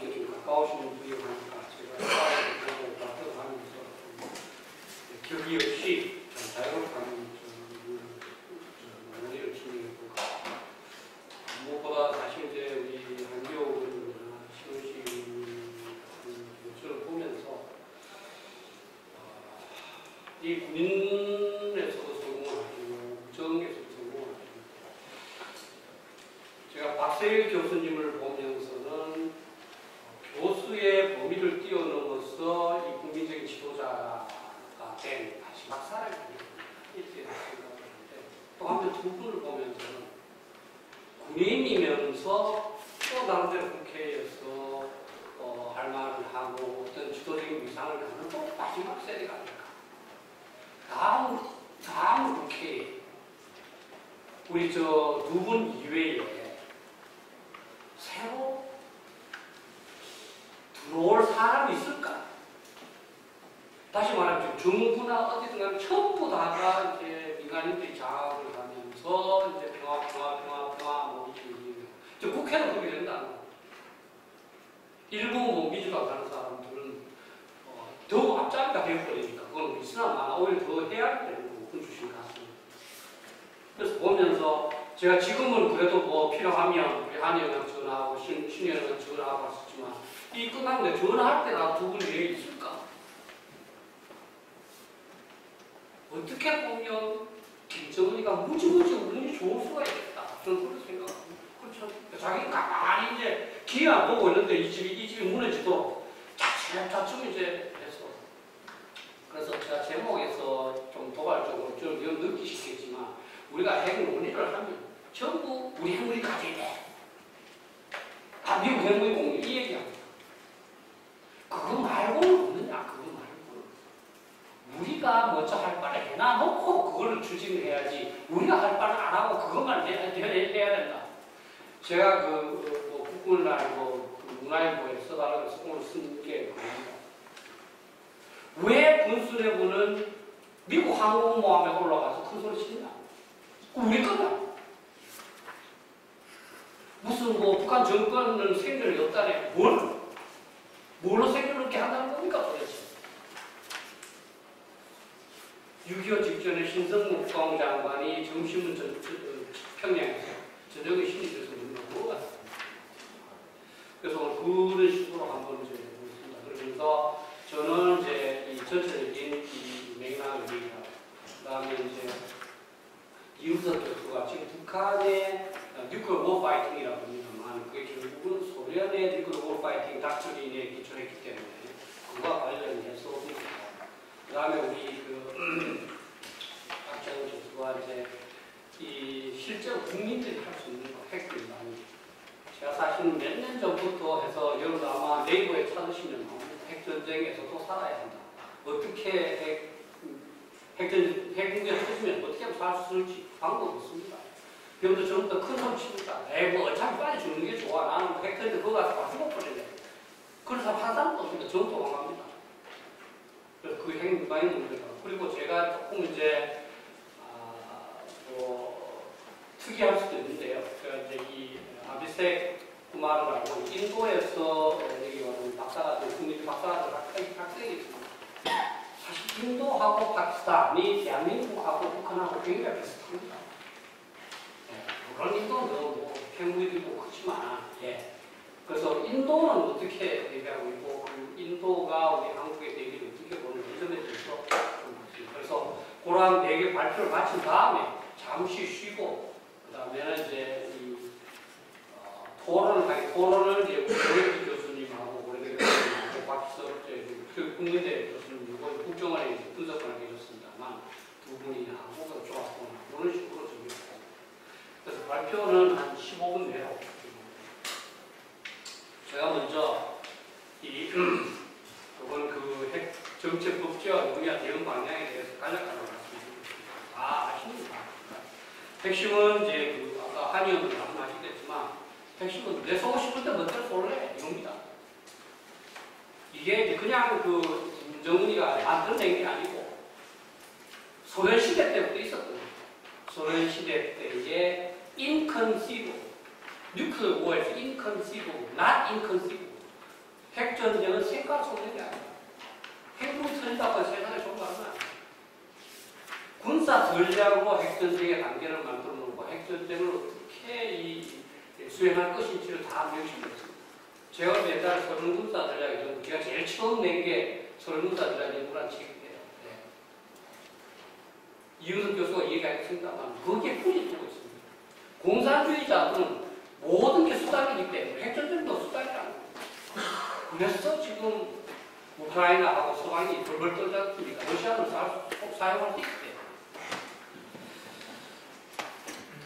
이렇게 좀 가까우신 분이니까 제가 보고 하면서 격이 없이 좀 자유롭게 논의를 진행했고, 무엇보다 사실 이제 우리 한교훈이나 신우식 교수를 보면서 이 군인에서도 성공하시고 정에서도 성공하시고, 제가 박세일 교수님을 보면서는 교수의 범위를 뛰어넘어서 이 국민적인 지도자가 된 마지막 사람이 아니었나 이렇게 생각하는데, 또 한편 두 분을 보면서는 군인이면서 또 나름대로 국회에서 할 말을 하고 어떤 지도적인 위상을 갖는 또 마지막 세대가 아닐까. 다음 국회에 우리 저 두 분 이외에 새로 들어올 사람이 있을까? 다시 말하면 정부나 어디든 간에 전부 다가 이제 민간인들이 장악을 하면서 이제 평화 뭐 이제 국회는 그렇게 된다는 거. 일부 뭐 민주당 가는 사람들은 더 앞자리가 되어버리니까 그건 있으나 오히려 더 해야 되는 거고 주신 것 같습니다. 그래서 보면서 제가 지금은 그래도 뭐 필요하면 우리 한의원에 전화하고 신의원에 전화하고 했었지만 이 끝나면 전화할 때 나 두 분이 왜 있을까? 어떻게 보면 김정은이가 무지무지 운이 좋을 수가 있겠다. 저는 그렇게 생각합니다. 그렇죠. 자기가 가만히 이제 기회만 보고 있는데 이 집이 무너지도록 차츰 이제 했어. 그래서 제가 제목에서 좀 도발적으로 좀 느끼시겠지만 우리가 핵 논의를 하면 전부 우리 핵무기 가져야 돼. 미국 핵무기 공유 이 얘기합니다. 그거 말고는 없느냐? 그거 말고는. 우리가 먼저 할 바를 해놔놓고 그거를 추진을 해야지 우리가 할 바를 안 하고 그것만 해야 된다. 제가 뭐 국군날 문화일보에 써달라고 해서 오늘 쓴 게 그겁니다. 왜 군수내부는 미국 항공모함에 올라가서 큰 소리 치냐? 우리 거다. 무슨 뭐 북한 정권은 생존이 없다네. 뭘로 생존을 이렇게 한다는 겁니까 도대체? 6.25 직전에 신성무 국방장관이 정신문 평양에서 저녁에 신입에서 묻는 거 같습니다. 그래서 그런 식으로 한번 이제 보겠습니다. 그러면서 저는 이제 이 전체적인 이 맥락을 얘기하고, 그 다음에 이제 이우석 교수가 지금 북한의 뉴클리어 워파이팅이라고 합니다만 그게 결국은 소련의 뉴클리어 워파이팅 닥트린에 기초했기 때문에 그와 관련해서 그 다음에 우리 박정희 교수가 이제 이 실제로 국민들이 할 수 있는 거 핵들이 많이 제가 사실 몇 년 전부터 해서 여러분 아마 네이버에 찾으시면 핵전쟁에서도 살아야 한다. 어떻게 핵무기 해주면 어떻게 하면 살 수 있을지 방법이 있습니다. 여러분들 전부터 큰 소리 칩니다. 뭐 어차피 빨리 죽는 게 좋아. 나는 핵전쟁 그거 가서 다 죽어버리네. 그런 사람 한 사람도 없습니다. 전부 도망갑니다. 그래서 그 핵무기의 문제가. 그리고 제가 조금 이제 특이할 수도 있는데요. 제가 이제 이 아비색 구마르라고 인도에서 여기 와서 박사가 국민 박사가 학생이 있습니다. 사실 인도하고 파키스탄이 대한민국하고 북한하고 굉장히 비슷합니다. 물론 인도는 뭐 핵무기도 있고 그렇지만 그래서 인도는 어떻게 대비하고 있고 그 인도가 우리 한국의 대비를 어떻게 보는 이 점에 대해서 그래서 그러한 4개 발표를 마친 다음에 잠시 쉬고 그 다음에는 이제 이 토론을 이제 오래기 교수님하고 오래기 교수님하고 박희석 국민대 교수님하고 국정원에 분석을 해줬습니다만 두 분이 하고 좋았구나 그런 식으로 정리했습니다. 그래서 발표는 한 15분 내로 제가 먼저 이건 그 핵 정책 법제와 논의와 대응 방향에 대해서 간략하게 말씀드리겠습니다. 아십니까? 핵심은 이제 아까 한의원도 말씀하시겠지만 핵심은 내 쏘고 싶을 때 멋대로 쏠래 이겁니다. 이게 그냥 김정은이가 만들어낸 게 아니고 소련 시대 때부터 있었던 거예요. 소련 시대 때에 inconceivable, nuclear war에서 inconceivable, not inconceivable. 핵전쟁은 생각 속는 게 아니야. 핵무기 터진다고 세상에 좋은 말은 아니야. 군사 전략으로 핵전쟁의 단계를 만들어 놓고 핵전쟁을 어떻게 수행할 것인지를 다 명심했습니다. 제가 옛날에 소련군사 전략이죠. 제가 제일 처음 낸 게 소련군사 전략 연구라는 책인데요. 네. 이윤석 교수가 얘기하겠습니다만 거기에 뿌리 두고 있습니다. 공산주의자들은 모든 게 수단이기 때문에 핵전쟁도 수단이라는 거예요. 그래서 지금 우크라이나하고 서방이 벌벌 떨지 않습니까? 러시아는 꼭 사용할 수 있기 때문에.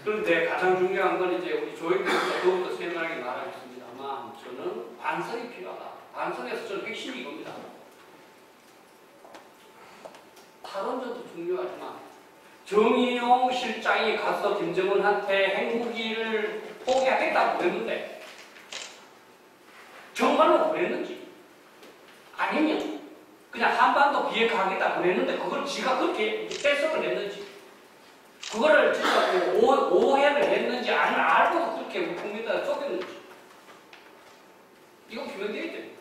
그런데 가장 중요한 건 이제 우리 조익 교수가 더욱더 세밀하게 말하겠습니다만 저는 반성이 필요하다. 반성에서 저는 핵심이 이겁니다. 탈원전도 중요하지만 정의용 실장이 가서 김정은한테 핵무기를 포기하겠다고 그랬는데 정말로 그랬는지 아니면 그냥 한반도 비핵화하겠다고 그랬는데 그걸 지가 그렇게 해석을 했는지 그거를 진짜 오해를 했는지 아니면 알고도 그렇게 우리 국민들한테 속였는지 이건 규명되어야 됩니다.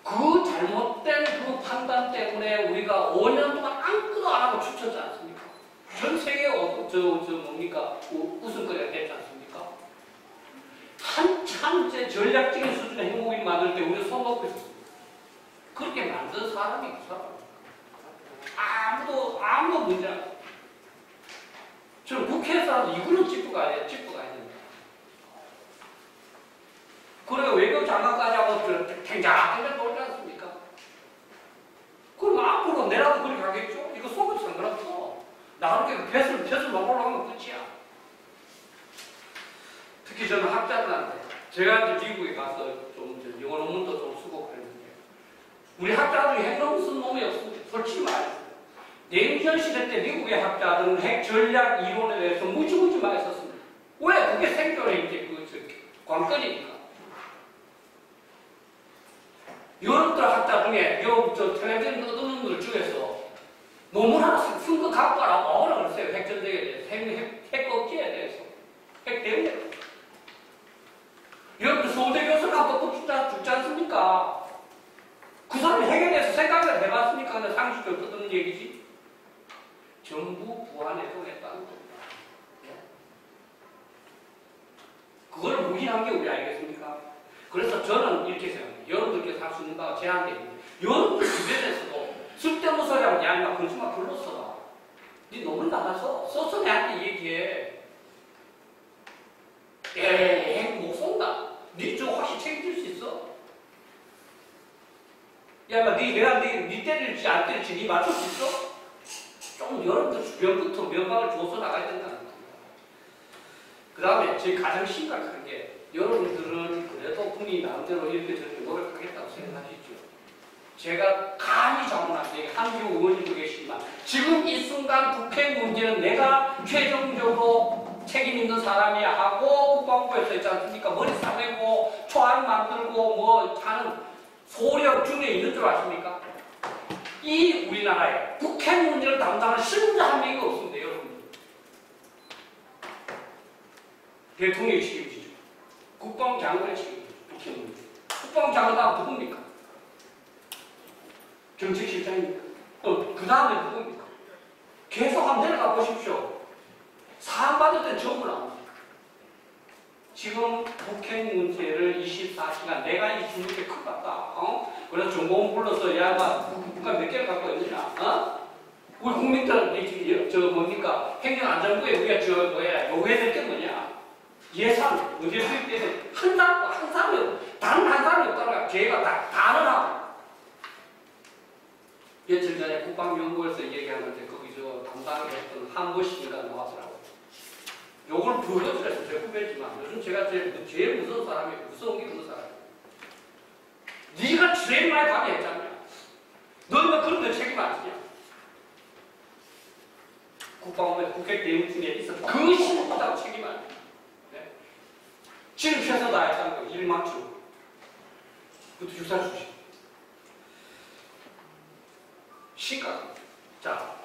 그 잘못된 그 판단 때문에 우리가 5년 동안 아무것도 안 하고 추쳤지 않습니까? 전 세계 뭡니까? 웃음거리가 됐지 않습니까? 한참 제 전략적인 수준의 핵무기를 만들 때 우리가 손 놓고 있었습니다. 그렇게 만든 사람이 그 사람. 아무도 문제 안 해요. 저는 국회에서라도 이거는 짚고 가야 됩니다. 그래가 외교장관까지 하고 탱자탱자 돌지 않습니까? 그럼 앞으로 내라도 그렇게 하겠죠? 이거 속에서 상관없어. 나한테 뱃을 먹으려고 하면 끝이야. 특히 저는 학자들한테 제가 이제 미국에 가서 좀 영어 논문도 좀 쓰고 그랬는데 우리 학자들이 핵논문 쓴 놈이 없습니다. 솔직히 말해서. 냉전 시대 때 미국의 학자들은 핵 전략 이론에 대해서 무지무지 많이 썼습니다. 왜? 그게 생존의 이제 관건이니까. 여러분들 학자 중에 텔레비전 떠드는 분들 중에서 논문 하나 쓴 거 갖고 와라 뭐라 그랬어요. 핵 전쟁에 대해서, 핵 억제에 대해서, 핵 대응에 대해서. 여러분들 서울대 교수가 또 죽지 않습니까? 그 사람이 핵에 대해서 생각을 해봤습니까? 근데 상식적으로 떠드는 얘기지. 전부 부안해동했다는 겁니다. 그걸 무시한 게 우리 알겠습니까? 그래서 저는 이렇게 생각합니다. 여러분들께서 할 수 있는 바가 제한됩니다. 여러분들 주변에서도 쓸데없는 소리 하면 야, 나 그러지 마, 글로 써라. 네 논문 나가서 써서 내한테 얘기해. 핵 못 쏜다. 네 저 확실히 책임질 수 있어? 야, 내가 네 때릴지 안 때릴지 네 맞출 수 있어? 좀 여러분들 주변부터 면박을 줘서 나가야 된다는 겁니다. 그 다음에 제 가장 심각한 게 여러분들은 그래도 국민이 나름대로 이렇게 저렇게 노력하겠다고 생각하시죠. 제가 감히 자문하는데 한기호 의원님도 계시지만 지금 이 순간 북핵 문제는 내가 최종적으로 책임 있는 사람이야 하고 국방부에서 있지 않습니까? 머리 싸매고 초안 만들고 뭐 하는 소력 중에 있는 줄 아십니까? 이 우리나라에 북핵 문제를 담당하는 신자 한 명이 없습니다. 여러분. 대통령이 책임지죠. 국방장관의 책임이죠. 북핵 문제. 국방장관은 누굽니까? 정책실장입니까? 그 다음에 누굽니까? 계속 한번 내려가 보십시오. 사안받을 땐 전부 나옵니다. 지금 북핵 문제를 24시간 내가 이 중국에 큰일 났다. 그래서 정보원 불러서 야, 북한 몇 개를 갖고 있느냐? 우리 국민들은 뭡니까? 행정안전부에 우리가 요구해야 될 게 뭐냐? 예산, 문제 수입되는 한 사람이 단 한 사람이 없다는 걔가 다 단언하고. 며칠 전에 국방연구원에서 얘기하는데 거기서 담당했던 한보신이가 나왔더라고요. 요걸 불러서 해서 제가 후배지만 요즘 제가 제일 무서운 사람이에요. 무서운 게 어느 사람이에요. 네가 제일 많이 관여했잖냐. 너는 그런 데 책임 안 지냐. 국방부의 북핵 대응 중에 있어서 그 신보다고 책임 안 지냐. 네? 지금 최소 다 했다는 거 1만 주. 그것도 유산 수식. 심각합니다. 자,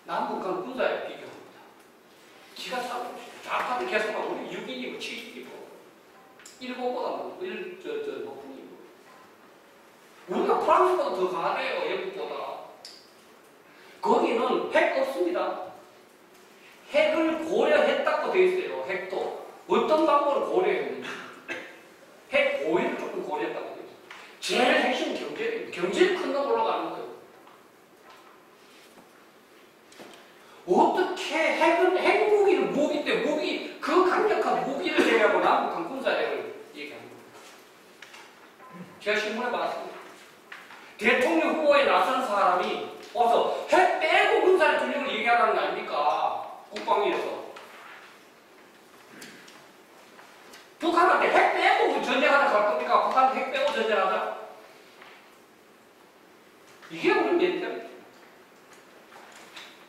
남북한 군사에 비교합니다. 기가 차고 좌파들 계속하고 우리 6인이고 7인이고 일본보다 높은 이유. 우리가 프랑스보다 더 강하대요, 영국보다. 거기는 핵 없습니다. 핵을 고려했다고 돼 있어요, 핵도. 어떤 방법을 고려했는지. 핵 보유를 조금 고려했다고 돼 있어요. 제일 핵심 경제입니다. 경제에 큰 놈 올라가는 거예요. 어떻게 핵무기를 무기 때 그 강력한 무기를 제외하고 남북 강군사핵을 얘기하는 거예요. 제가 신문에 봤습니다. 대통령 후보에 나선 사람이 와서 핵 빼고 군사력 균형을 얘기하라는 거 아닙니까? 국방위에서. 북한한테 핵 빼고 전쟁하자 갈 겁니까? 북한한테 핵 빼고 전쟁하자? 이게 우리 멘탈입니다.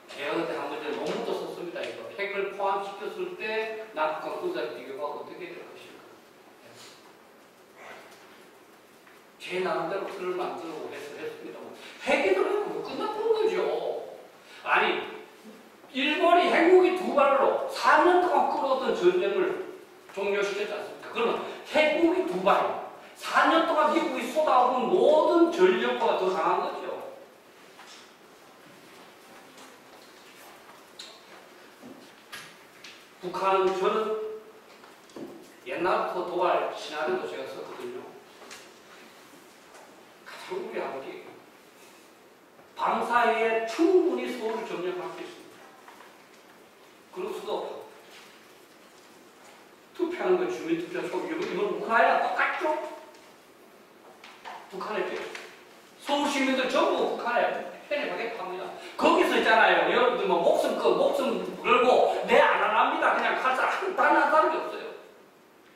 제가 그때 한 번 전에 논문도 썼습니다. 이거. 핵을 포함시켰을 때 남북한 군사력 비교가 어떻게 될 것인가. 제 나름대로 틀을 만들고 했습니다. 핵이 들어가면 끝나는 거죠. 아니, 일본이 핵무기 2발로 4년 동안 끌어오던 전쟁을 종료시켰지 않습니까? 그러면 핵무기 2발, 4년 동안 미국이 쏟아부은 모든 전력보다 더 강한 거죠. 북한은 저는 옛날부터 도발 시나리오도 제가 썼거든요. 가장 우려한 게 밤사이에 충분히 서울을 점령할 수 있습니다. 그럴 수도 없고 투표하는 건 주민투표 이건 우크라이나 똑같죠? 북한에 서울 시민들 전부 북한에 편입하겠답니다. 거기서 있잖아요. 여러분들 뭐 목숨 걸고 내 안 합니다. 그냥 칼살 단 게 없어요.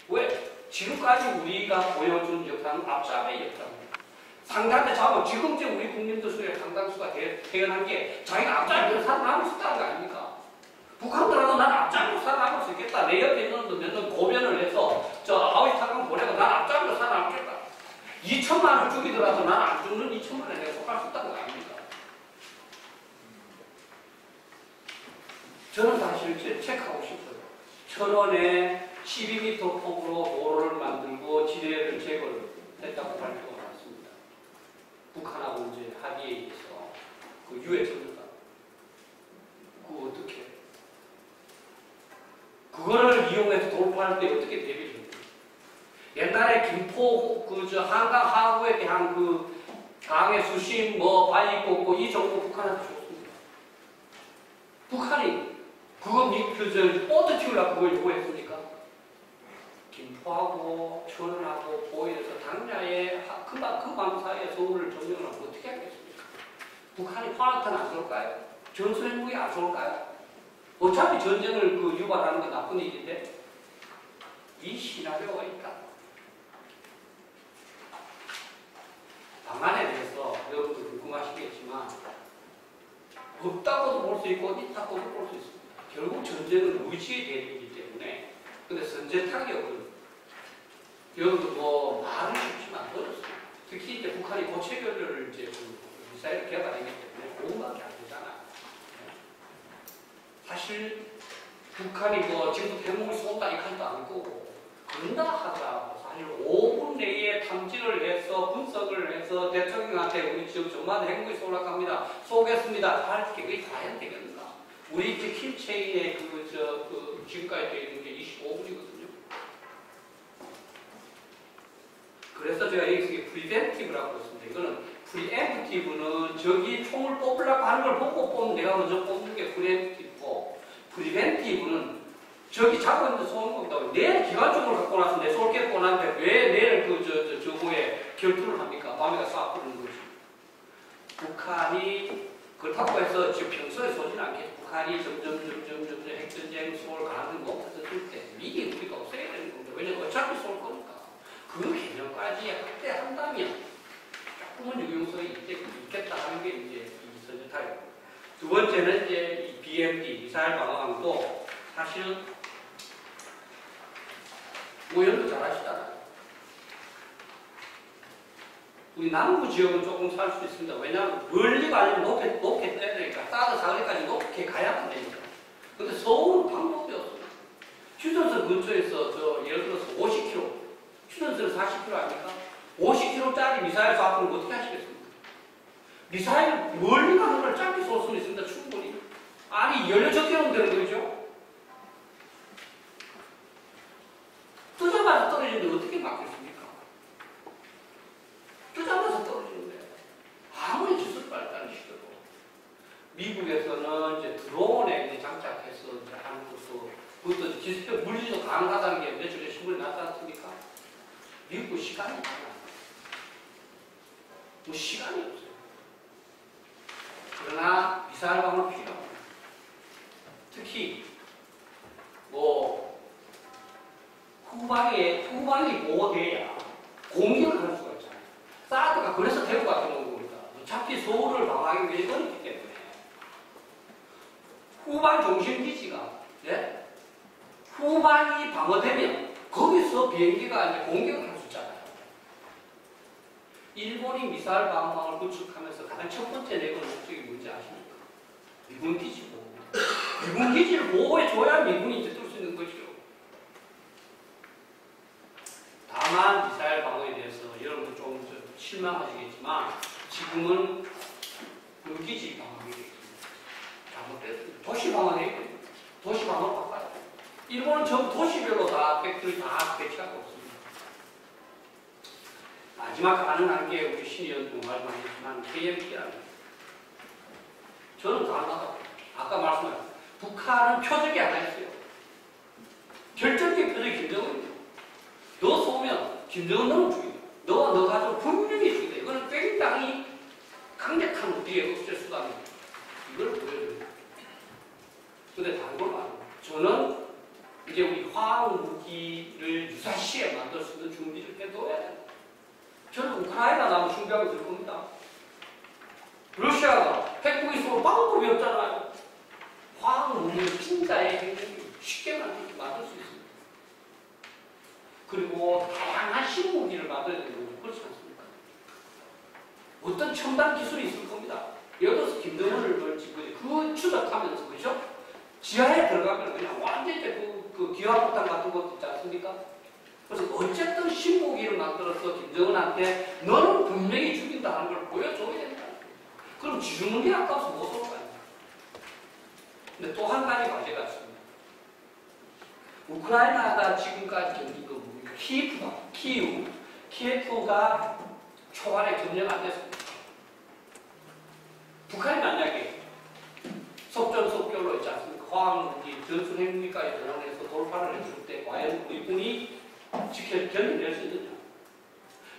왜? 지금까지 우리가 보여준 역사는 앞잡의 역사입니다. 상대한테 잡으면 지금쯤 우리 국민들 중에 상당수가 태어난 게 자기가 앞잡이로 살아남을 수 있다는 거 아닙니까? 북한들하고 난 앞잡이로 살아남을 수 있겠다. 내 옆에 있는 놈 몇 년 고변을 해서 아우이타강 보내고 난 앞잡이로 살아남겠다. 2천만 원 죽이더라도 난 안 죽는 2천만 원에 내가 속할 수 있다는 거 아닙니까? 저는 사실 체크하고 싶어요. 천원에 12m 폭으로 도로를 만들고 지뢰를 제거를 했다고 발표가 났습니다. 북한하고 이제 합의에 의해서 그 유해 처리가 그거 어떻게 그거를 이용해서 돌파할 때 어떻게 대비합니까? 옛날에 김포 한강 하구에 대한 그 강의 수심 바위 꽂고 이 정도 북한한테 줬습니다. 북한이 그거 보트 튀우려고 그걸 요구했습니까? 김포하고 천안하고 보이에서 당야에 그 밤사이에 서울을 점령을 하면 어떻게 하겠습니까? 북한이 화학탄 안 쏠까요? 전술핵무기 안 쏠까요? 어차피 전쟁을 유발하는 건 나쁜 일인데 이 시나리오가 있다. 방안에 대해서 여러분들 궁금하시겠지만 없다고도 볼 수 있고 있다고도 볼 수 있습니다. 결국 전쟁은 의지의 대립이기 때문에 근데 선제 타격은 여러분들 말은 쉽지만 어렵습니다. 특히 이제 북한이 고체 결렬을 이제 미사일 개발하기 때문에 5분밖에 안 되잖아요. 사실 북한이 지금부터 핵무기 쏜다 이 칼도 아니고 그런다 하더라도 사실 5분 내에 탐지를 해서 분석을 해서 대통령한테 우리 지금 전반 핵무기 쏘려고 합니다. 쏘겠습니다. 할 게 과연 되겠는가? 우리 킬체인의 지금까지 되어 있는 게 25분이거든요. 그래서 제가 여기서 프리벤티브라고 했습니다. 이거는 프리엠프티브는 저기 총을 뽑으려고 하는 걸 보고 뽑으면 내가 먼저 뽑는 게 프리엠프티브고 프리벤티브는 저기 잡고 있는데 쏘는 겁니다. 내일 기관총을 갖고 나서 내 쏠겠고 나는데 왜 내일 저거에 결투를 합니까? 밤에 가서 쏴버리는 거지. 북한이 그렇다고 해서 지금 평소에 쏘지는 않겠죠. 북한이 점점 핵전쟁 쏠 가능성이 높아졌을 때 미리 우리가 없애야 되는 겁니다. 왜냐면 어차피 쏠 거니까. 그 개념까지 확대한다면 조금은 유용성이 있겠다 하는 게 이제 이 선제타입. 두 번째는 이제 이 BMD, 미사일 방어망도 사실은 오연도 잘 하시잖아요. 우리 남부 지역은 조금 살 수 있습니다. 왜냐하면 멀리 가려면 높게 떠야 되니까 사드 사거리까지 높게 가야 되니까. 근데 서울은 방법이 없어요. 휴전선 근처에서 예를 들어서 50km 디스턴스는 40km 아닙니까? 50km짜리 미사일 쏴보면 어떻게 하시겠습니까? 미사일 멀리 가는 걸 짧게 쏠 수는 있습니다. 충분히. 아니 연료 적게하면 되는 거죠. 뜨자마자 떨어지는데 어떻게 막겠습니까? 뜨자마자 떨어지는데 아무리 기술 발달을 시켜도 미국에서는 이제 드론에 이제 장착해서 이제 하는 것도 그것도 기술 물리도 가능하다는 게 며칠 전에 신문에 났지 않습니까? 미국은 시간이 많아요. 뭐 시간이 없어요. 그러나 미사일 방어는 필요합니다. 특히 뭐 후방이 보호돼야 공격을 할 수가 있잖아요. 사드가 그래서 대구 같은 겁니다. 어차피 서울을 방어하기 위해 있기 때문에 후방 중심 기지가 예? 후방이 방어되면 거기서 비행기가 이제 공격을 할 수 있잖아요. 일본이 미사일 방어망을 구축하면서 가장 첫 번째 내건 목적이 뭔지 아십니까? 미군 기지 보호. 미군 기지를 보호해줘야 미군이 이제 뜰 수 있는 거죠. 다만 미사일 방어에 대해서 여러분 좀 실망하시겠지만 지금은 군기지 방어에 잘못됐습니다. 도시 방어에 있거든요. 도시 방어를 바꿔야 돼요. 일본은 전부 도시별로 다 팩토리 다 배치하고 있습니다. 마지막 가능한 게 우리 신의원도 말씀하셨지만 KMP랍니다. 저는 가능하다고. 아까 말씀하셨죠. 북한은 표적이 하나 있어요. 결정적인 표적이 김정은입니다. 너 쏘면 김정은 너무 죽인다. 너와 너 가족 분명히 죽인다. 이거는 굉장히 강력한 우리의 억제 수단입니다. 이걸 보여줍니다. 근데 다른 걸 말합니다. 저는 이제 우리 화학 무기를 유사시에 만들 수 있는 준비를 해둬야 된다. 저는 우크라이나 나무 준비하고 있을 겁니다. 러시아가 핵무기 쏘는 방법이 없잖아요. 화학 무기를 진짜의 핵무기 쉽게 만들 수 있습니다. 그리고 다양한 신무기를 만들어야 되는 거죠. 그렇지 않습니까? 어떤 첨단 기술이 있을 겁니다. 예를 들어서 김정은을 그 추적하면서 그죠? 지하에 들어가면 그냥 완전히 그 기화폭탄 같은 것도 있지 않습니까? 그래서 어쨌든 신무기를 만들어서 김정은한테 너는 분명히 죽인다는 걸 보여줘야 된다. 그럼 죽는 게 아까워서 못 쏠 거 아니에요. 근데 또 한 가지 과제가 있습니다. 우크라이나가 지금까지 견딘 거 뭡니까? 키예프가 초반에 점령 안 됐습니다. 북한이 만약에 속전속결로 있지 않습니까? 화학무기, 전술 핵무기까지 동원해서 돌파를 해줄 때 과연 우리 군이 견뎌낼 수 있느냐?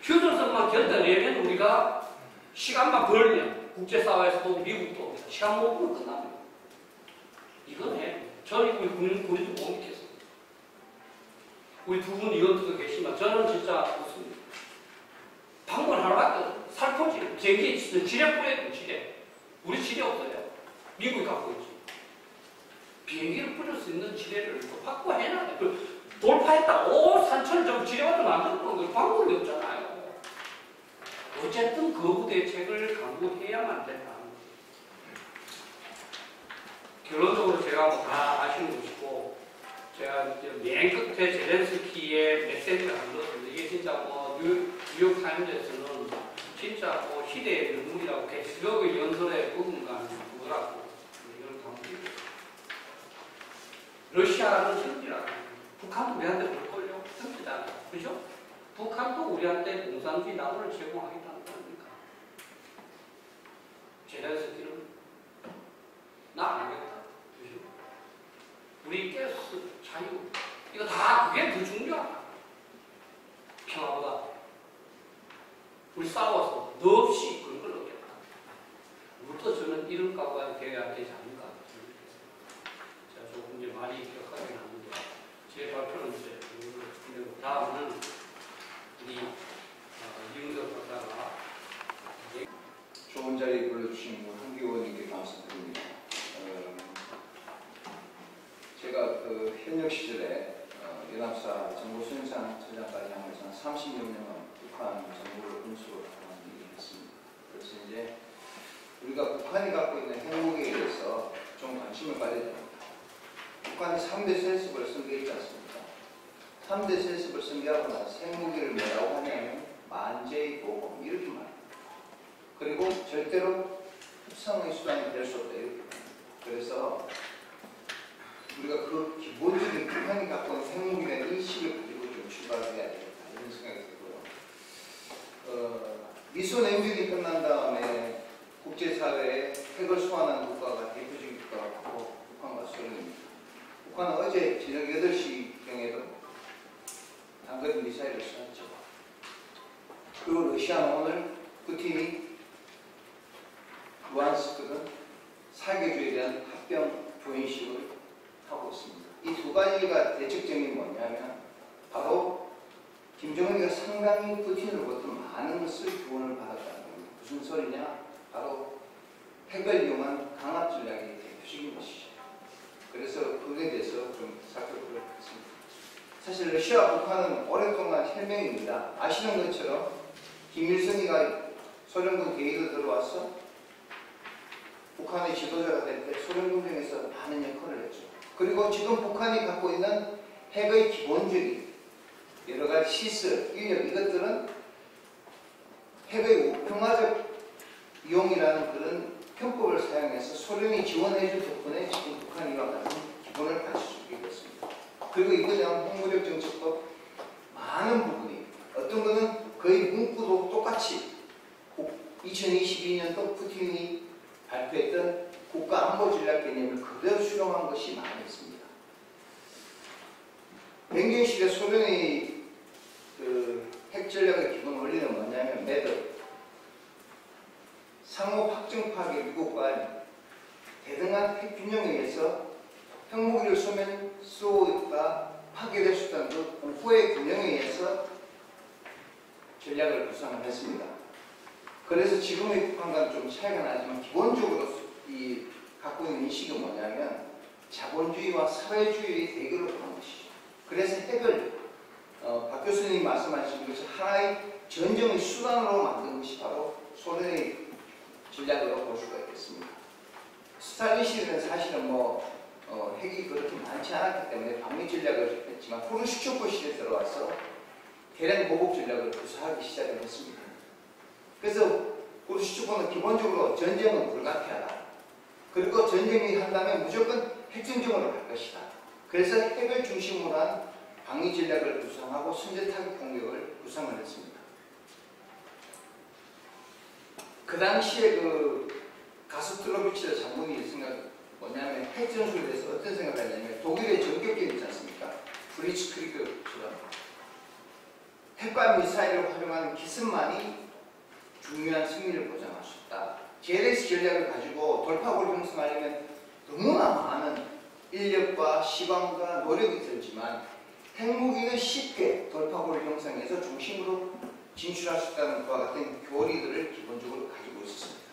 휴전선만 견뎌내면 우리가 시간만 벌면 국제사회에서도 미국도 시간 못 벌면 끝납니다. 이건 해. 저는 우리 군인도 못 믿겠습니다. 우리 두 분 의원들도 계시지만 저는 진짜 무슨 방문 하나밖에 없어요. 살포시, 비행기에 지뢰 뿌려야 지뢰. 우리 지뢰 없어요. 미국이 갖고 있지. 비행기를 뿌릴 수 있는 지뢰를 또 확보해놔야 돼. 돌파했다. 온 산천을 전부 지뢰로 만들어 놓은 거예요. 방법이 없잖아요. 어쨌든 거부 대책을 강구해야만 된다. 결론적으로 제가 뭐 다 아시는 것이고, 제가 맨 끝에 제렌스키의 메시지를 남겼습니다. 이게 진짜 뭐 뉴욕 타임즈에서는 진짜 뭐 시대의 눈물이라고 게시력의 연설의 부분과 그거라고 이걸 담깁니다. 러시아는 형제라고. 북한도 우리한테 그럴걸요? 형제잖아요. 그죠? 북한도 우리한테 공산주의 나무를 제공하겠다는 거 아닙니까? 제렌스키는 나 안 하겠다. 그죠? 우리 가스, 자유, 이거 다 그게 더 중요하다. 평화보다. 우리 싸워서 너 없이 그런 걸 얻겠다. 무엇도 저는 이런 각오가 되어야 되지 않을까. 제가 조금 이제 많이 기억하게 나는데, 제 발표는 이제 다음은 우리 이용석 박사가 좋은 자리 불러주신 한기 의원님께 말씀드립니다. 제가 그 현역 시절에 연합사 정보수행처장까지 하면서 36년간 북한 정보를 분수로 했습니다. 그래서 이제 우리가 북한이 갖고 있는 핵무기에 대해서 좀 관심을 가져야 됩니다. 북한이 3대 세습을 승계했지 않습니까? 3대 세습을 승계하고 나서 핵무기를 만재의 보고 이렇게 말합니다. 그리고 절대로 협상의 수단이 될 수 없다 이렇게 말합니다. 그래서 우리가 그 기본적인 북한이 갖고 있는 핵무기라는 인식을 가지고 좀 출발해야 되겠다 이런 생각이 들고요. 미소 냉전이 끝난 다음에 국제사회에 핵을 소환한 국가가 대표적인 국가가 바로 북한과 소련입니다. 북한은 어제 저녁 8시경에도 단거리 미사일을 쏘았죠. 그리고 러시아는 오늘 푸틴이 루안스크는 사개주에 대한 합병 조인식을 하고 있습니다. 이 두 가지가 대척점이 뭐냐면 바로 김정은이가 상당히 푸틴으로부터 많은 것을 교훈을 받았다는 겁니다. 무슨 소리냐? 바로 핵을 이용한 강압 전략이 대표적인 것이죠. 그래서 그에 대해서 좀 살펴보도록 하겠습니다. 사실 러시아와 북한은 오랫동안 혈맹입니다. 아시는 것처럼 김일성이가 소련군 대위로 들어와서 북한의 지도자가 될 때 소련 군정에서 많은 역할을 했죠. 그리고 지금 북한이 갖고 있는 핵의 기본적인 여러 가지 시설, 인력 이것들은 핵의 평화적 이용이라는 그런 편법을 사용해서 소련이 지원해준 덕분에 지금 북한이 이와 같은 기본을 갖출 수 있게 됐습니다. 그리고 이거에 대한 핵무력 정책도 많은 부분이 어떤 거는 거의 문구도 똑같이 2022년도 푸틴이 발표했던 국가안보전략 개념을 그대로 수용한 것이 많이 있습니다. 냉전시대 소련의 그 핵전략의 기본 원리는 뭐냐면 매듭, 상호 확정 파괴 미국과 대등한 핵균형에 의해서 핵무기를 쏘면 쏘다 파괴될 수 있다는 그 후의 균형에 의해서 전략을 구상을 했습니다. 그래서 지금의 북한과는 좀 차이가 나지만 기본적으로 이 갖고 있는 인식은 뭐냐면 자본주의와 사회주의의 대결을 하는 것이죠. 그래서 핵을 박 교수님이 말씀하신 것이 하나의 전쟁의 수단으로 만든 것이 바로 소련의 전략으로 볼 수가 있겠습니다. 스탈린 시대는 사실은 핵이 그렇게 많지 않았기 때문에 방위 전략을 했지만 후르시초프 시대에 들어와서 대량 보복 전략을 구사하기 시작을 했습니다. 그래서 후르시초프는 기본적으로 전쟁은 불가피하다. 그리고 전쟁이 한다면 무조건 핵전쟁으로 갈 것이다. 그래서 핵을 중심으로 한 방위 전략을 구상하고 선제 타격 공격을 구상을 했습니다. 그 당시에 그 가스트로비치 장군이 뭐냐면 핵 전술에 대해서 어떤 생각을 했냐면 독일의 전격기는 있지 않습니까? 브리츠크리그처럼 핵과 미사일을 활용하는 기습만이 중요한 승리를 보장할 수 있다. JLS 전략을 가지고 돌파구를 형성하려면 너무나 많은 인력과 시간과 노력이 들지만 핵무기는 쉽게 돌파구를 형성해서 중심으로 진출할 수 있다는 것과 같은 교리들을 기본적으로 가지고 있었습니다.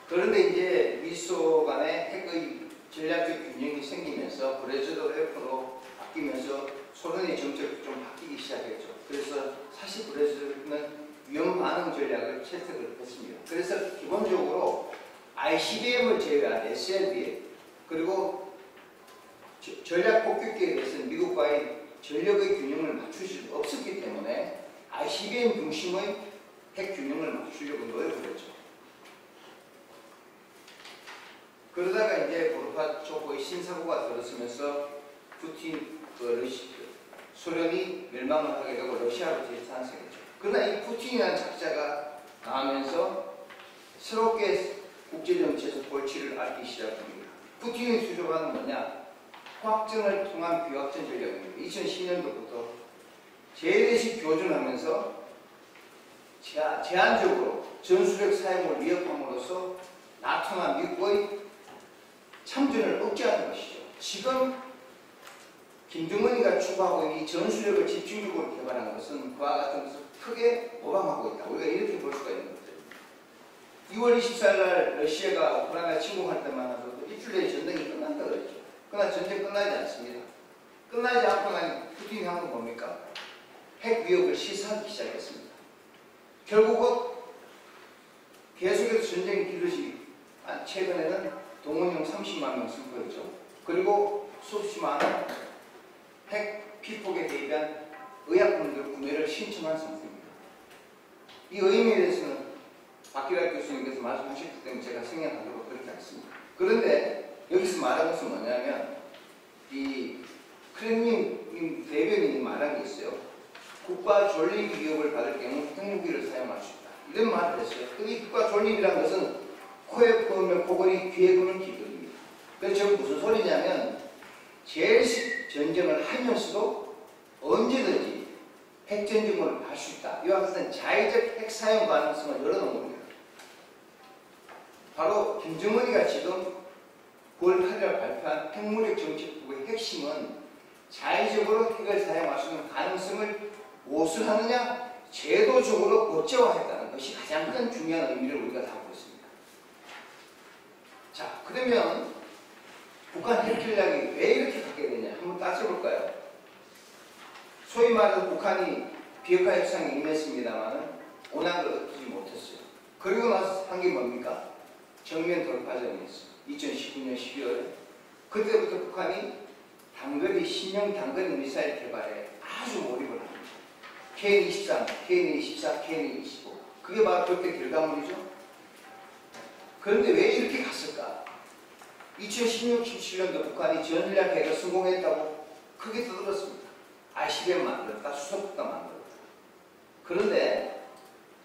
그런데 이제 미소 간의 핵의 전략적 균형이 생기면서 브레즈도 F로 바뀌면서 소련의 정책이 좀 바뀌기 시작했죠. 그래서 사실 브레즈는 위험 반응 전략을 채택을 했습니다. 그래서 기본적으로 ICBM을 제외한 SLBM 그리고 전략 폭격기에 대해서는 미국과의 전력의 균형을 맞출 수 없었기 때문에 ICBM 중심의 핵 균형을 맞추려고 노력을 했죠. 그러다가 이제 고르바초프의 신사고가 들어서면서 소련이 멸망을 하게 되고 러시아로 재탄생했죠. 그러나 이 푸틴이라는 작자가 나오면서 새롭게 국제정치에서 골치를 앓기 시작합니다. 푸틴이 주장하는 뭐냐? 확전을 통한 비확전 전략입니다. 2010년도부터 재래식 교전하면서 제한적으로 전술핵 사용을 위협함으로써 나토나 미국의 참전을 억제하는 것이죠. 지금 김정은이가 추구하고 있는 이 전술핵을 집중적으로 개발한 것은 그와 같은 것을 크게 모방하고 있다. 우리가 이렇게 볼 수가 있는 것입니다. 2월 24일 날 러시아가 우크라이나 침공할 때만 하더라도 일주일 내에 전쟁이 끝난다 그랬죠. 그러나 전쟁 끝나지 않습니다. 끝나지 않고 난 푸틴이 한 건 뭡니까? 핵 위협을 시사하기 시작했습니다. 결국은 계속해서 전쟁이 길어지기 최근에는 동원령 30만 명 선포했죠. 그리고 수없이 많은 핵 피폭에 대비한 의약품들 구매를 신청한 상태입니다. 이 의미에 대해서는 박기락 교수님께서 말씀하셨기 때문에 제가 생략하도록 그렇게 하겠습니다. 그런데 여기서 말하는 것은 뭐냐면 이 크렘린 대변인이 말한 게 있어요. 국가 존립 위협을 받을 경우 핵무기를 사용할 수 있다. 이런 말을 했어요. 이 국가 존립이라는 것은 코에 부으면 코골이, 귀에 부는 귀걸입니다. 그래서 저게 무슨 소리냐면 제일 전쟁을 하면서도 언제든지 핵전쟁을 할 수 있다. 이와 같은 자의적 핵 사용 가능성을 열어놓은 겁니다. 바로 김정은이가 지금 9월 8일 발표한 핵무력 정책국의 핵심은 자의적으로 핵을 사용할 수 있는 가능성을 무엇을 하느냐? 제도적으로 법제화했다는 것이 가장 큰 중요한 의미를 우리가 담고 있습니다. 자, 그러면 북한 핵 전략이 왜 이렇게 갖게 되냐? 한번 따져볼까요? 소위 말해서 북한이 비핵화 협상에 임했습니다만 원한을 얻지 못했어요. 그리고 나서 한 게 뭡니까? 정면 돌파전이 있어요. 2019년 12월에. 그때부터 북한이 신형 단거리 미사일 개발에 아주 몰입을 합니다. KN-23, KN-24, KN-25. 그게 바로 그때 결과물이죠. 그런데 왜 이렇게 갔을까? 2016, 17년도 북한이 전략 핵을 성공했다고 크게 떠들었습니다. ICBM 만들었다, 수소폭탄 만들었다. 그런데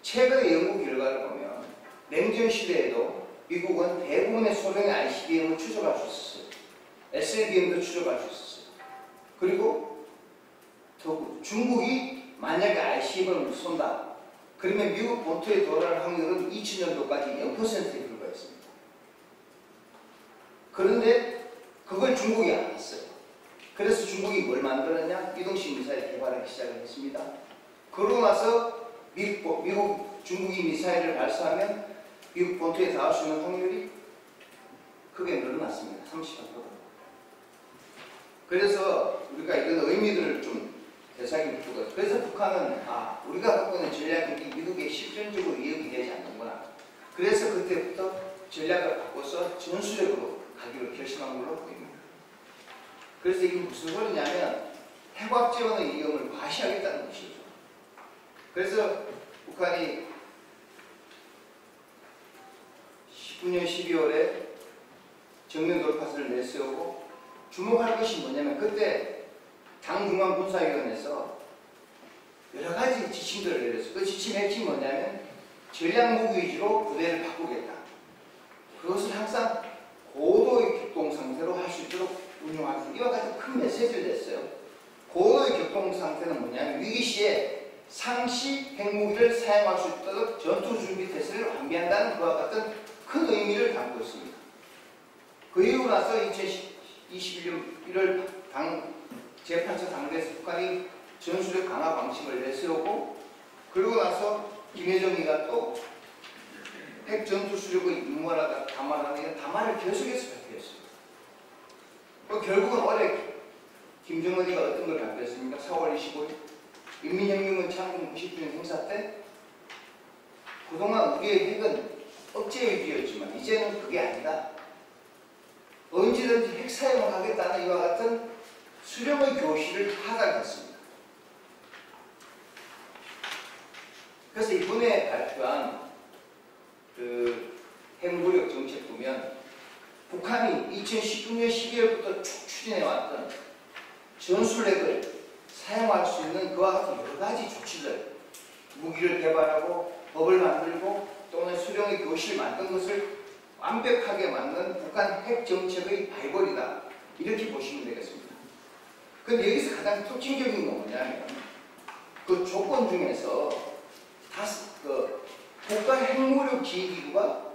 최근의 연구 결과를 보면 냉전 시대에도 미국은 대부분의 소련의 ICBM을 추적할 수 있었어요. SLBM도 추적할 수 있었어요. 그리고 중국이 만약에 ICBM을 쏜다. 그러면 미국 본토에 도달할 확률은 2000년도까지 0%에 불과했습니다. 그런데 그걸 중국이 안 했어요. 그래서 중국이 뭘 만들었냐? 이동식 미사일 개발하기 시작을 했습니다. 그러고 나서 중국이 미사일을 발사하면 미국 본토에 닿을 수 있는 확률이 크게 늘어났습니다. 30%. 그래서 우리가 이런 의미들을 좀 대상이 두고, 그래서 북한은 우리가 갖고 있는 전략이 미국에 실질적으로 위협이 되지 않는구나. 그래서 그때부터 전략을 바꿔서 전술핵으로 가기로 결심한 걸로 보입니다. 그래서 이게 무슨 소리냐면 핵wak지원의 위험을 과시하겠다는 것이죠. 그래서 북한이 19년 12월에 정면 돌파선을 내세우고 주목할 것이 뭐냐면 그때 당중앙군사위원회에서 여러 가지 지침들을 내렸어요. 그 지침의 핵심이 뭐냐면 전략무기 위주로 부대를 바꾸겠다. 그것을 항상 고도의 격동 상태로 할 수 있도록 운용하는 이와 같은 큰 메시지를 냈어요. 고도의 격동 상태는 뭐냐면 위기 시에 상시 핵무기를 사용할 수 있도록 전투 준비 태세를 완비한다는 그와 같은 큰 의미를 담고 있습니다. 그 이후 나서 2021년 1월 제8차 당대에서 북한이 전술핵 강화 방침을 내세우고 그리고 나서 김여정이가 또 핵 전투 수력의 인물하다 담화라는 담화를 계속해서 발표했습니다. 결국은 올해 김정은이가 어떤 걸 발표했습니까? 4월 25일 인민혁명군 창군 90주년 행사 때 그동안 우리의 핵은 억제 위주였지만 이제는 그게 아니다. 언제든지 핵 사용을 하겠다는 이와 같은 수령의 교시를 하달했습니다. 그래서 이번에 발표한 그 핵무력 정책 보면 북한이 2019년 12월부터 쭉 추진해왔던 전술핵을 사용할 수 있는 그와 같은 여러 가지 조치들, 무기를 개발하고 법을 만들고 또는 수령의 교실을 만든 것을 완벽하게 만든 북한 핵 정책의 바이블이다. 이렇게 보시면 되겠습니다. 그런데 여기서 가장 특징적인 건 뭐냐면 그 조건 중에서 국가 핵무력 지휘기구가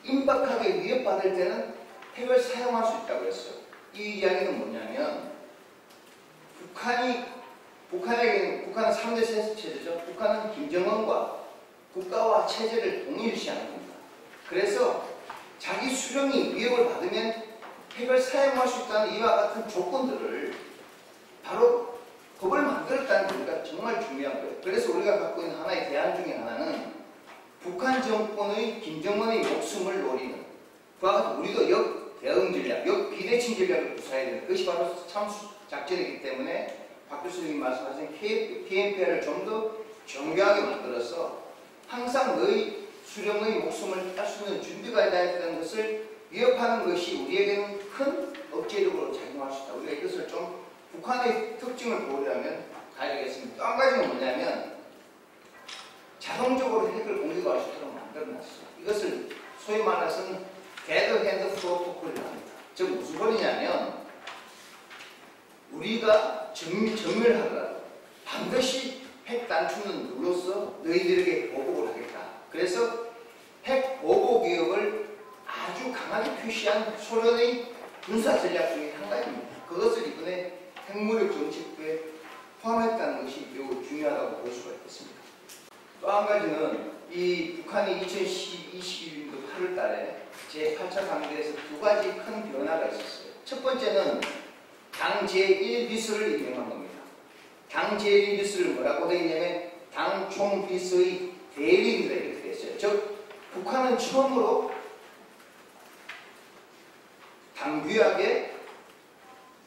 임박하게 위협받을 때는 핵을 사용할 수 있다고 했어요. 이 이야기는 뭐냐면 북한은 3대 체제죠. 북한은 김정은과 국가와 체제를 동일시하는 겁니다. 그래서 자기 수령이 위협을 받으면 핵을 사용할 수 있다는 이와 같은 조건들을 바로 법을 만들었다는 게 우리가 정말 중요한 거예요. 그래서 우리가 갖고 있는 하나의 대안 중에 하나는 북한 정권의 김정은의 목숨을 노리는 그와 같은 우리도 역대응 전략, 역비대칭 전략을 구사해야 되는 것이 바로 참수 작전이기 때문에 박 교수님이 말씀하신 KMPR을 좀 더 정교하게 만들어서 항상 너희 수령의 목숨을 딸 수 있는 준비가 되어야 된다는 것을 위협하는 것이 우리에게는 큰 억제력으로 작용할 수 있다. 우리가 이것을 좀 북한의 특징을 보려면 가야 되겠습니다. 또 한 가지는 뭐냐면 자동적으로 핵을 공격할 수 있도록 만들어놨어요. 이것을 소위 말해서는 데드핸드 프로토콜이라고 합니다. 즉 무슨 소리냐면 우리가 전멸하더라도 반드시 핵 단추는 눌러서 너희들에게 보복을 하겠다. 그래서 핵 보복 위협을 아주 강하게 표시한 소련의 군사 전략 중에 한 가지입니다. 그것을 이번에 핵무력 정책부에 포함했다는 것이 매우 중요하다고 볼 수가 있겠습니다. 또 한 가지는 이 북한이 2021년도 8월 달에 제8차 강대에서 두 가지 큰 변화가 있었어요. 첫 번째는 당 제1비서를 임명한 겁니다. 당 제1비서를 뭐라고 되어 있냐면 당 총비서의 대리인이라 이렇게 되어 있어요. 즉 북한은 처음으로 당규약에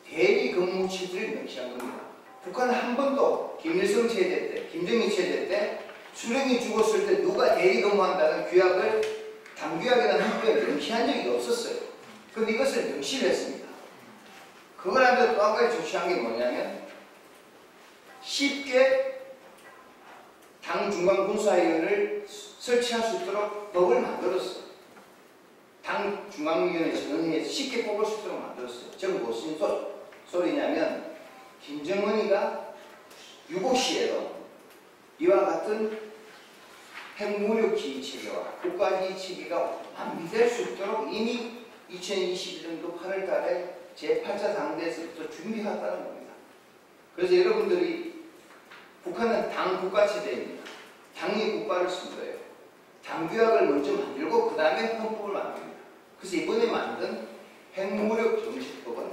대리 근무 체제를 명시한 겁니다. 북한은 한 번도 김일성 체제 때, 김정일 체제 때 수령이 죽었을 때 누가 대리 근무한다는 규약을 당규약이라는 학교에 명시한 적이 없었어요. 그런데 이것을 명시를 했습니다. 그걸 하면서 또 한 가지 조치한 게 뭐냐면 쉽게 당 중앙군사위원회를 설치할 수 있도록 법을 만들었어요. 당 중앙위원회 전원회에서 쉽게 뽑을 수 있도록 만들었어요. 즉 무슨 소리냐면 김정은이가 유고시에도 이와 같은 핵무력 지휘 체계와 국가지휘 체계가 완비될 수 있도록 이미 2021년도 8월 달에 제8차 당대에서부터 준비했다는 겁니다. 그래서 여러분들이 북한은 당 국가체제입니다. 당이 국가를 쓴 거예요. 당규약을 먼저 만들고 그 다음에 헌법을 만듭니다. 그래서 이번에 만든 핵무력 정책법은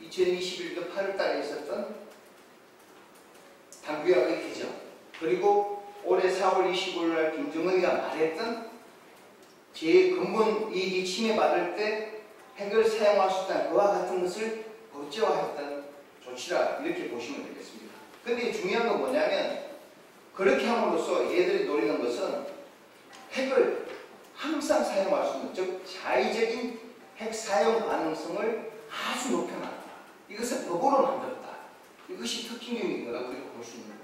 2021년 8월 달에 있었던 당규약의 개정 그리고 올해 4월 25일 날 김정은이가 말했던 제 근본 이익이 침해받을 때 핵을 사용할 수 있다는 그와 같은 것을 법제화했다는 조치라 이렇게 보시면 되겠습니다. 근데 중요한 건 뭐냐면 그렇게 함으로써 얘들이 노리는 것은 핵을 항상 사용할 수 있는 즉 자의적인 핵 사용 가능성을 아주 높여놨다. 이것을 법으로 만들었다. 이것이 특징적인 거라고 이렇게 볼 수 있는 겁니다.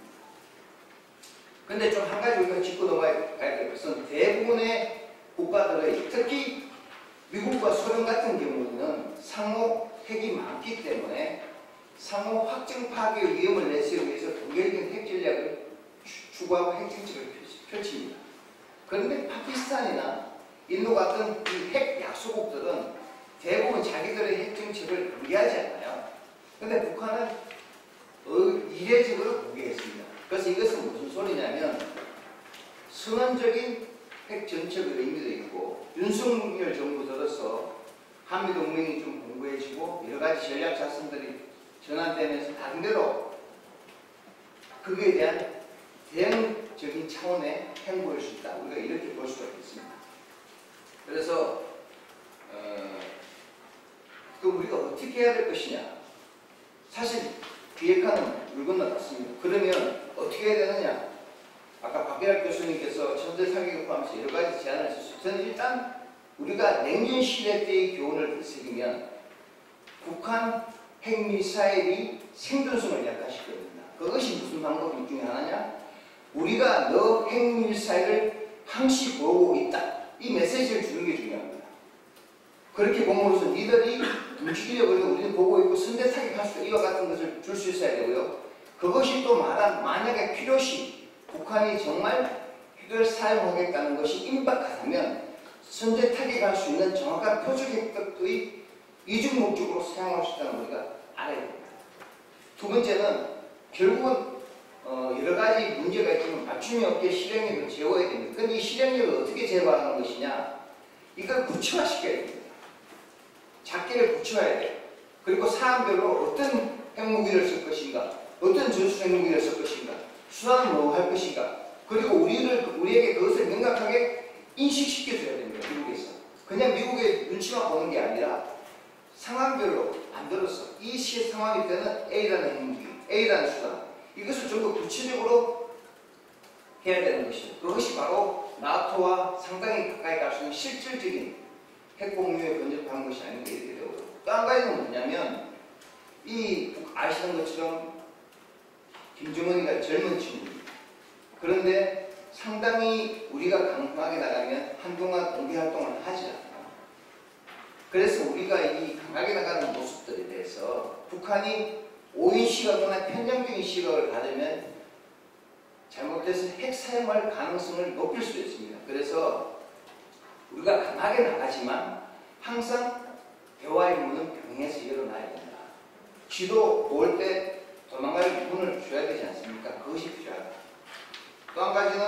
근데 좀 한 가지 우리가 짚고 넘어가야 될 것은 대부분의 국가들의 특히 미국과 소련 같은 경우는 상호 핵이 많기 때문에 상호 확증 파괴 위험을 내세우기 위해서 동결적인 핵 전략을 추구하고 핵 정책을 펼칩니다. 그런데 파키스탄이나 인도 같은 이 핵 약소국들은 대부분 자기들의 핵 정책을 공개하지 않아요. 그런데 북한은 이례적으로 공개했습니다. 그래서 이것은 무슨 소리냐면 선언적인 핵 정책의 의미도 있고 윤석열 정부 들어서 한미동맹이 좀 공고해지고 여러가지 전략 자산들이 전환되면서 나름대로 그거에 대한 대응적인 차원의 행보일 수 있다. 우리가 이렇게 볼 수가 있겠습니다. 그래서 그럼 우리가 어떻게 해야 될 것이냐. 사실 비핵화는 물 건너갔습니다. 그러면 어떻게 해야 되느냐. 아까 박대학 교수님께서 전대 사격을 포함해서 여러 가지 제안을 하셨습니다. 저는 일단 우리가 냉전 시대 때의 교훈을 되새기면 북한 핵미사일이 생존성을 약화시켰습니다. 그것이 무슨 방법 중에 하나냐? 우리가 너 핵미사일을 항시 보고 있다. 이 메시지를 주는 게 중요합니다. 그렇게 봄으로써 니들이 움직이려고 우리는 보고 있고 선대 타격할 수 이와 같은 것을 줄 수 있어야 되고요. 그것이 또 만약에 필요시 북한이 정말 핵을 사용하겠다는 것이 임박하다면 선제 타격할 수 있는 정확한 표적 핵들의 이중 목적으로 사용할 수 있다는 우리가 알아야 됩니다. 두 번째는 결국은 여러 가지 문제가 있지만 맞춤이 없게 실행력을 제어해야 됩니다. 그런데 이 실행력을 어떻게 제어하는 것이냐? 이걸 구체화시켜야 됩니다. 작게를 구체화해야 돼요. 그리고 사안별로 어떤 핵무기를 쓸 것인가, 어떤 전술 핵무기를 쓸 것인가, 수단은 뭐 할 것인가, 그리고 우리에게 그것을 명확하게 인식시켜줘야 됩니다. 미국에서. 그냥 미국의 눈치만 보는 게 아니라 상황별로 만들어서 이 시의 상황일 때는 A라는 핵무기, A라는 수단. 이것을 좀 더 구체적으로 해야 되는 것이죠. 그것이 바로 나토와 상당히 가까이 갈 수 있는 실질적인 핵공유에 근접하는 것이 아닌가 이렇게 되거든요. 또 한 가지는 뭐냐면 이 아시는 것처럼 김정은이가 젊은 친구입니다. 그런데 상당히 우리가 강하게 나가면 한동안 공개 활동을 하지 않아요. 그래서 우리가 이 강하게 나가는 모습들에 대해서 북한이 오인 시각이나 편향적인 시각을 가지면 잘못해서 핵 사용할 가능성을 높일 수 있습니다. 그래서 우리가 강하게 나가지만 항상 대화의 문은 병행해서 열어놔야 된다. 쥐도 올 때 도망갈 문을 줘야 되지 않습니까? 그것이 필요하다. 또 한 가지는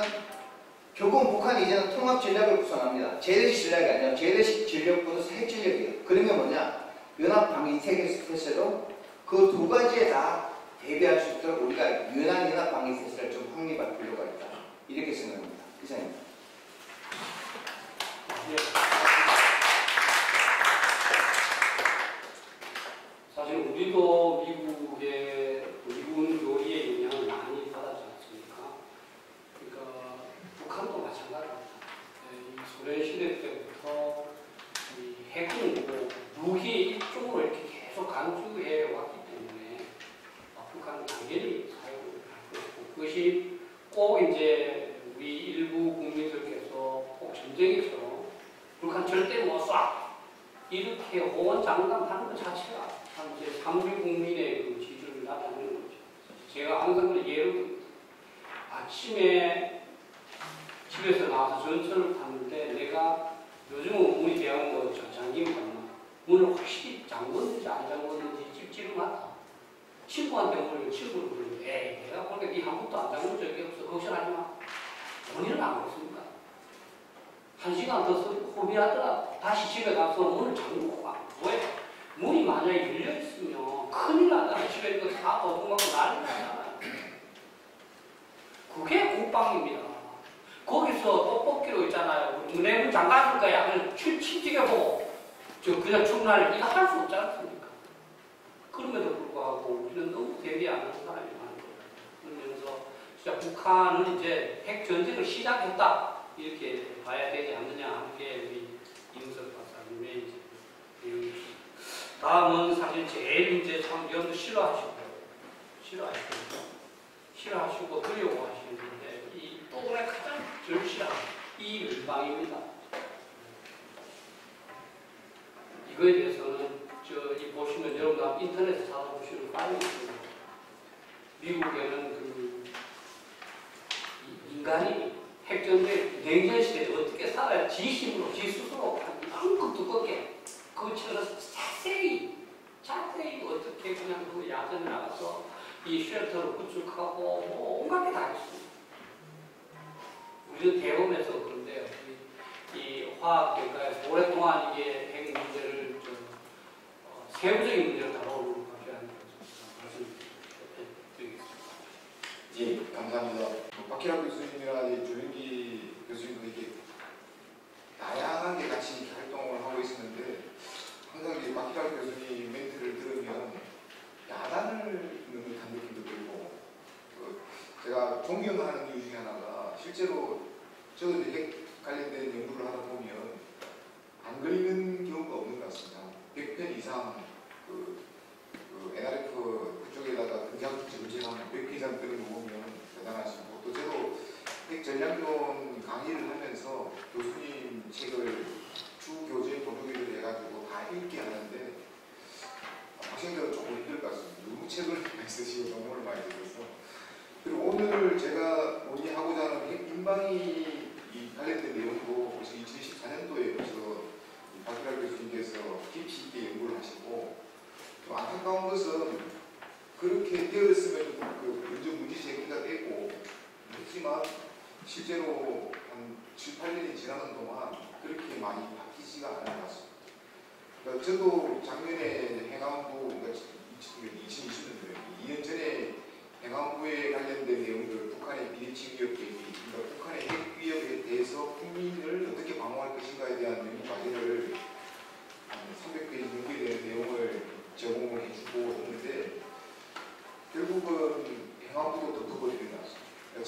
결국은 북한이 이제는 통합 전략을 구성합니다. 재래식 전략이 아니라 재래식 전력보다 핵 전략이에요. 그러면 뭐냐? 연합 방위 태세로 그 두 가지에 다 대비할 수 있도록 우리가 유연한 연합 방위 태세를 좀 확립할 필요가 있다. 이렇게 생각합니다. 이상입니다. 네. 사실 우리도 미군 요리의 영향을 많이 받았지 않습니까? 그러니까 북한도 마찬가지입니다. 이 소련 시대 때부터 이 핵은 무기 이쪽으로 이렇게 계속 강조해 왔기 때문에 북한은 당연히 사용을 할 것이고 그것이 꼭 이제 우리 일부 국민들께서 꼭 전쟁에서 북한 절대 못 쏴 이렇게 호언장담하는 것 자체가 참 이제 상류 국민의 그 지지를 나타내는 거죠. 제가 항상 그 예를 듭니다. 아침에 집에서 나와서 전철을 탔는데 내가 요즘은 문이 대학원 잠기니까 문을 확실히 잠궜는지 안 잠궜는지 찝찝하다. 친구한테 물으면 친구를 부르면 에이 내가 보니까 니 한 번도 안 잠근 적이 없어. 걱정하지 마. 본인은 안 그렇습니까? 1시간 더 소비하더라도 다시 집에 가서 문을 잠그고 가. 왜? 문이 만약에 열려있으면 큰일 나잖아. 집에 있는 거 다 어둠하고 난리 나잖아요. 그게 국방입니다. 거기서 떡볶이로 있잖아요. 내문 잠갔을 거야. 그냥 튀겨보고 그냥 충날 이거 할 수 없지 않습니까? 그럼에도 불구하고 우리는 너무 대비 안 하는 사람이 많은 거예요. 그러면서 진짜 북한은 이제 핵 전쟁을 시작했다. 이렇게 봐야 되지 않느냐. 이게 우리 이문석 박사님의 내용입니다. 다음은 사실 제일 이제 참 여러분 싫어하시고 두려워하시는데 이 또래 가장 절실한 이 밀방입니다. 이거에 대해서는 이 보시면 여러분 인터넷에 찾아보시면 파일이 있습니다. 미국에는 그 인간이 핵전쟁 냉전 시대에 어떻게 살아야 지 힘으로 지 스스로 한껏 두껍게 그것처럼 자세히 어떻게 그냥 그 야전에 나가서 이 쉘터를 구축하고 뭐 온갖 게 다 했습니다. 우리는 대범해서 그런데요. 이 화학계가에 오랫동안 이게 핵 문제를 좀 세부적인 문제를 다뤄오는 것이라는 것을 말씀드리겠습니다. 예, 감사합니다. 박희락 교수님이나 조윤기 교수님도 이렇게 다양하게 같이 이렇게 활동을 하고 있었는데 항상 이제 박희락 교수님 멘트를 들으면 야단을 넣는 듯한 느낌도 들고 제가 존경하는 이유 중에 하나가 실제로 저도 이제 핵 관련된 연구를 하다 보면 안 걸리는 경우가 없는 것 같습니다. 100편 이상 NRF 그쪽에다가 등장 점제하면 100편 이상 뜨는 거 보면 대단하시고 또 저도 핵 전략론 강의를 하면서 교수님 책을 주 교재 보조기를 해가지고 다 읽게 하는데 학생들은 조금 힘들 것 같습니다. 너무 책을 많이 쓰시고 논문을 많이 쓰셔서 그리고 오늘 제가 논의하고자 하는 핵 인방위 관련된 내용도 벌써 2014년도에 벌써 박희락 교수님께서 깊이 있게 연구를 하시고 좀 안타까운 것은 그렇게 되었으면 문제 제기가 되고 했지만 실제로 한 7, 8년이 지나는 동안 그렇게 많이 바뀌지가 않은 것 같습니다. 그러니까 저도 작년에 행안부, 그러니까 2020년도에 2년 전에 행안부에 관련된 내용들, 북한의 비대칭 위협 대비, 그러니까 북한의 핵 위협에 대해서 국민을 어떻게 방어할 것인가에 대한 연구 과제를 300페이지 넘게 되는 내용을 제공을 해주고 있는데 결국은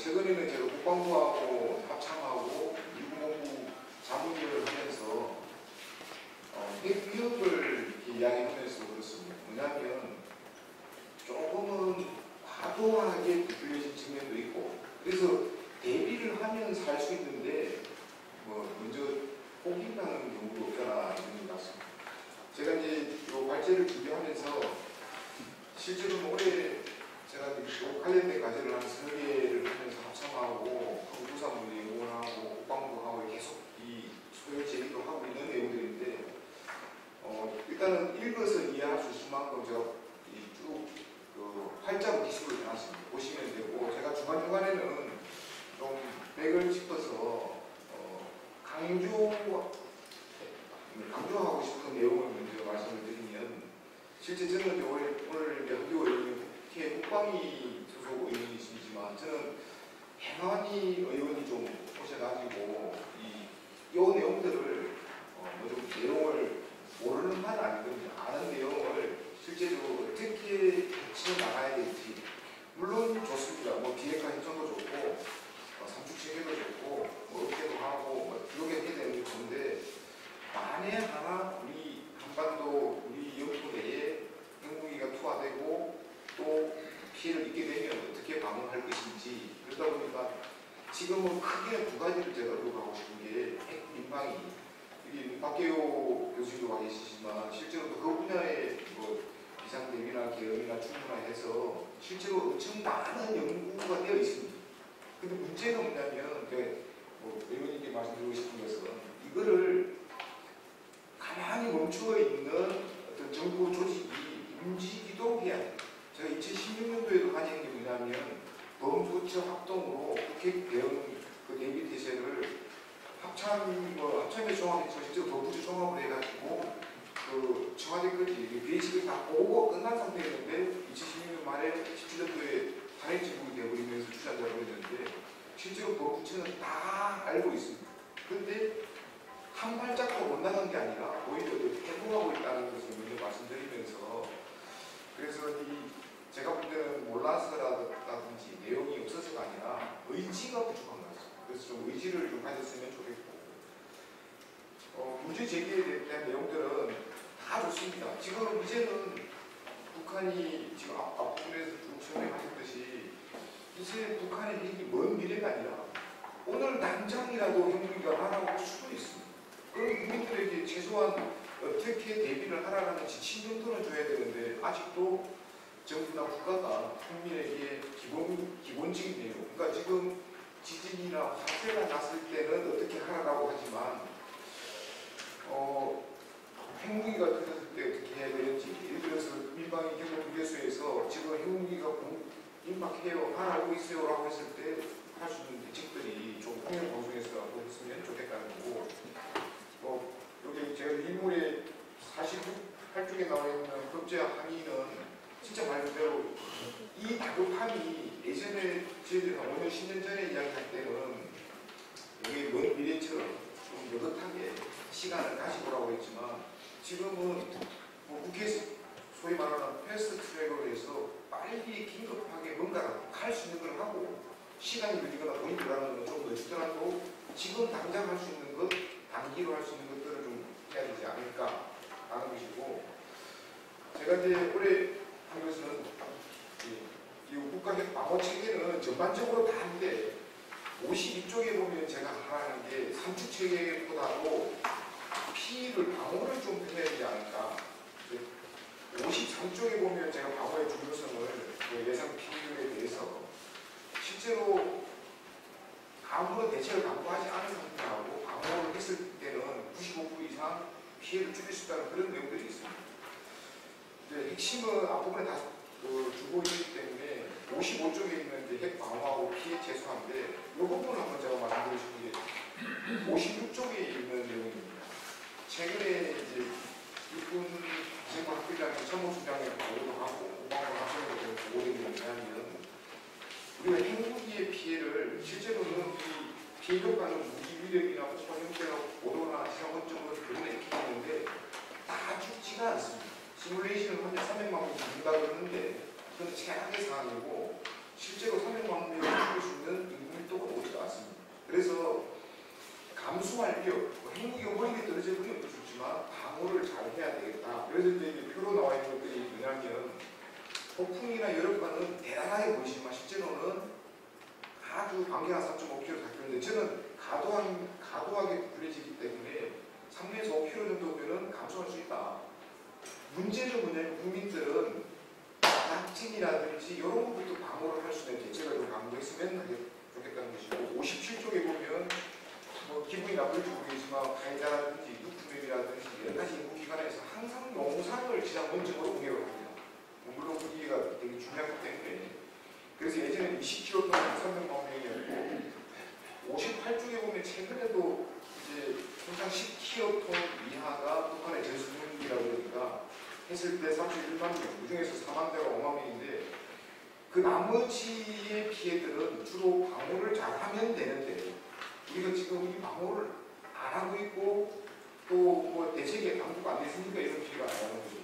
최근에는 제가 국방부하고 합참하고 미군본부 자문위를 하면서 핵 위협을 이야기하면서 그렇습니다. 뭐냐면 조금은 과도하게 부풀려진 측면도 있고 그래서 대비를 하면 살 수 있는데 먼저 포기하는 경우도 없잖아 이런 것 같습니다. 제가 이제 이 발제를 준비하면서 실제로 올해 제가 이 관련된 과제를 한 3개를 하면서 합참하고 부사무리 연구원하고 국방부하고 계속 이 소요 제기도 하고 있는 내용들인데 일단은 읽어서 이해할 수 있을 만큼 제가 쭉그 활자로 기술을 해놨습니다. 보시면 되고 제가 중간중간에는 좀 맥을 짚어서 강조하고 싶은 내용을 먼저 말씀을 드리면 실제 저는 오늘 한교호 의원님 국회 국방위 소속 의원이시지만 저는 행안위 의원이 좀 오셔가지고 이 내용들을 좀 내용을 모르는 건 아니거든요. 아는 내용을 실제로 어떻게 헤쳐 나가야 될지 물론 좋습니다. 비핵화 협정도 좋고 삼축 체계도 좋고 어깨도 하고 이렇게 해야 되는 게 좋은데 만에 하나 우리 한반도 우리 영토 내에 핵무기가 투하되고 또 피해를 입게 되면 어떻게 방어할 것인지 그러다 보니까 지금은 크게 두 가지를 제가 언급하고 싶은 게 핵 민방위 여기 박계호 교수님도 와 계시지만 실제로도 그 분야에 비상 대비나 계엄이나 충분화해서 실제로 엄청 많은 연구가 되어 있습니다. 근데 문제가 뭐냐면 의원님께 말씀드리고 싶은 것은 이거를 가만히 멈추어 있는 어떤 정부 조직이 움직이도록 해야 돼요. 제가 2016년도에도 가진 게 뭐냐면 범조처 합동으로 국회 대응 대비 태세를 합참에 종합해서 실제로 범부처 종합을 해가지고 청와대까지 베이직을 다 보고 끝난 상태였는데 2016년 말에 17년도에 탄핵 진국이 되어버리면서 주저앉아 버렸는데 실제로 범부처는 다 알고 있습니다. 그런데 한 발짝도 못 나간 게 아니라 오히려 해동하고 있다는 것을 먼저 말씀드리면서 그래서 제가 볼 때는 몰라서라든지 내용이 없어서가 아니라 의지가 부족한 것 같습니다. 그래서 좀 의지를 좀 가졌으면 좋겠고 문제 제기에 대한 내용들은 다 좋습니다. 지금 이제는 북한이 지금 앞부분에서 쭉 설명하셨듯이 이제 북한의 핵이 먼 미래가 아니라 오늘 당장이라도 핵무기가 날아올 수도 있습니다. 그럼 국민들에게 최소한 어떻게 대비를 하라는 지침 정도는 줘야 되는데 아직도 정부나 국가가 국민에게 기본적인 내용 그러니까 지금 지진이나 화재가 났을 때는 어떻게 하라고 하지만 핵무기가 터졌을 때 어떻게 해야 되는지 예를 들어서 민방위 경보휴게소에서 지금 핵무기가 임박해요 하라고 있어요 라고 했을 때 할 수 있는 대책들이 좀 공영방송에서 했으면 좋겠다는 거고 여기 제가 인물의 48쪽에 나와 있는 법제 항의는 진짜 말 그대로 이 다급함이 예전에 저희들이 5년, 10년 전에 이야기할 때는 여기 먼 미래처럼 좀 느긋하게 시간을 가지고라고 했지만 지금은 국회에서 소위 말하는 패스트 트랙으로 해서 빨리 긴급하게 뭔가를 할 수 있는 걸 하고 시간이 걸리거나 돈이 들어가는 건 좀 더 주더라도 지금 당장 할 수 있는 것, 단기로 할 수 있는 것들을 좀 해야 되지 않을까 하는 것이고 제가 이제 올해 한 것은 이 국가적 방어 체계는 전반적으로 다 한데 52쪽에 보면 제가 하라는 게 삼축 체계보다도 피해를 방어를 좀 해야 되지 않을까. 53쪽에 보면 제가 방어의 중요성을 예상 피해율에 대해서 실제로 아무런 대책을 강구하지 않은 상태하고 방어를 했을 때는 95% 이상 피해를 줄일 수 있다는 그런 내용들이 있습니다. 핵심은 앞부분에 다 주고 있기 때문에 55쪽에 있는 이제 핵 방어하고 피해 최소화인데 이 부분을 한번 제가 말씀드리고 싶은 게 56쪽에 있는 내용입니다. 최근에 이제 육군 정보학회장이 참모총장에 보고도 하고 국방부 합성으로 보고된 게 뭐냐면 우리가 핵무기의 피해를 실제로는 이 피해 효과는 무기 위력이나 폭발 형태나 고도나 시상원점으로 그런데 있는데 다 죽지가 않습니다. 시뮬레이션을 하면 300만 명 죽는다 그러는데 그건 최악의 상황이고 실제로 300만 명을 죽일 수 있는 그래서 이제 표로 나와 있는 것들이 뭐냐면 폭풍이나 여름과는 대단하게 보이지만 실제로는 아주 반경한 3.5km 바뀌는데 저는 과도하게 부풀려지기 때문에 3에서 5km 정도면 감소할 수 있다. 문제는 뭐냐면 국민들은 낙진이라든지 이런 것부터 방어를 할 수 있는 대책을 좀 강구했으면 좋겠다는 것이고 57쪽에 보면 뭐 기분이 나쁠지 모르겠지만 가해자라든지 누크맵이라든지 여러 가지 연구기관에서 항상 농산을 지상 원점으로 공격을 합니다. 물론 분위기가 되게 중요하기 때문에 그래서 예전에 20km 동안 300만 명이었고 58쪽에 보면 최근에도 이제 통상 10km 이하가 북한의 전수능력이라고 그러니까 했을 때 31만 명, 그중에서 4만 대가 5만 명인데 그 나머지의 피해들은 주로 방어를 잘하면 되는데 우리가 지금 이 방어를 안 하고 있고 또 뭐 대책에 강구가 안 됐으니까 이런 피해가 안 나는 거죠.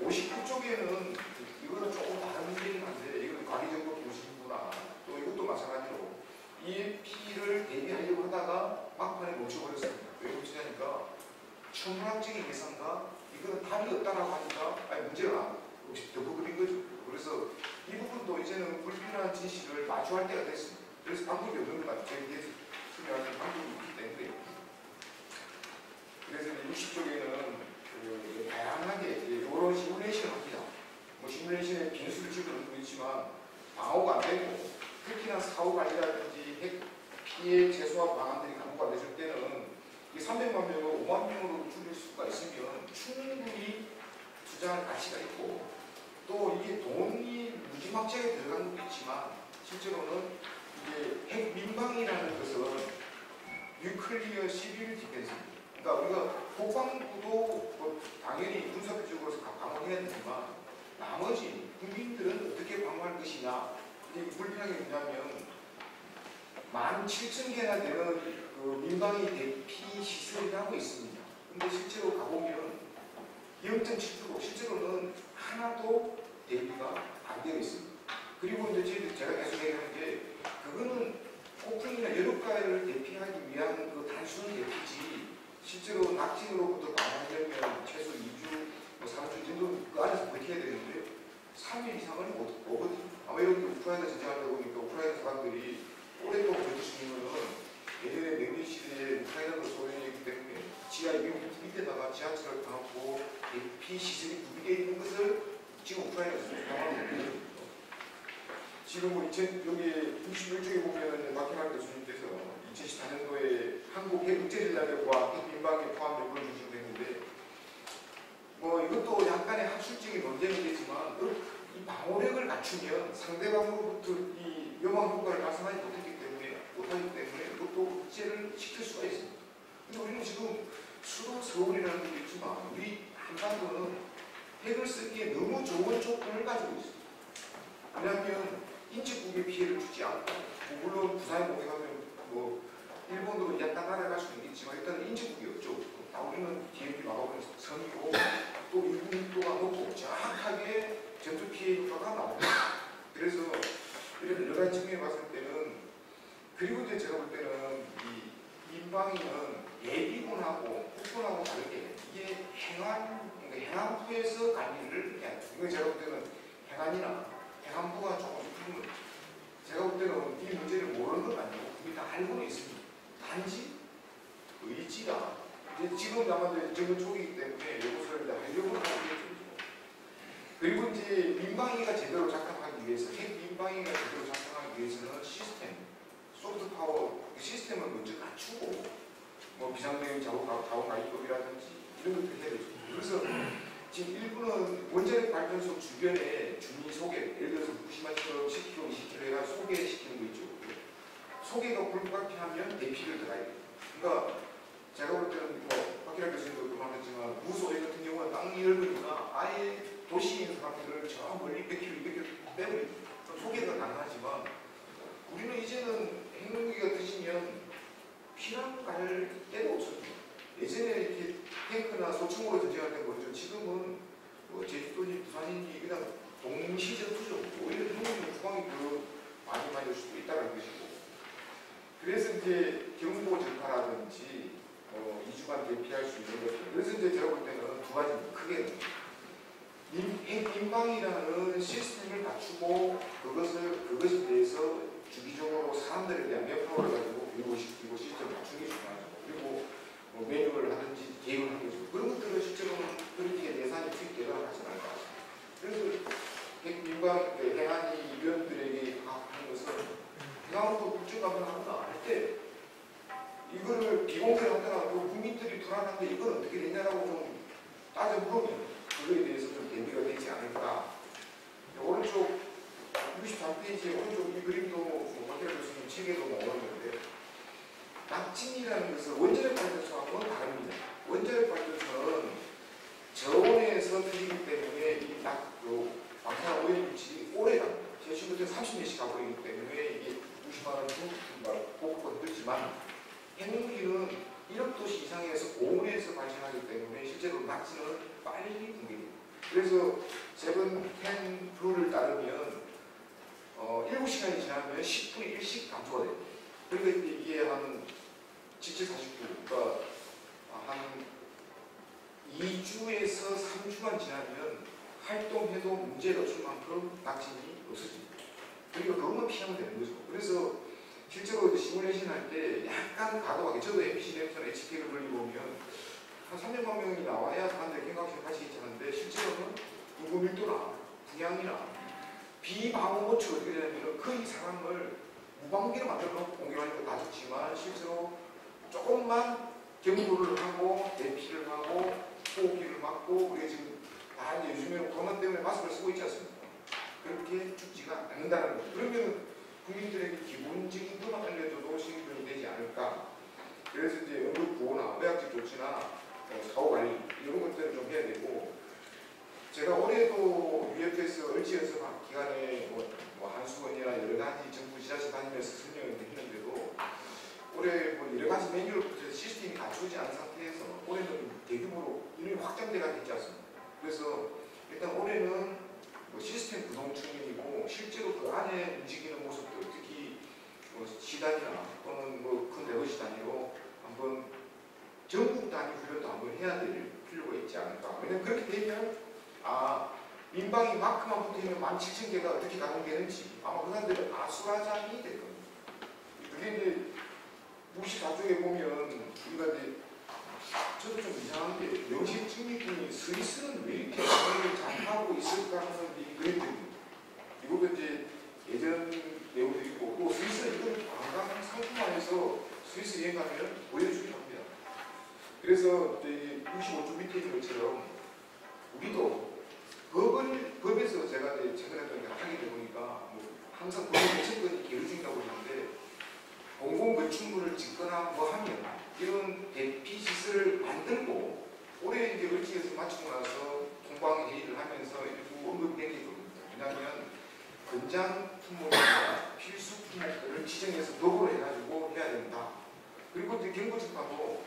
59쪽에는 이거는 조금 다른 문제긴 한데 이건 관리정보 교신구나 또 이것도 마찬가지로 이 피해를 대비하려고 하다가 막판에 놓쳐버렸습니다. 왜 놓치냐니까 천문학적인 예상과 이거는 답이 없다라고 하니까 아니 문제가 덮어버린 거죠. 그래서 이 부분도 이제는 불필요한 진실을 마주할 때가 됐습니다. 그래서 방법이 없는 것 같아요. 저희 뒤에서 수명하는 방법이 있기 때문에 그래서 60쪽에는 그 다양하게 이런 시뮬레이션을 합니다. 뭐 시뮬레이션에 변수를 집어넣는 거 있지만 방어가 안 되고 특히나 사후 관리라든지 핵 피해 최소화 방안들이 강구가 됐을 때는 이 300만 명을 5만 명으로 줄일 수가 있으면 충분히 투자할 가치가 있고 또 이게 돈이 무지막지하게 들어가는 것도 있지만 실제로는 이게 핵 민방이라는 것은 뉴클리어 시빌 디펜스입니다. 그러니까 우리가 국방부도 뭐 당연히 군사표적으로 강화해야 되지만 나머지 국민들은 어떻게 방어할 것이냐 이게 불편한 게 뭐냐면 17,000개나 되는 그 민방위 대피 시설이라고 있습니다. 근데 실제로 가보면 0.7% 실제로는 하나도 대비가 안 되어 있습니다. 그리고 이제 제가 계속 얘기하는 게 그거는 폭풍이나 여름가를 대피하기 위한 그 단순 대피지 실제로 낙진으로부터 방어하려면 최소 2주, 뭐 3주 정도 그 안에서 버텨야 되는데 3일 이상은 못 오거든요. 아마 이렇게 우크라이나 전쟁하다 보니까 우크라이나 사람들이 오랫동안 버틸 수 있는 거는 예전에 냉전 시대에 우크라이나도 소련이기 때문에 지하 200m 밑에다가 지하철을 가놓고 대피 시설이 구비되어 있는 것을 지금 우크라이나에서 사용하고 있는 거죠. 지금 뭐 여기 61쪽에 보면은 박현학 교수님께서 2014년도에 한국 핵국제전략과 핵민방위 포함 연구를 주시했는데 뭐 이것도 약간의 학술적인 논쟁이겠지만 이 방어력을 갖추면 상대방으로부터 이 위험한 효과를 발생하지 못하기 때문에 이것도 국제를 시킬 수가 있습니다. 근데 우리는 지금 수도 서울이라는 것도 있지만 우리 한반도는 핵을 쓰기에 너무 좋은 조건을 가지고 있습니다. 왜냐하면 인체국의 피해를 주지 않고 물론 부산에 공격하면 뭐 일본으로 약간 날아갈 수는 있겠지만 일단은 인체국이 없죠. 다 우리는 DMZ 막아보는 섬이고 또 인구密도가 높고 정확하게 전투 피해 효과가 나옵니다. 그래서 이런 여러 가지 측면에 봤을 때는 그리고 이제 제가 볼 때는 이 민방위는 예비군하고 국군하고 다르게 이게 행안부에서 관리를 해야 돼요. 이거 제가 볼 때는 행안이나 행안부가 조금 제가 볼 때는 이 문제를 모르는 건 아니고 그게 다 알고는 있습니다. 단지 의지가 지금 아마 정은 초기이기 때문에 요것을 하려고 하는 게 그리고 이제 민방위가 제대로 작동하기 위해서 핵 민방위가 제대로 작동하기 위해서는 시스템, 소프트 파워 시스템을 먼저 갖추고 뭐 비상대응 자원관리법이라든지 이런 것들을 해야 되죠. 그래서 지금 일부는 원자력 발전소 주변에 주민 소개, 예를 들어서 후쿠시마처럼 10km, 20km 해가 소개시키는 거 있죠. 소개가 불가피하면 대피를 들어가야 돼요. 그러니까 제가 볼 때는 뭐 박기라 교수님도 그만했지만 무소외 같은 경우는 땅이 넓으니까 아예 도시에 있는 사람들을 저 멀리 100km, 200km 빼버립니다. 소개가 가능하지만 우리는 이제는 핵무기가 드시면 피난 갈 데가 없습니다. 예전에 이렇게 탱크나 소총으로 전쟁할 때 그렇죠. 지금은 뭐 제주도니 부산이니 그냥 동시전투죠. 오히려 중국은 국방이 더 많이 올 수도 있다는 것이고. 그래서 이제 경보 전파라든지 2주간 대피할 수 있는 것들. 그래서 이제 제가 볼 때는 두 가지입니다. 크게는 민방이라는 시스템을 갖추고 그것에 대해서 주기적으로 사람들에 대한 매파워를 가지고 교육시키고 시스템을 갖추는 게 중요하죠. 그리고 매뉴얼을 하든지 계획을 하는 거죠. 그런 것들을 실제로는 그렇게 예산이 투입되어 하지 않을 것 같습니다. 그래서 민방 해안이 위원들에게 하는 것은 해안으로 국제감사한다 할 때 이거를 비공개를 한다가 국민들이 불안한데 이걸 어떻게 되냐라고 좀 따져 물으면 그거에 대해서 좀 대비가 되지 않을까. 오른쪽 63페이지에 오른쪽 이 그림도 박태환 교수님 책에도 나오는데 낙진이라는 것은 원자력 발전소하고는 다릅니다. 원자력 발전소는 저온에서 터지기 때문에 이 방사능 오염 물질이 오래 갑니다. 제시부터 30년씩 가버리기 때문에 이게 90만 원 복구가 되지만 핵무기는 1억 도시 이상에서 고온에서 발생하기 때문에 실제로 낙진은 빨리 붕괴됩니다. 그래서 세븐 텐 룰을 따르면 7시간이 지나면 10분의 1씩 감소가 됩니다. 그러니까 이게 한 77, 49, 그러니까 한 2주에서 3주간 지나면 활동해도 문제가 없을 만큼 낙진이 없어집니다. 그러니까 그것만 피하면 되는 거죠. 그래서 실제로 시뮬레이션 할 때 약간 과도하게 저도 MBC 램프나 HP를 돌리보면 한 300만 명이 나와야 사람들이 경각심을 같이 괜찮은데 실제로는 인구 밀도나 분양이나 비방어모처가 어떻게 되냐면 거의 사람을 무방비로 만들어놓고 공격하는 거 다 좋지만 실제로 조금만 경고를 하고 대피를 하고 호흡기를 막고 우리가 지금 다 이제 요즘에 코로나 때문에 마스크를 쓰고 있지 않습니까? 그렇게 죽지가 않는다는 거죠. 그러면 국민들에게 기본적인 것만 알려줘도 시행령이 되지 않을까. 그래서 이제 응급구호나 의학적 조치나 사후관리 이런 것들을 좀 해야 되고 제가 올해도 UFS 얼지 연습 기간에 뭐 한수원이나 여러 가지 정부 지자체 다니면서 설명을 했는데도 올해 뭐 여러 가지 매뉴얼부터 시스템이 갖추지 않은 상태에서 올해는 대규모로 인원이 확장돼가 있지 않습니다. 그래서 일단 올해는 뭐 시스템 구동 측면이고 실제로 그 안에 움직이는 모습들 특히 뭐 시단이나 또는 뭐 큰 레버시 단위로 한번 전국 단위 훈련도 한번 해야 될 필요가 있지 않을까. 왜냐면 그렇게 되면 민방위 마크만 붙어있는 17,000개가 어떻게 가동되는지 아마 그 사람들은 아수라장이 될 겁니다. 그게 이제 64쪽에 보면 우리가 이제 저도 좀 이상한 게 명식 증리군이 스위스는 왜 이렇게 방위를 잘하고 있을까 하는 이 그림들입니다. 이것도 이제 예전 내용도 있고 또 스위스는 이걸 관광 상품화해서 스위스 여행 가면 보여주기도 합니다. 그래서 65쪽 밑에 있는 것처럼 우리도 법에서 제가 최근에 하게 되보니까 뭐 항상 법의 채권이 계류 중이라고 하는데 공공건축물을 짓거나 뭐 하면 이런 대피 시설을 만들고 올해 이제 을지에서 마치고 나서 통방 회의를 하면서 일부 언급된 게 있습니다. 왜냐하면 건장 품목이나 필수 품목들을 지정해서 도구로 해가지고 해야 된다. 그리고 이제 경고측하고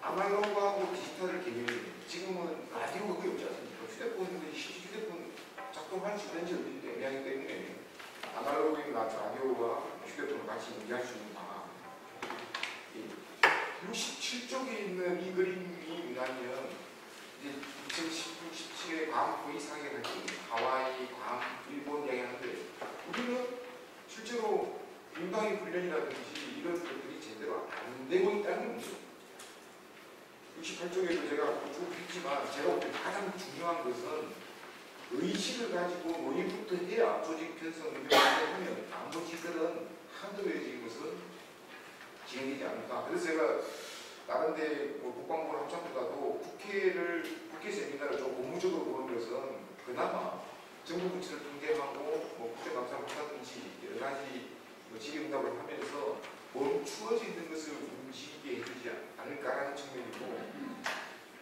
아날로그하고 디지털을 개념해요. 지금은 라디오가 거의 없지 않습니까? 휴대폰인데 휴대폰 작동할 수 있는지 없는지 애매하기 때문에 아날로그인 라디오와 휴대폰을 같이 연결할 수 있는 방안. 67쪽에 있는 이 그림이 뭐냐면 이제 2017에 괌 호이상에 갈 때 하와이, 괌, 일본 얘기하는데 우리는 실제로 민방위 훈련이라든지 이런 것들이 제대로 안 되고 있다는 겁니다. 68쪽에도 제가 쭉 했지만 제가 볼 때 가장 중요한 것은 의식을 가지고 논의부터 해야 조직 편성 운영을 하면 나머지들은 한도해진 것은 진행되지 않을까. 그래서 제가 다른 데 국방부 합참보다도 국회 세미나를 좀 고무적으로 보는 것은 그나마 정부 부처를 통계하고 국정감사를 한다든지 여러 가지 질의응답을 하면서 멈추어져 있는 것을 움직이게 해주지 않을까라는 측면이고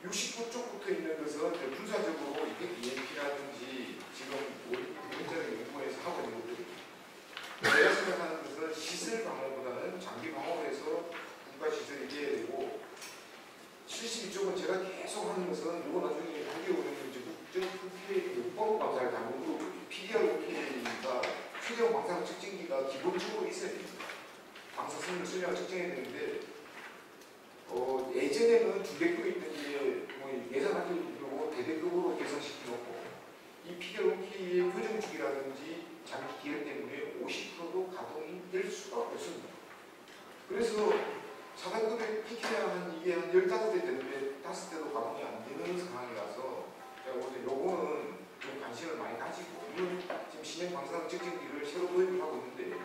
69쪽부터 있는 것은 군사적으로 EMP라든지 지금 원자력 연구원에서 하고 있는 것들입니다. 제가 생각하는 것은 시설 방어보다는 장비 방어에서 국가 시설이 돼야 되고 72쪽은 제가 계속 하는 것은 이거 나중에 하게 오는 국정국회 국방부 감사를 담고 PDR-OK가 휴대용 방사능 측정기가 기본적으로 있어야 됩니다. 방사선을 쓰려고 측정해야 되는데 예전에는 중대급이 있던 게 예산 한정으로 대대급으로 개선시켜놓고 이 피겨루키의 교정축이라든지 장기 기회 때문에 50%도 가동이 될 수가 없습니다. 그래서 4단급에 피켜야 이게 한 15대 되는데 5대도 가동이 안 되는 상황이라서 제가 볼 때 요거는 좀 관심을 많이 가지고 물론 지금 신형 방사능 측정기를 새로 도입을 하고 있는데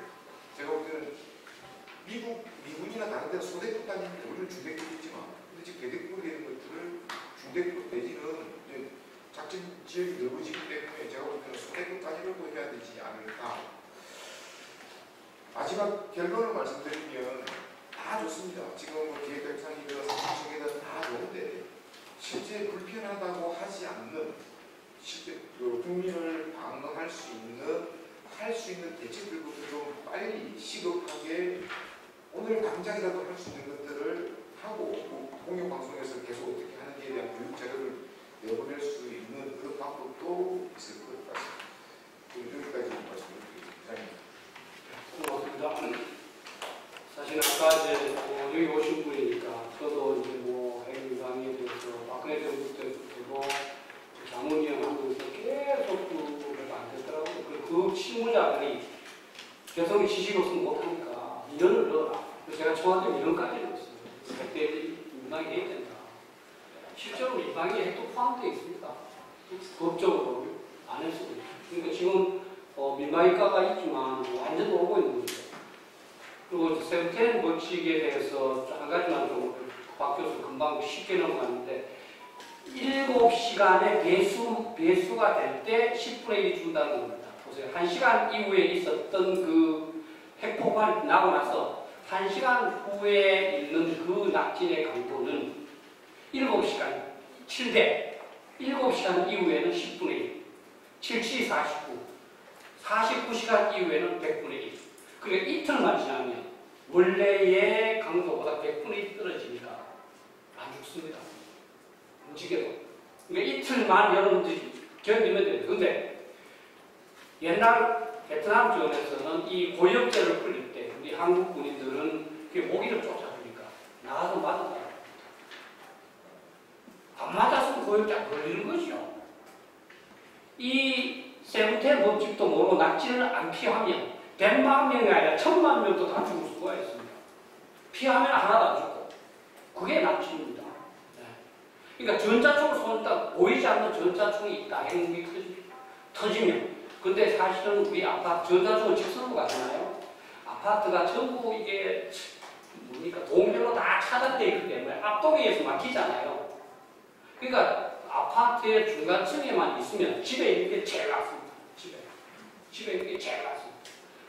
제가 볼 때는 미군이나 다른 데는 소대급 다니는데 우리는 중대급이지만 근데 지금 대대급이 되는 것들을 중대급 내지는 이제 작전 지역이 넓어지기 때문에 제가 볼 때는 소대급 단위로도 해야 되지 않을까. 마지막 결론을 말씀드리면 다 좋습니다. 지금 기획결산이든 상품청이든 다 좋은데 실제 불편하다고 하지 않는 실제 국민을 방어할 수 있는 할 수 있는 대책들부터 좀 빨리 시급하게 오늘 당장이라도 할 수 있는 것들을 하고 공영방송에서 계속 어떻게 하는지에 대한 교육 자료를 내보낼 수 있는 그런 방법도 있을 것 같습니다. 여기까지 말씀드리겠습니다. 고맙습니다. 사실 아까 이제 여기 오신 분이니까 저도 이제 핵민상에 대해서 박근혜 정부 때부터 자문위원 하면서 계속 그래도 안 되더라고요. 그 실무자들이 개성이 지식이 없으면 못하니까 인연을 넣어라. 그래서 제가 청와대 민원까지 넣었어요. 핵대리 민방위 해야 된다. 실제로 민방위 핵도 포함되어 있습니다. 법적으로 안 할 수도 있죠. 그러니까 지금 민방위과가 있지만 완전 오고 있는 거죠. 그리고 세븐텐 법칙에 대해서 한 가지만 좀 박 교수 금방 쉽게 넘어갔는데 7시간의 배수가 될 때 10분의 1이 준다는 겁니다. 보세요. 1시간 이후에 있었던 그 핵폭발이 나고 나서 1시간 후에 있는 그 낙진의 강도는 7시간 7배 7시간 이후에는 10분의 1 7, 49 49시간 이후에는 100분의 1 그러니까 이틀만 지나면 원래의 강도보다 100분의 1 떨어지니까 안 죽습니다. 움직여도. 그러니까 이틀만 여러분들이 견디면 돼요. 근데 옛날 베트남 전에서는 이 고역제를 풀릴 때 우리 한국 군인들은 모기를 쫓아주니까 나가서 맞았다. 안 맞았으면 고역제 안 걸리는 거죠. 이 세븐텐 법칙도 모르고 낙지를 안 피하면 100만 명이 아니라 1000만 명도 다 죽을 수가 있습니다. 피하면 하나도 안 죽고. 그게 낙지입니다. 그러니까 전자총을 쏜다 보이지 않는 전자총이 있다. 핵무기 터지면. 근데 사실은 우리 아파트 전자총은 직선으로 가잖아요. 아파트가 전부 이게 뭡니까 동별로 다 차단되어 있기 때문에 압도에 의해서 막히잖아요. 그러니까 아파트의 중간층에만 있으면 집에 있는 게 제일 낫습니다. 집에 있는 게 제일 낫습니다.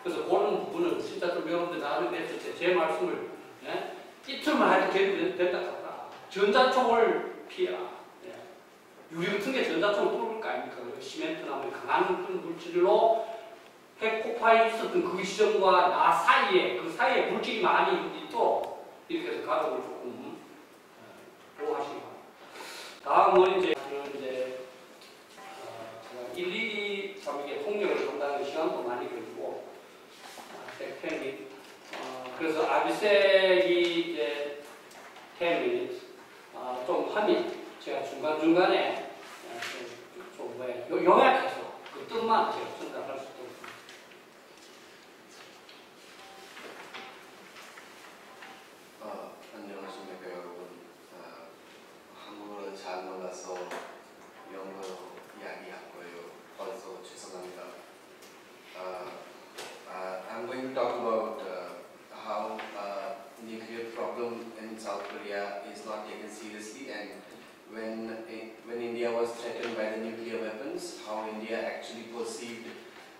그래서 그런 부분은 진짜 좀 여러분들 나중에 됐을 때 제 말씀을 이틀만 해도 된다 하더라. 전자총을 피해라. 유리 같은 게 전자총을 뚫을 거 아닙니까? 시멘트나 강한 물질로 핵 폭발이 있었던 그 시점과 나 사이에 그 사이에 물질이 많이 있도록 이렇게 해서 가동을 조금 보호하시기 바랍니다. 다음은 이제 제가 일일이 참 이게 통역을 한다는 시간도 많이 걸리고 백팬이 그래서 아비색이 이제 10minutes 좀 하면 제가 중간중간에 좀 요약해서 그 뜻만 제가 전달할 수도 있습니다. 안녕하십니까 여러분. 한국어를 잘 몰라서 영어로 이야기할 거예요. 벌써 죄송합니다. I'm going to talk about how nuclear problem in South Korea is not taken seriously, and when India was threatened by the nuclear weapons, how India actually perceived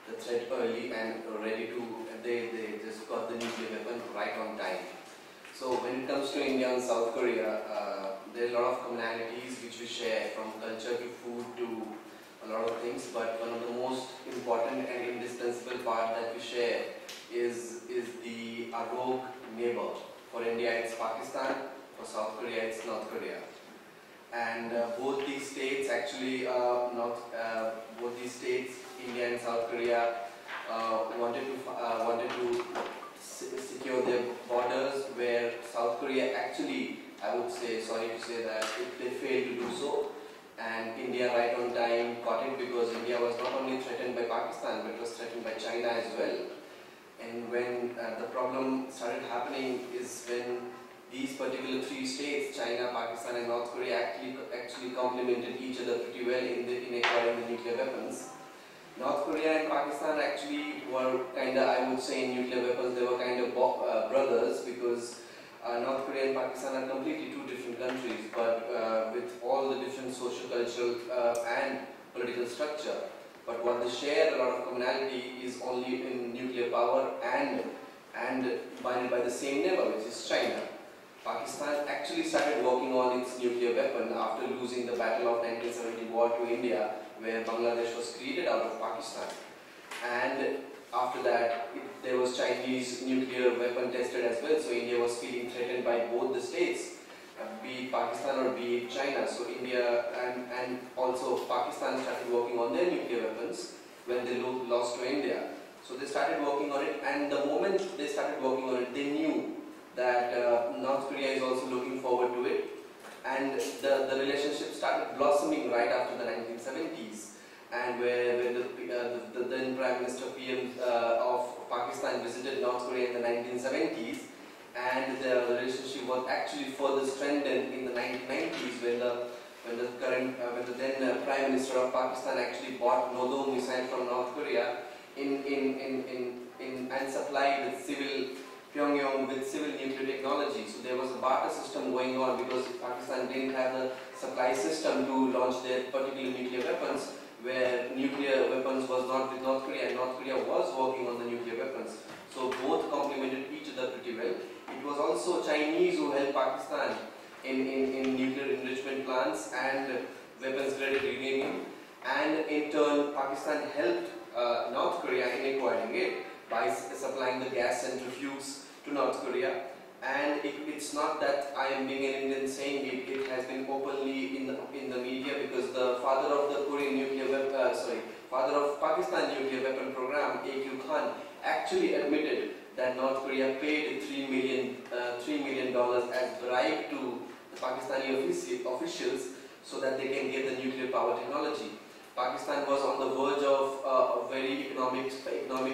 the threat early and they just got the nuclear weapon right on time. So when it comes to India and South Korea, there are a lot of commonalities which we share, from culture to food to a lot of things, but one of the most important and indispensable part that we share is our rogue neighbor. For India it's Pakistan, for South Korea it's North Korea. And both these states actually, India and South Korea, wanted to secure their borders, where South Korea actually, I sorry to say that they failed to do so. And India right on time caught it because India was not only threatened by Pakistan but was threatened by China as well. And when the problem started happening is when these particular three states, China, Pakistan and North Korea, actually complemented each other pretty well in acquiring the nuclear weapons. North Korea and Pakistan actually were kind of, I would say, in nuclear weapons, they were kind of brothers, because North Korea and Pakistan are completely two different countries, but with all the different social, cultural and political structure. But what they share, a lot of commonality, is only in nuclear power and binded by the same neighbor, which is China. Pakistan actually started working on its nuclear weapon after losing the Battle of 1970 war to India, where Bangladesh was created out of Pakistan. And after that, there was Chinese nuclear weapon tested as well, so India was feeling threatened by both the states, be it Pakistan or be it China. So India and also Pakistan started working on their nuclear weapons when they lost to India. So they started working on it, and the moment they started working on it, they knew that North Korea is also looking forward to it, and the relationship started blossoming right after the 1970s, and where the then Prime Minister PM of Pakistan visited North Korea in the 1970s, and the relationship was actually further strengthened in the 1990s when the then Prime Minister of Pakistan actually bought Nodong missile from North Korea and supplied Pyongyang with civil nuclear technology. So there was a barter system going on because Pakistan didn't have the supply system to launch their particular nuclear weapons, where nuclear weapons was not with North Korea, and North Korea was working on the nuclear weapons. So both complemented each other pretty well. It was also Chinese who helped Pakistan in nuclear enrichment plants and weapons credit renaming, and in turn Pakistan helped North Korea in acquiring it by supplying the gas centrifuges to North Korea. And it's not that I am being an Indian saying it, it has been openly in the media, because the father of the father of Pakistan nuclear weapon program, A.Q. Khan, actually admitted that North Korea paid $3 million as bribe to the Pakistani officials so that they can get the nuclear power technology. Pakistan was on the verge of a very economic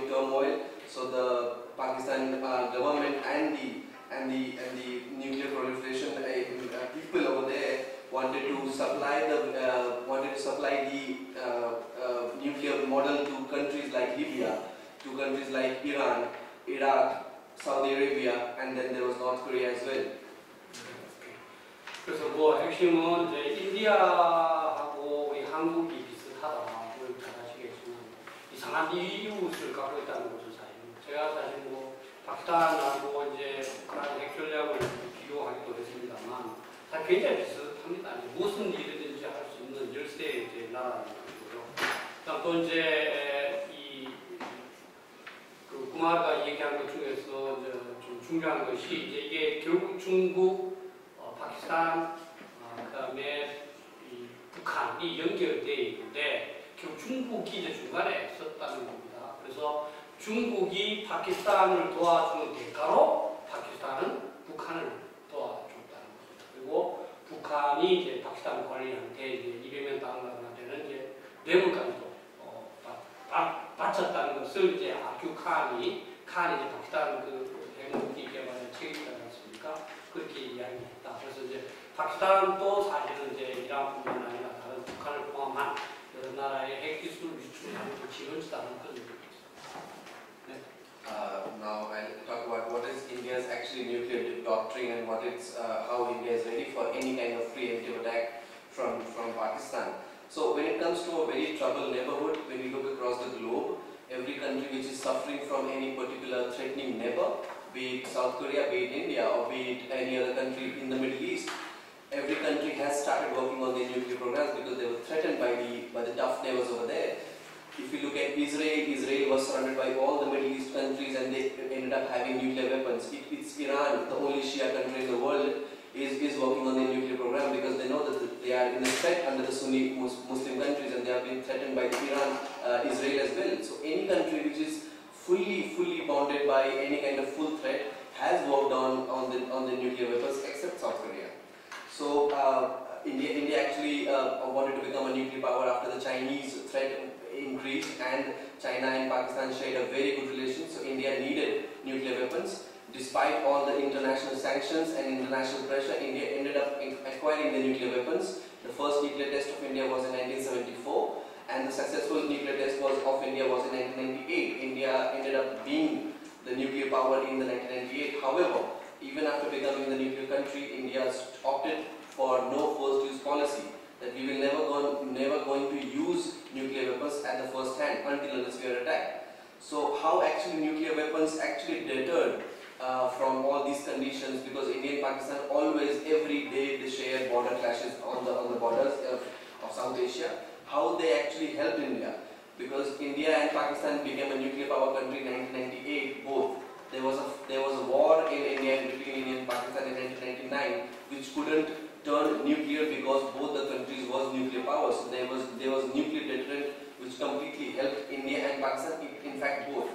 turmoil, so the Pakistan government and the nuclear proliferation people over there wanted to supply the nuclear model to countries like Libya, to countries like Iran, Iraq, Saudi Arabia, and then there was North Korea as well. 그래서 뭐 핵심은 이제 인디아하고 우리 한국이 비슷하다. 뭐 잘 아시겠지만 이상한 이웃을 갖고 있다는 거죠, 사실. 제가 사실 뭐 파키스탄하고 이제 북한 핵 전략을 비교하기도 했습니다만 사실 굉장히 비슷합니다. 무슨 일이든지 할 수 있는 열세 이제 나라라는 거고요. 그다음 또 이제 그 구마가 얘기한 것 중에서 이제 좀 중요한 것이 이제 이게 결국 중국, 파키스탄, 그다음에 이 북한이 연결되어 있는데 결국 중국이 이제 중간에 있었다는 겁니다. 그래서 중국이 파키스탄을 도와주는 대가로 파키스탄은 북한을 도와줬다는 겁니다. 그리고 북한이 이제 파키스탄 관리한테 이제 200명 달러나 이제 뇌물까지도 바쳤다는 것을 이제 아큐 칸이 이제 파키스탄 그 핵무기 개발에 책임지지 않습니까? 그렇게 이야기했다. 그래서 이제 파키스탄도 사실은 이제 이란뿐만 아니라 다른 북한을 포함한 여러 나라의 핵 기술 유출하는 지원지다는 그런 얘기입니다. 네. Now I'll talk about what is India's actually nuclear doctrine and what it's how India is ready for any kind of preemptive attack from Pakistan. So when it comes to a very troubled neighborhood, when we look across the globe, every country which is suffering from any particular threatening neighbor, be it South Korea, be it India, or be it any other country in the Middle East, every country has started working on their nuclear programs because they were threatened by the tough neighbors over there. If you look at Israel was surrounded by all the Middle East countries and they ended up having nuclear weapons. It's Iran, the only Shia country in the world, is working on their nuclear program because they know that they are in a threat under the Sunni Muslim countries and they have been threatened by Iran, Israel as well. So any country which is fully bounded by any kind of full threat has worked on the nuclear weapons except South Korea. So India actually wanted to become a nuclear power after the Chinese threat increased, and China and Pakistan shared a very good relation. So India needed nuclear weapons. Despite all the international sanctions and international pressure, India ended up acquiring the nuclear weapons. The first nuclear test of India was in 1974, and the successful nuclear test of India was in 1998. India ended up being the nuclear power in the 1998. However, even after becoming the nuclear country, India opted for no first use policy, that we will never going to use nuclear weapons at the first hand until unless we are attacked. So how actually nuclear weapons actually deterred from all these conditions, because India and Pakistan always, every day they share border clashes on the borders of South Asia. How they actually helped India, because India and Pakistan became a nuclear power country in 1998 both. There was a war in India between India and Pakistan in 1999 which couldn't turn nuclear because both the countries was nuclear powers. So there was nuclear deterrent which completely helped India and Pakistan, in fact both.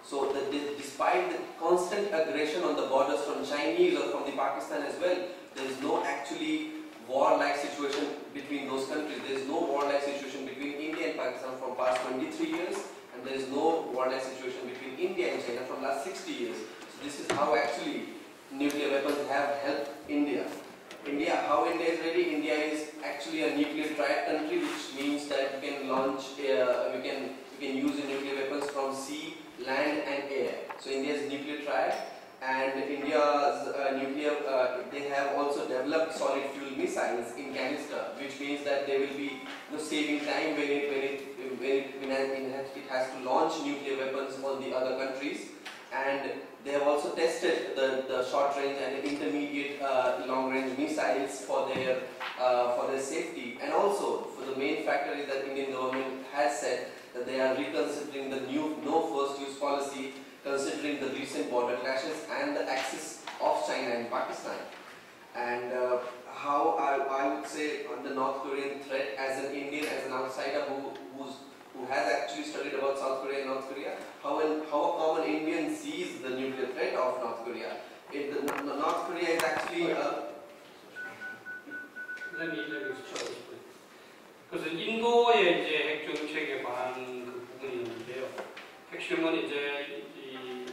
So despite the constant aggression on the borders from Chinese or from the Pakistan as well, there is no actually war-like situation between those countries. There is no war-like situation between India and Pakistan from past 23 years, and there is no war-like situation between India and China from last 60 years. So this is how actually nuclear weapons have helped India. How India is ready? India is actually a nuclear triad country, which means that you can launch, you can use the nuclear weapons from sea, land and air. So India is nuclear triad, and India's they have also developed solid fuel missiles in canister, which means that they will be saving time when it has to launch nuclear weapons on the other countries. And they have also tested the short range and intermediate long range missiles for their safety. And also, for the main factor is that Indian government has said that they are reconsidering the new no first use policy, considering the recent border clashes and the axis of China and Pakistan. And how I would say on the North Korean threat, as an Indian, as an outsider who has actually studied about South Korea and North Korea, how a common Indian sees the nuclear threat of North Korea. North Korea is actually Let me show this. 그래서 인도의 이제 핵 정책에 관한 그 부분이 있는데요. 핵심은 이제 이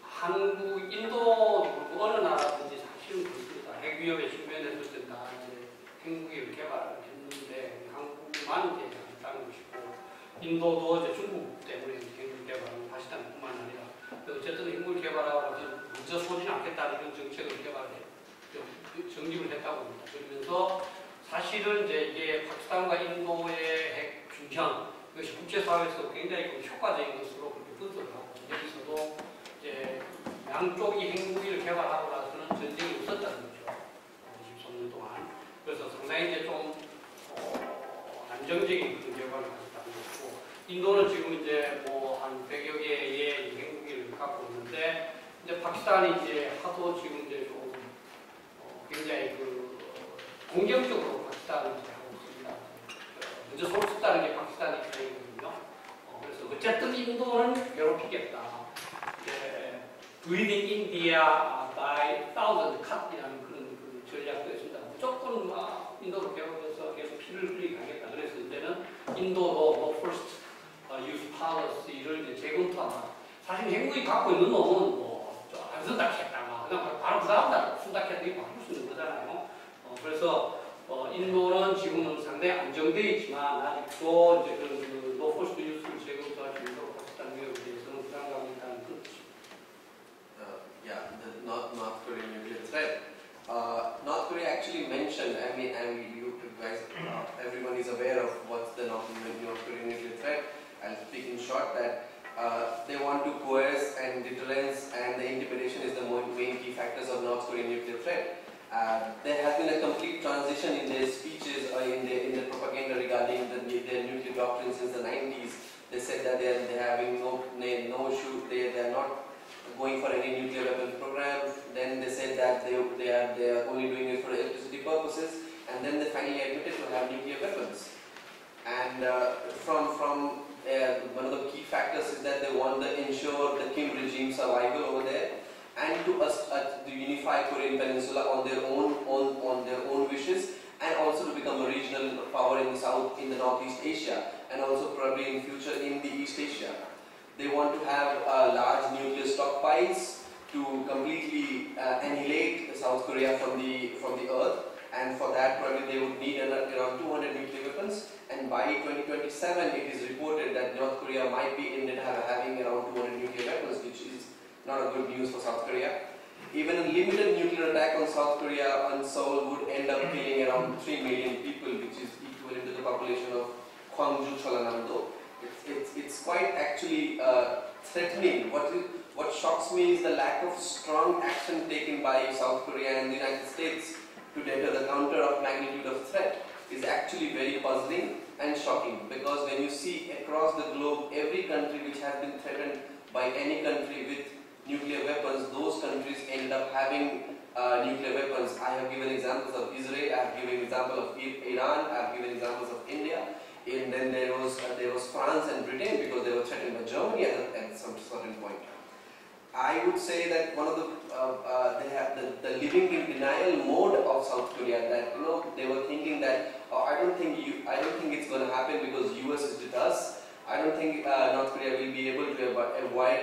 한국, 인도 어느 나라든지 사실은 그렇습니다. 핵 위협에 직면했을 때 다 이제 핵무기를 개발을 했는데 한국만 이제 했다는 것이고, 인도도 이제 중국 때문에 핵무기 개발을 다시 한 뿐만 아니라 어쨌든 핵무기 개발하고 먼저 쏘지는 않겠다는 이런 정책을 정립을 했다고 합니다. 그러면서 사실은 이제 이게 파키스탄과 인도의 핵 균형, 이것이 국제사회에서 굉장히 효과적인 것으로 그렇게 분석을 하고, 여기서도 이제 양쪽이 핵무기를 개발하고 나서는 전쟁이 없었다는 거죠. 23년 동안. 그래서 상당히 이제 좀 안정적인 그런 결과를 가졌다는 것이고, 인도는 지금 이제 뭐 한 100여 개의 핵무기를 갖고 있는데, 이제 파키스탄이 이제 하도 지금 이제 좀 굉장히 공격적으로 파키스탄을 하고 있습니다. 먼저 손을 썼다는 게 파키스탄의 입장이거든요. 그래서 어쨌든 인도는 괴롭히겠다. Breeding India by thousand cut이라는 그런 전략도 있습니다. 무조건 인도로 괴롭혀서 계속 피를 흘리게 하겠다. 그래서 이제는 인도도 first use policy를 이제 재검토한다. 사실 핵무기 갖고 있는 놈은 안 쓴다겠다. 그냥 바로 그 다음 날 쓴다겠다. 이거 바꿀 수 있는 거잖아요. 그래서 인도는 지금은 상당히 안정되어 있지만 아직도 이제 그 노포스트 뉴스를 재검토할 정도로 파키스탄 위협에 대해서는 불안감이 있다는 그런 뜻입니다. Yeah, the North Korean nuclear threat. North Korea actually mentioned, I mean you guys, everyone is aware of what's the North Korean nuclear threat. I'll speak in short that they want to coerce, and deterrence and the intimidation is the main key factors of North Korean nuclear threat. There has been a complete transition in their speeches or in their propaganda regarding their nuclear doctrine since the 90s. They said that they're having no issue, they're not going for any nuclear weapons program. Then they said that they are only doing it for electricity purposes, and then they finally admitted to have nuclear weapons. And one of the key factors is that they want to ensure the Kim regime survival over there. and to unify Korean Peninsula on their own wishes, and also to become a regional power in the South, in the Northeast Asia, and also probably in future in the East Asia. They want to have large nuclear stockpiles to completely annihilate South Korea from the earth, and for that probably they would need around 200 nuclear weapons, and by 2027 it is reported that North Korea might be ended having around 200 nuclear weapons, which is not a good news for South Korea. Even a limited nuclear attack on South Korea on Seoul would end up killing around 3 million people, which is equivalent to the population of Gwangju, Cholanamdo. It's quite actually threatening. What shocks me is the lack of strong action taken by South Korea and the United States to deter the counter of magnitude of threat is actually very puzzling and shocking, because when you see across the globe every country which has been threatened by any country with nuclear weapons, those countries ended up having nuclear weapons. I have given examples of Israel, I have given examples of Iran, I have given examples of India, and then there was France and Britain, because they were threatened by Germany at some certain point. I would say that one of they have the living in denial mode of South Korea, that they were thinking that I don't think it's going to happen because US is with us. I don't think North Korea will be able to avoid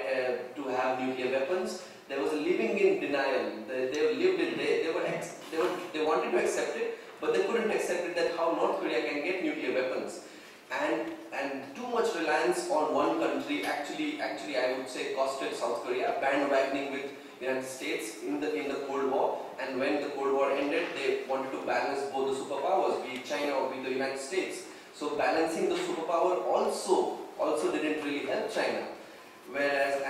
to have nuclear weapons. There was a living in denial. They lived in they wanted to accept it, but they couldn't accept it that how North Korea can get nuclear weapons. And too much reliance on one country actually I would say costed South Korea, bandwagoning with United States in the Cold War, and when the Cold War ended, they wanted to balance both the superpowers, be it China or be the United States. So balancing the superpower also didn't really help China. Whereas,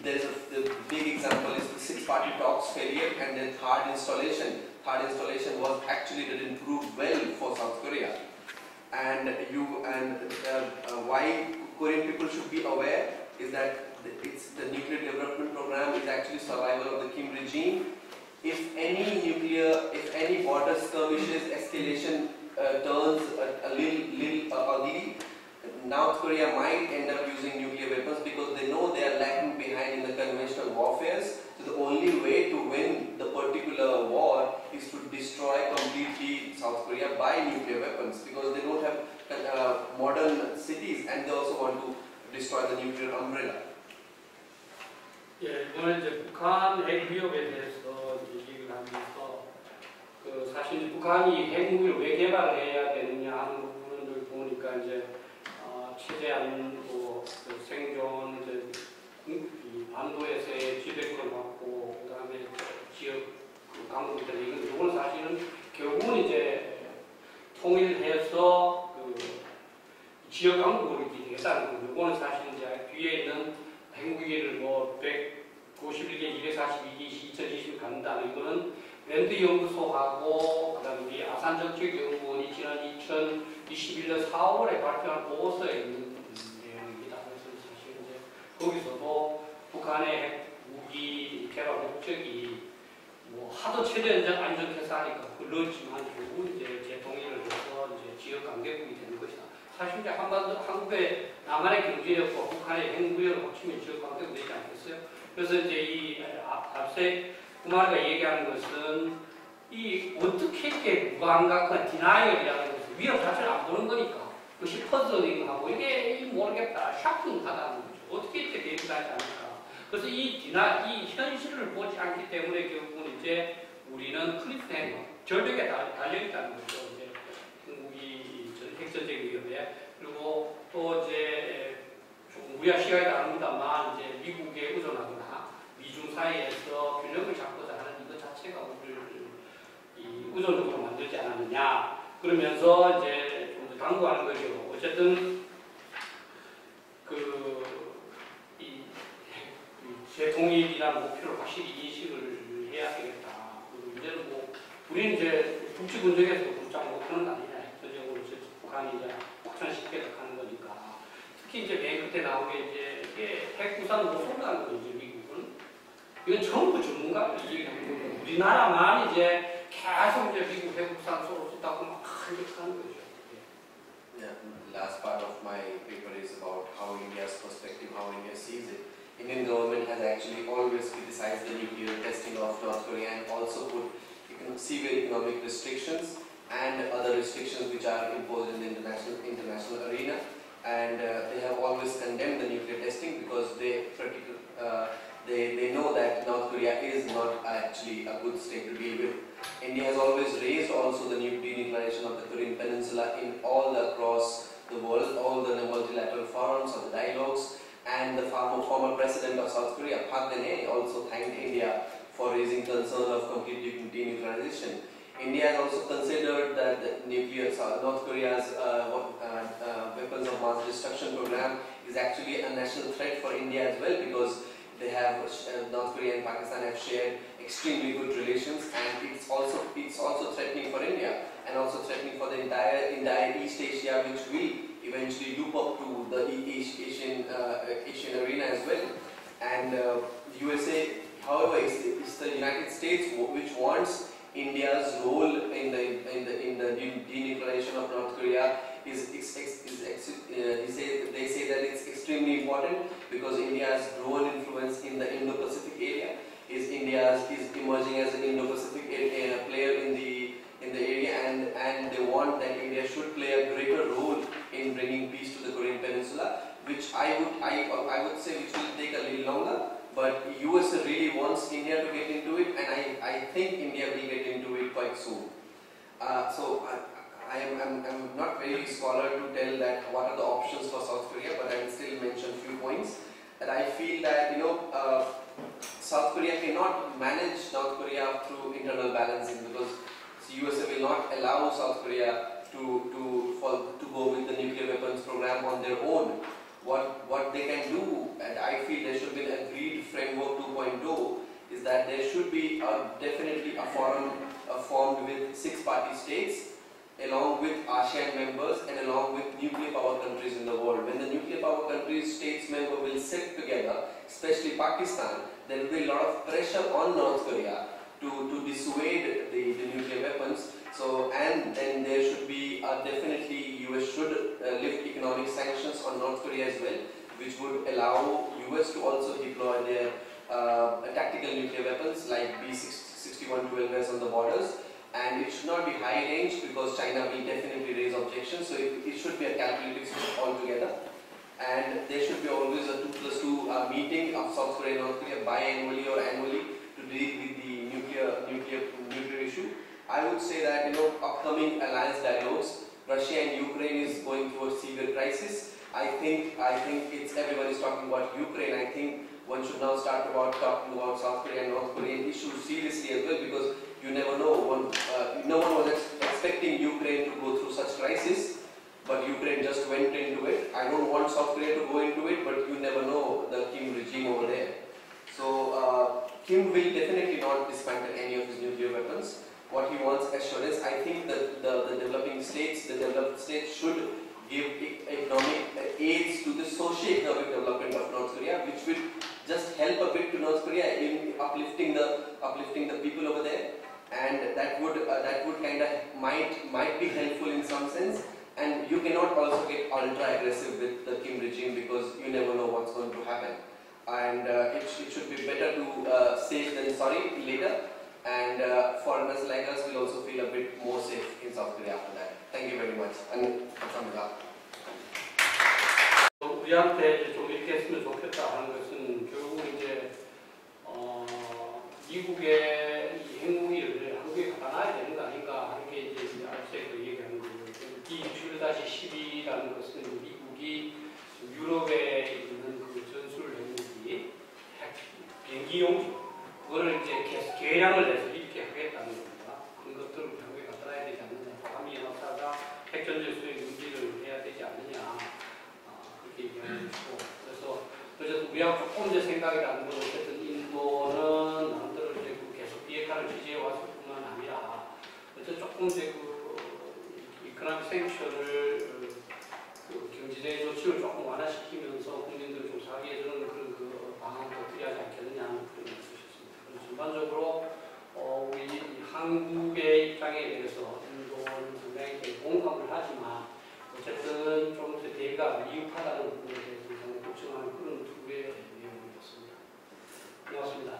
the big example is the six-party talks failure, and then third installation. Third installation was actually didn't prove well for South Korea. And why Korean people should be aware is that the nuclear development program is actually survival of the Kim regime. If any border skirmishes, escalation turns a little ugly, North Korea might end up using nuclear weapons, because they know they are lagging behind in the conventional warfares. So the only way to win the particular war is to destroy completely South Korea by nuclear weapons, because they don't have modern cities, and they also want to destroy the nuclear umbrella. 예, 이번에 이제 북한 핵 위협에 대해서 얘기를 하면서 사실 이제 북한이 핵무기를 왜 개발을 해야 되느냐 하는 부분을 보니까 이제 최대한 생존, 이 반도에서의 지배권을 받고, 그다음에 지역 강국들 이건 사실은 결국은 이제 통일해서 지역 강국을 이루겠다는 거고, 이거는 사실 이제 뒤에 있는 핵무기를 191개, 242개, 2020 간다는 이거는 랜드 연구소하고 그다음에 우리 아산정책연구원이 지난 2021년 4월에 발표한 보고서에 있는 내용입니다. 그래서 사실 이제 거기서도 북한의 핵무기 개발 목적이 하도 최저연장 안전해서 하니까 그렇지만 결국 이제 재통일을 해서 이제 지역 강대국이 되는 것이다. 사실 이제 한국의 남한의 경제력과 북한의 핵무기를 합치면 지역 강대국이 되지 않겠어요? 그래서 이제 이 앞세 구마르가 얘기하는 것은 어떻게 이렇게 무감각한 디나이얼이라는 것은 위협 자체를 안 보는 거니까 그것이 퍼즐링하고 이게 모르겠다, 샤킹하다는 거죠. 어떻게 이렇게 대비하지 않을까. 그래서 이 현실을 보지 않기 때문에 결국은 이제 우리는 클리프핸거, 절벽에 달려있다는 거죠. 이제 한국이 핵전쟁 위협에. 그리고 또 이제 좀 우리가 시각이 다릅니다만 이제 미국에 의존하거나 미중 사이에서 균형을 잡고자 하는 이것 자체가 우리를 의존적으로 만들지 않았느냐. 그러면서 이제 좀 더 당부하는 거죠. 어쨌든 이 재통일이라는 목표를 확실히 인식을 해야 되겠다. 이제는 우리는 이제 북측 군정에서 붙잡고 못하는 거 아니냐. 전적으로 북한이 이제 확산시키겠다 하는 거니까. 특히 이제 맨 끝에 나온 게 이제 이게 핵부산 못 쏜다는 거죠. 미국은. 이건 전부 전문가들 얘기하는 거고, 우리나라만 이제 계속 이제 미국 핵부산 쏘고 있다고 막 하는 거죠. Yeah, the last part of my paper is about how India's perspective, how India sees it. Indian government has actually always criticized the nuclear testing of North Korea and also put severe economic restrictions and other restrictions which are imposed in the international arena. And they have always condemned the nuclear testing because they know that North Korea is not actually a good state to deal with. India has always raised also the denuclearization of the Korean Peninsula in all across the world, all the multilateral forums or the dialogues, and the former president of South Korea, Park Geun-hye, also thanked India for raising concern of complete denuclearization. India has also considered that North Korea's weapons of mass destruction program is actually a national threat for India as well, because they have North Korea and Pakistan have shared extremely good relations, and it's also threatening for India and also threatening for the entire East Asia, which will eventually loop up to the Asian arena as well. And the USA, however, it's the United States which wants India's role in the denuclearization of North Korea they say that it's extremely important because India's growing influence in the Indo-Pacific area is emerging as an Indo-Pacific player in the area, and they want that India should play a greater role in bringing peace to the Korean Peninsula, which I would say which will take a little longer. But US really wants India to get into it, and I think India will get into it quite soon. So I'm not very scholar to tell that what are the options for South Korea, but I will still mention a few points. And I feel that South Korea cannot manage North Korea through internal balancing, because the USA will not allow South Korea to go with the nuclear weapons program on their own. What they can do, and I feel there should be an agreed framework 2.0, is that there should be definitely a forum formed with 6-party states, along with ASEAN members and along with nuclear power countries in the world. When the nuclear power countries states member will sit together, especially Pakistan, there will be a lot of pressure on North Korea to dissuade the nuclear weapons. So, and then there should be definitely US should lift economic sanctions on North Korea as well, which would allow US to also deploy their tactical nuclear weapons like B-6112s on the borders. And it should not be high range because China will definitely raise objections. So it should be a calculated system altogether. And there should be always a 2+2 meeting of South Korea and North Korea biannually or annually to deal with the nuclear issue. I would say that upcoming alliance dialogues, Russia and Ukraine is going through a severe crisis. I think it's everyone is talking about Ukraine. I think one should now start talking about South Korea and North Korean issues seriously as well, because you never know. No one was expecting Ukraine to go through such crisis, but Ukraine just went into it. I don't want South Korea to go into it, but you never know the Kim regime over there. So Kim will definitely not dismantle any of his nuclear weapons. What he wants assurance. I think that the developed states should give economic aids to the socio-economic development of North Korea, which will just help a bit to North Korea in uplifting the people over there, and that would kind of might be helpful in some sense. And you cannot also get ultra aggressive with the Kim regime because you never know what's going to happen. And it should be better to say than sorry later. And foreigners like us will also feel a bit more safe in South Korea after that. Thank you very much. And 감사합니다. 우리한테 좀 이렇게 했으면 좋겠다 하는 것은 결국 이제 미국의 이 핵무기를 한국에 갖다 놔야 되는 거 아닌가 하는 게 이제 알색도 얘기하는 거고, B-12-12라는 것은 미국이 유럽에 있는 그 전술 핵무기, 비행기용 그거를 이제 계량을 해서 이렇게 하겠다는 겁니다. 그런 것들을 한국에 갖다 놔야 되지 않느냐. 한미연합사가 핵전쟁 수행 유지를 해야 되지 않느냐. 그렇게 얘기하는 것이고. 그래서 우리하고 조금 더 생각이 다른 건 어쨌든 인도는 남들을 이제 계속 비핵화를 지지해 왔을 뿐만 아니라 어쨌든 조금 이제 이코노믹 생션을 경제적인 조치를 조금 완화시키면서 국민들을 좀 살게 해주는 그런 방안도 필요하지 않겠느냐는 그런 것이었습니다. 그래서 전반적으로 우리 한국의 입장에 대해서 인도는 상당히 공감을 하지만 어쨌든 좀 더 대가 미흡하다는 부분에 대해서 상당히 걱정하는 그런 두 개의 내용이었습니다. 고맙습니다.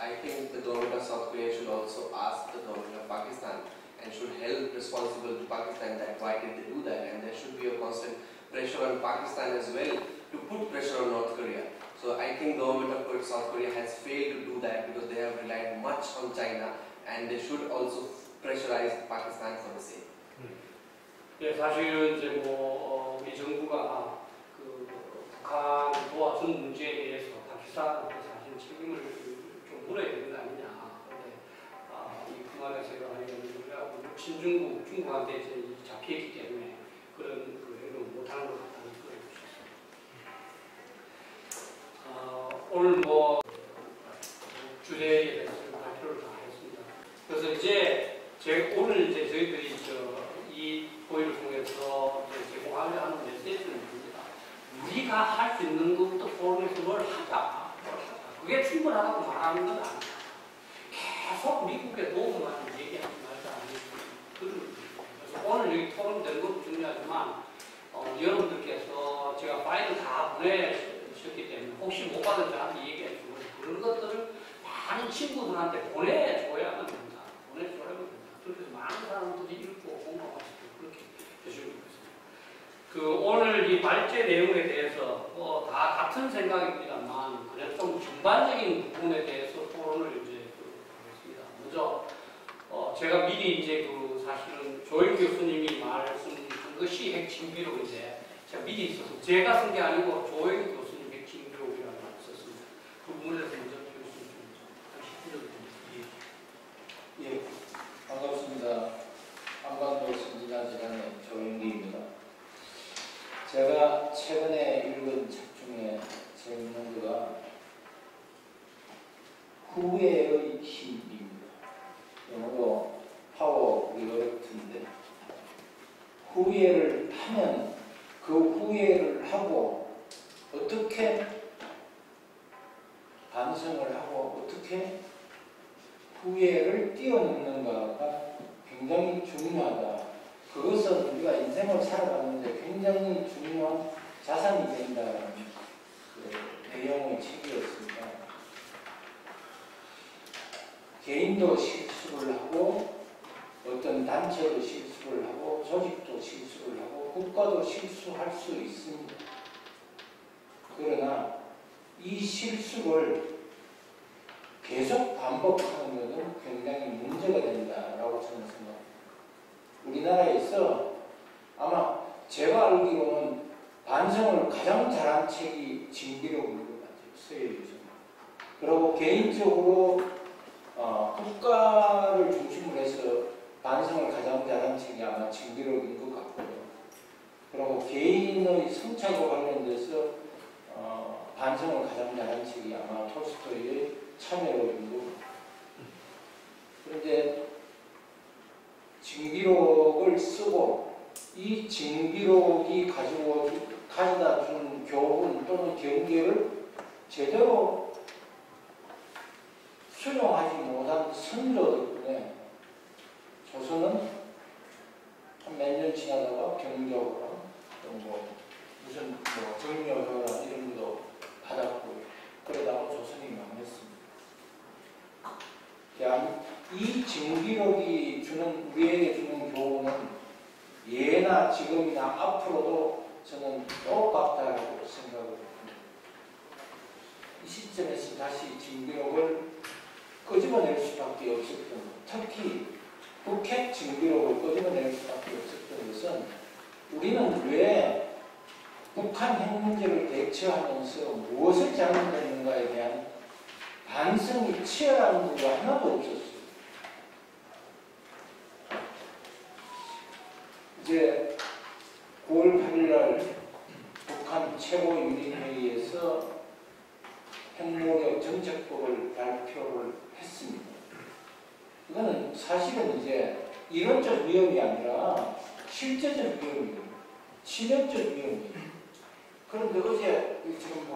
I think the government of South Korea should also ask the government of Pakistan and should help responsible to Pakistan that why did they do that, and there should be a constant pressure on Pakistan as well to put pressure on North Korea. So I think government of South Korea has failed to do that because they have relied much on China, and they should also pressurize Pakistan for the same. 예, 사실은 이제 우리 정부가 그 북한 도와준 문제에 대해서 파키스탄한테 사실 책임을 좀 물어야 되는 거 아니냐. 근데 이 그만의 생각하려면 우리가 친중국, 중국한테 이제 잡혀있기 때문에 그런 그 행동을 못하는 것 같다는 그런 것이었습니다. 오늘 주제에 대해서 발표를 다 했습니다. 그래서 이제 오늘 이제 저희들이 이 보이를 통해서 제공하려 하는 메시지는 뭡니까? 우리가 할 수 있는 것부터 포럼에서 뭘 하자. 그게 충분하다고 말하는 건 아니다. 계속 미국의 도움만 얘기하지 말자. 그래서 오늘 여기 토론되는 것도 중요하지만 여러분들께서 제가 파일을 다 보내셨기 때문에 혹시 못 받은 저한테 얘기해 주고 그런 것들을 많은 친구들한테 보내줘야만 된다. 보내줘야만 된다. 그렇게 해서 많은 사람들이 읽고 공감할 수 있도록 그렇게 해주시면 좋겠습니다. 오늘 이 발제 내용에 대해서 다 같은 생각입니다만 그래도 좀 전반적인 부분에 대해서 토론을 이제 하겠습니다. 먼저 제가 미리 이제 사실은 조영 교수님이 말씀한 것이 핵심 기록인데 제가 미리 있어서 제가 쓴 게 아니고 조영 교수님 핵심 기록이라고 썼습니다. 그 부분에 대해서 먼저 교수님 좀 예, 반갑습니다. 한반도 선진화재단의 조영기입니다. 제가 최근에 읽은 책 중에 재밌는 거가 후회의 힘입니다. 영어로 파워 리어렉트인데 후회를 하면 그 후회를 하고 어떻게 반성을 하고 어떻게 후회를 뛰어넘는가가 굉장히 중요하다. 그것은 우리가 인생을 살아가는데 굉장히 중요한 자산이 된다는 내용의 책이었습니다. 개인도 실수를 하고 어떤 단체도 실수를 하고 조직도 실수를 하고 국가도 실수할 수 있습니다. 그러나 이 실수를 계속 반복하는 것은 굉장히 문제가 된다라고 저는 생각합니다. 우리나라에서 아마 제가 알기로는 반성을 가장 잘한 책이 진기록인 것 같아요. 서예유전. 그리고 개인적으로 국가를 중심으로 해서 반성을 가장 잘한 책이 아마 진기록인 것 같고요. 그리고 개인의 성찰과 관련돼서 반성을 가장 잘한 책이 아마 톨스토이의 참여록인 것 같아요. 그런데 징비록을 쓰고 이 징비록이 가져다 준 교훈 또는 경계를 제대로 수용하지 못한 선조 덕분에 조선은 한 몇 년 지나다가 경조가 또 무슨 정려가 이름도 받았고 그러다가 조선이 망했습니다. 이 징비록이 우리에게 주는 교훈은 예나 지금이나 앞으로도 저는 똑같다고 생각을 합니다. 이 시점에서 다시 징비록을 끄집어낼 수밖에 없었던 것, 특히 북핵 징비록을 끄집어낼 수밖에 없었던 것은 우리는 왜 북한 핵 문제를 대처하면서 무엇을 잘못했는가에 대한 반성이 치열한 부가 하나도 없었어요. 이제 9월 8일 날 북한 최고인민회의에서 핵무력 정책법을 발표를 했습니다. 이거는 사실은 이제 이론적 위험이 아니라 실제적 위험이에요. 치명적 위험이에요. 그런데 어제 지금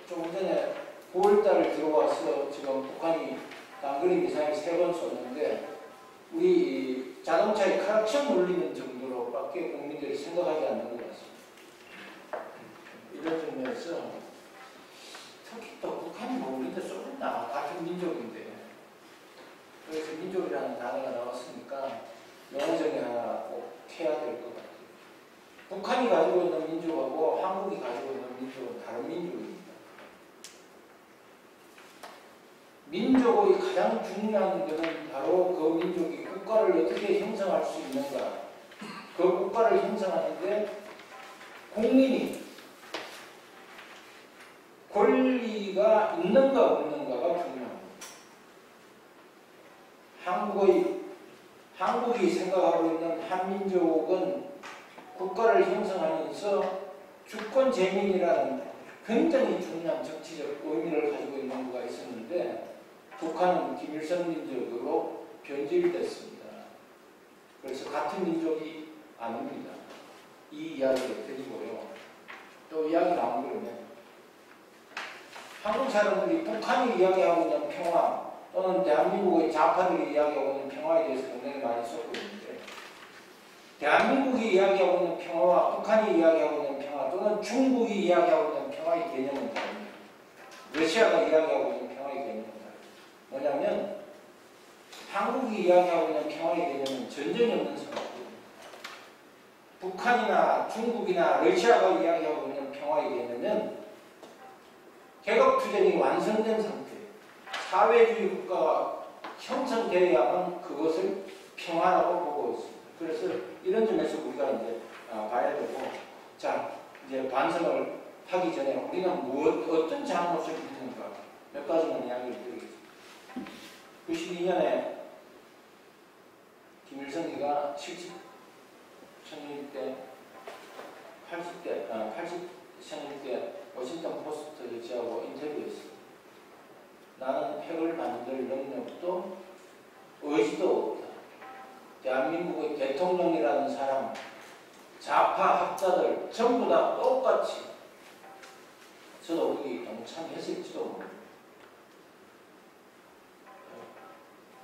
조금 전에 9월달에 들어와서 지금 북한이 단거리 미사일 3번 쏘는데 우리 자동차에 크락션 울리는 정도로밖에 국민들이 생각하지 않는 것 같습니다. 이런 점에서 민족인데 그래서 민족이라는 단어가 나왔으니까 용어 정리 하나 꼭 해야 될 것 같아요. 북한이 가지고 있는 민족하고 한국이 가지고 있는 민족은 다른 민족입니다. 민족의 가장 중요한 것은 바로 그 민족이 국가를 어떻게 형성할 수 있는가. 그 국가를 형성하는데 국민이 권리가 있는가 없는가가 중요합니다. 한국이 생각하고 있는 한민족은 국가를 형성하면서 주권 재민이라는 굉장히 중요한 정치적 의미를 가지고 있는 거가 있었는데 북한은 김일성 민족으로 변질됐습니다. 그래서 같은 민족이 아닙니다. 이 이야기를 드리고요. 또 이야기 나오면 한국 사람들이 북한이 이야기하고 있는 평화 또는 대한민국의 좌파들이 이야기하고 있는 평화에 대해서 굉장히 많이 쏟고 있는데 대한민국이 이야기하고 있는 평화와 북한이 이야기하고 있는 평화 또는 중국이 이야기하고 있는 평화의 개념은 다릅니다. 러시아가 이야기하고 있는 평화의 개념은 다릅니다. 뭐냐면 한국이 이야기하고 있는 평화의 개념은 전쟁이 없는 상황입니다. 북한이나 중국이나 러시아가 이야기하고 있는 평화의 개념은 개혁투쟁이 완성된 상태, 사회주의 국가가 형성되어야만 그것을 평화라고 보고 있습니다. 그래서 이런 점에서 우리가 이제 봐야 되고, 자, 이제 반성을 하기 전에 우리는 어떤 잘못을 했는가 몇 가지만 이야기를 드리겠습니다. 92년에 김일성이가 70년일 때 80년일 때 워싱턴 포스트 저하고 인터뷰했습니다. 나는 핵을 만들 능력도 의지도 없다. 대한민국의 대통령이라는 사람, 좌파 학자들 전부 다 똑같이 저도 거기 동참했을지도 모릅니다.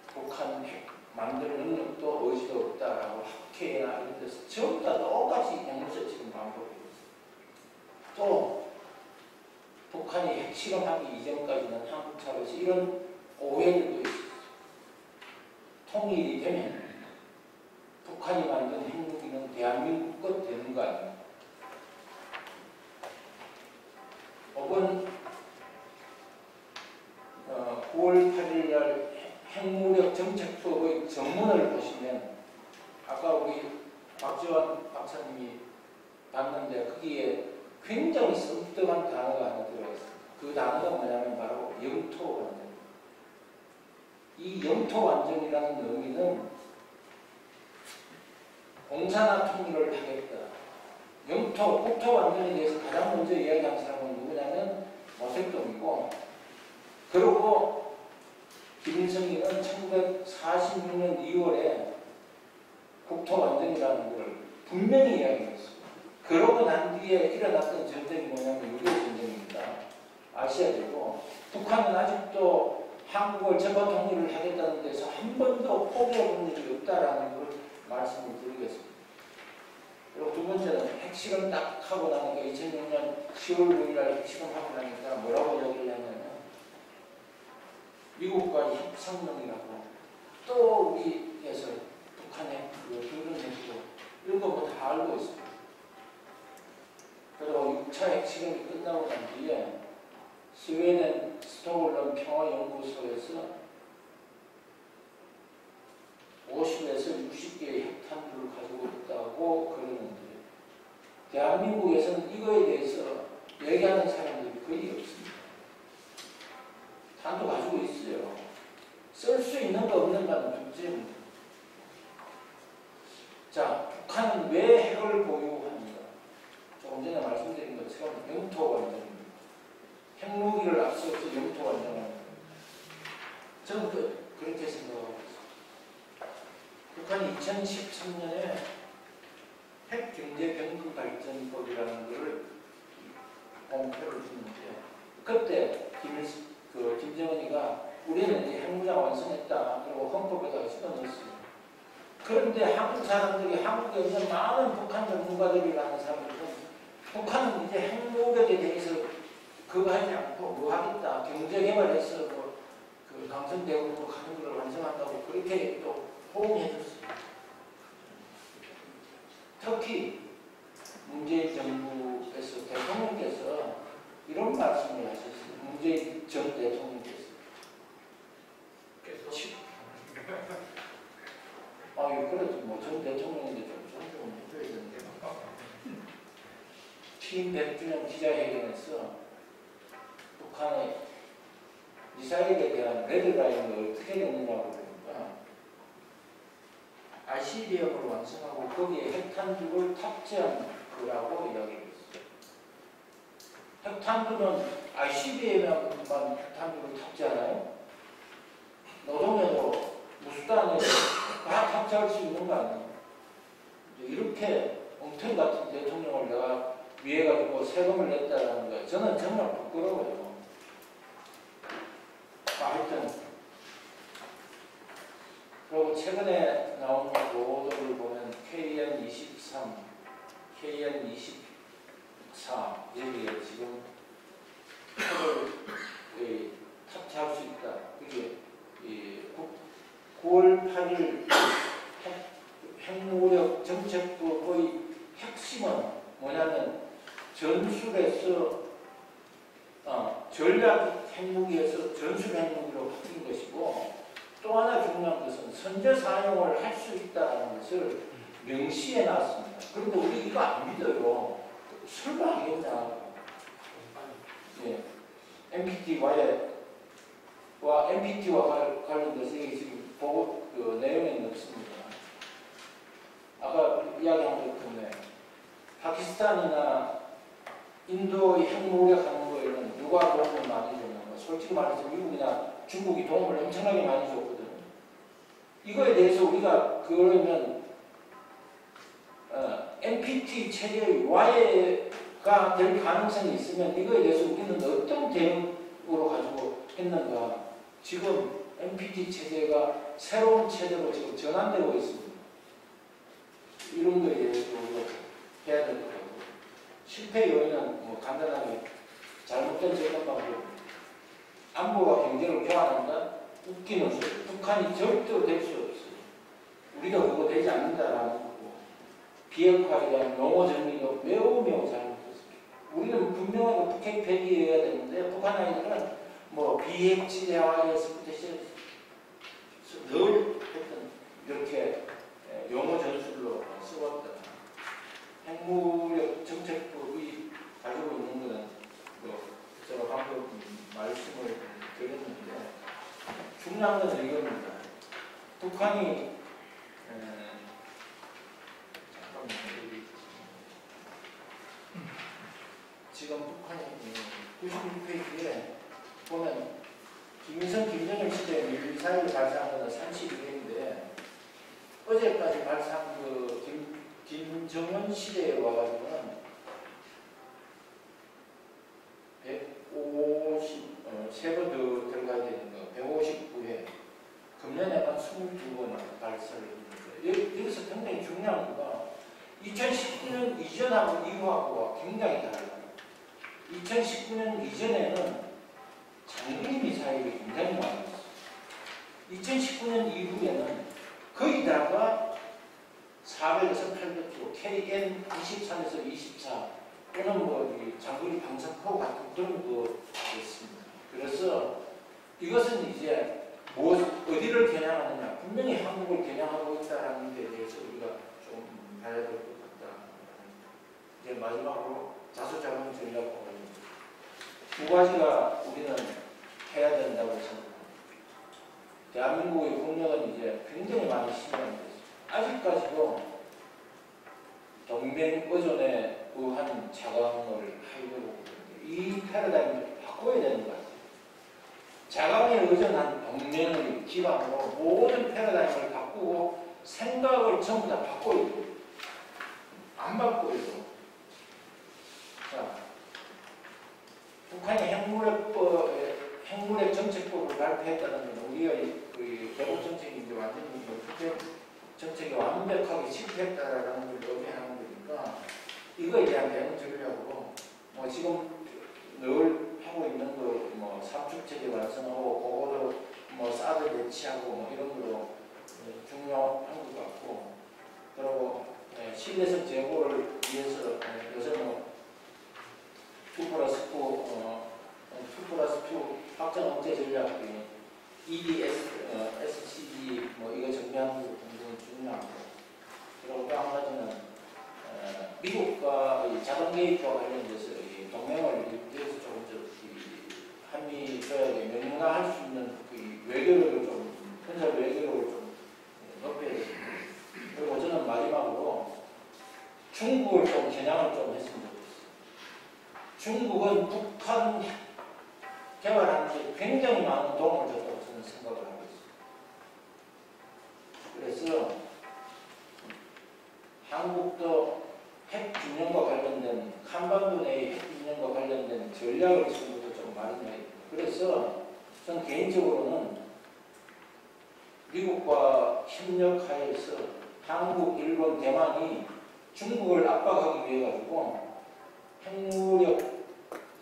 북한 핵 만들 능력도 의지도 없다라고 학회나 이런 데서 전부 다 똑같이 영문서 지금 반복하고 있습니다. 또 북한이 핵실험하기 이전까지는 한국 차에서 이런 오해들도 있었어요. 통일이 되면 북한이 만든 핵무기는 대한민국 것 되는 거 아니에요. 이번 9월 8일 날 핵무력 정책법의 정문을 보시면 아까 우리 박지원 박사님이 봤는데 거기에 굉장히 섬뜩한 단어가 하나 들어있습니다. 그 단어가 뭐냐면 바로 영토 완전입니다. 이 영토 완전이라는 의미는 공산화 통일을 하겠다. 영토, 국토 완전에 대해서 가장 먼저 이야기한 사람은 누구냐면 모색동이고, 그리고 김일성이는 1946년 2월에 국토 완전이라는 걸 분명히 이야기했어요. 그러고 난 뒤에 일어났던 전쟁이 뭐냐면 6.25 전쟁입니다. 아셔야 되고, 북한은 아직도 한국을 재파 통일을 하겠다는 데서 한 번도 포기해본 일이 없다라는 걸 말씀을 드리겠습니다. 그리고 두 번째는 핵실험 딱 하고 나니까 2006년 10월 9일 날 핵실험하고 나니까 뭐라고 얘기를 했냐면 미국과의 협상론이라고 또 우리에서 북한에 불문해주고 이런 거 뭐 다 알고 있습니다. 그리고 6차 핵실험이 끝나고 난 뒤에 스웨덴 스톡홀름 평화연구소에서 50에서 60개의 핵탄두를 가지고 있다고 그러는데 대한민국에서는 이거에 대해서 얘기하는 사람들이 거의 없습니다. 탄두 가지고 있어요. 쓸 수 있는 거 없는가는 문제입니다. 자, 북한은 왜 핵을 보유합니까? 조금 전에 말씀드린 것처럼 영토 완전입니다. 핵무기를 앞서서 영토 완전하는 겁니다. 저는 그렇게 생각하고 있습니다. 북한이 2013년에 핵경제병기발전법이라는 것을 공표를 했는데 그때 김정은이가 우리는 이제 핵무장 완성했다. 그리고 헌법에다가 집어넣었습니다. 그런데 한국 사람들이 한국에 있는 많은 북한 전문가들이라는 사람들은 북한은 이제 핵무력에 대해서 그거 하지 않고 뭐 하겠다. 경제개발해서 그 완전 대국으로 가는 걸 완성한다고 그렇게 또 호응해줬어요. 특히 문재인 정부에서 대통령께서 이런 말씀을 하셨어요. 문재인 전 대통령께서. 그래도 뭐 전 대통령인데 좀 존중을 해줘야 되는데. 취임 100주년 기자회견에서 북한의 미사일에 대한 레드라인을 어떻게 냈느냐고 그러니까 ICBM을 완성하고 거기에 핵탄두를 탑재한 거라고 이야기를 했어요. 핵탄두는 ICBM에만 핵탄두를 탑재하나요? 노동에도 무수단에 다 탑재할 수 있는 거 아니에요? 이렇게 엉터리 같은 대통령을 내가 위해가지고 세금을 냈다는 거 저는 정말 부끄러워요. 하여튼 그리고 최근에 나온 보도를 보면 KN-23, KN-24 여기에 지금 핵을 탑재할 수 있다. 그게 9월 8일 핵무력 정책법의 핵심은 뭐냐면 전술에서 전략 핵무기에서 전술 핵무기로 바뀐 것이고 또 하나 중요한 것은 선제 사용을 할 수 있다는 것을 명시해 놨습니다. 그런데 우리 이거 안 믿어요. 설마 하겠냐. 예. NPT와 관련돼서 이게 지금 보고 내용에는 없습니다. 아까 이야기한 것 때문에 파키스탄이나 인도의 핵무력하는 거에는 누가 도움을 많이 줬는가? 솔직히 말해서 미국이나 중국이 도움을 엄청나게 많이 줬거든요. 이거에 대해서 우리가 그러면 NPT 체제의 와해가 될 가능성이 있으면 이거에 대해서 우리는 어떤 대응으로 가지고 했는가? 지금 NPT 체제가 새로운 체제로 지금 전환되고 있습니다. 이런 거에 대해서 우리가 해야 될 것 같고 실패 요인은 뭐 간단하게 잘못된 접근 방법, 안보와 경제를 교환한다? 웃기는 소리. 북한이 절대로 될 수 없어요. 우리가 그거 되지 않는다라는 거고 비핵화에 대한 용어 정리도 매우 잘못했습니다. 우리는 분명하게 북핵 폐기해야 되는데 북한 아이들은 뭐 비핵지대화에서부터 시작해서 늘 했던 이렇게 용어 전술로 쓰었다. 핵무력 정책법이 가지고 있는 것은 제가 방금 말씀을 드렸는데 중요한 것은 이겁니다. 북한이 지금 북한이 96페이지에 보면 김일성, 김정일 시대에 미사일을 발사한 것은 32회인데 어제까지 발사한 그 김정은 시대에 와가지고는 3번 더 들어가야 되는 거 159회 금년에만 22번 발사를 했는데 여기서 굉장히 중요한 거가 2019년 이전하고 이후하고가 굉장히 달라요. 2019년 이전에는 장거리 미사일이 굉장히 많았어요. 2019년 이후에는 거의 다가 400에서 800km, KN-23에서 24 또는 뭐 장거리 방사포 같은 그런 거였습니다. 그래서 이것은 이제 어디를 겨냥하느냐, 분명히 한국을 겨냥하고 있다는 데 대해서 우리가 좀 봐야 될 것 같다. 이제 마지막으로 자수자본 전략 두 가지가 우리는 해야 된다고 생각합니다. 대한민국의 국력은 이제 굉장히 많이 심해졌습니다. 아직까지도 동맹 의존에 의한 자강을 하려고 이 패러다임을 바꿔야 되는 것 같아요. 자강에 의존한 동맹을 기반으로 모든 패러다임을 바꾸고 생각을 전부 다 바꿔야 돼요. 안 바꿔야 돼요. 자, 북한이 핵무력 정책법을 발표했다는 건 우리가 그 개국 정책이 이제 완전히 북핵 정책이 완벽하게 실패했다라는 걸 의미하는 거니까 이거에 대한 대응 전략으로 뭐 지금 늘 하고 있는 거 뭐 삼축체계 완성하고 그거를 뭐 사드 배치하고 뭐 이런 걸로 중요한 것 같고, 그리고 신뢰성 제고를 위해서 요새는 2+2 확장 억제 전략이 EDS, SCD 뭐 이거 정리하는 거 굉장히 중요하고, 그리고 또 한 가지는 미국과 자동 개입과 관련돼서 이 동맹을 위해서 조금 한미 조약에 명문화할 수 있는 외교력을 좀, 현재 외교력을 좀 높여야 됩니다. 그리고 저는 마지막으로 중국을 좀 겨냥을 좀 했으면 좋겠어요. 중국은 북한 개발하는 데 굉장히 많은 도움을 줬다고 저는 생각을 하고 있습니다. 그래서 한국도 핵 균형과 관련된, 한반도 내의 핵 균형과 관련된 전략을 지금부터 좀 마련해야 됩니다. 그래서 저는 개인적으로는 미국과 협력하여서 한국, 일본, 대만이 중국을 압박하기 위해 가지고 핵무력,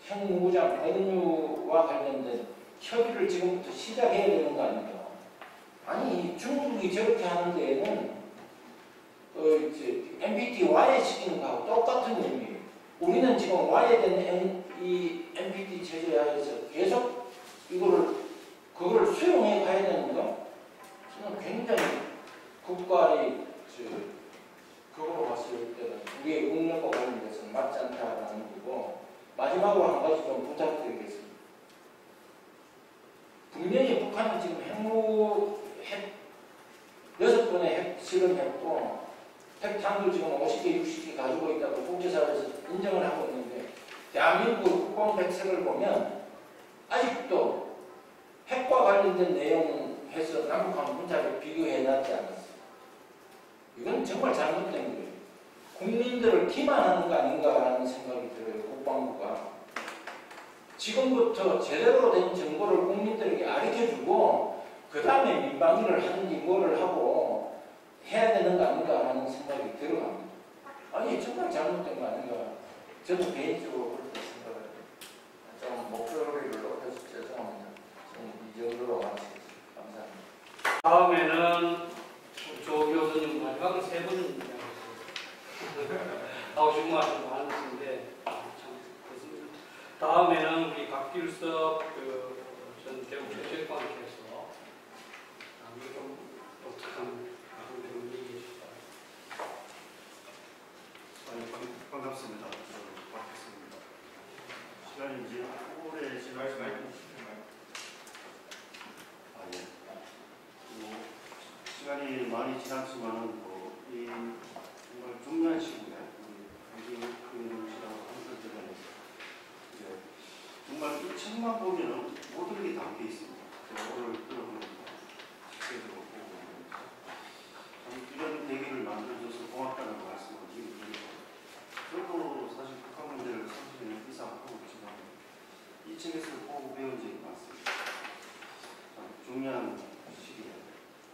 핵무장, 핵무와 관련된 협의를 지금부터 시작해야 되는 거 아닙니까? 아니, 중국이 저렇게 하는 데에는 NPT 와해시키는 거하고 똑같은 의미예요. 우리는 지금 와해된 이 NPT 체제 하에서 계속 그거를 수용해 가야 되는 거? 저는 굉장히 국가의 그거로 봤을 때는 우리의 국력과 관련돼서는 맞지 않다라는 거고, 마지막으로 한 가지 좀 부탁드리겠습니다. 분명히 북한은 지금 핵 6번의 핵 실험했고 핵탄두 지금 50개, 60개 가지고 있다고 국제사회에서 인정을 하고 있는데, 대한민국 국방백색을 보면 아직도 핵과 관련된 내용해서 남북한 문자를 비교해놨지 않았어요. 이건 정말 잘못된 거예요. 국민들을 기만하는 거 아닌가라는 생각이 들어요. 국방부가 지금부터 제대로 된 정보를 국민들에게 가르쳐주고 그 다음에 민방위를 하든지 뭐를 하고 해야 되는 거 아닌가라는 생각이 들어갑니다. 아니, 정말 잘못된 거 아닌가. 저도 개인적으로 그렇게 생각을 해요. 좀 목소리를 높여서 죄송합니다. 저는 이 정도로 마치겠습니다. 감사합니다. 다음에는 조 교수님 마지막으로 3분 나오시고 말씀 많으신데 참 그렇습니다. 다음에는 우리 박길섭 전 대북정책관께서 좀 독특한 좀 얘기해 주실까요? 반갑습니다. 박길섭입니다. 시간이 이제 오래 지났지만 시간이 많이 지났지만은 이 정말 중요한 시기에 우리 씨라고 항상 제가 정말 이 책만 보면은 모든 게 담겨 있습니다. 제가 오늘 들어보니까 실제적으로 보고 있는데 이런 계기를 만들어줘서 고맙다는 말씀을 드리고, 저도 사실 북한 문제를 30년 이상 하고 있지만 이 책에서 보고 배운 적이 많습니다. 참 중요한 시기에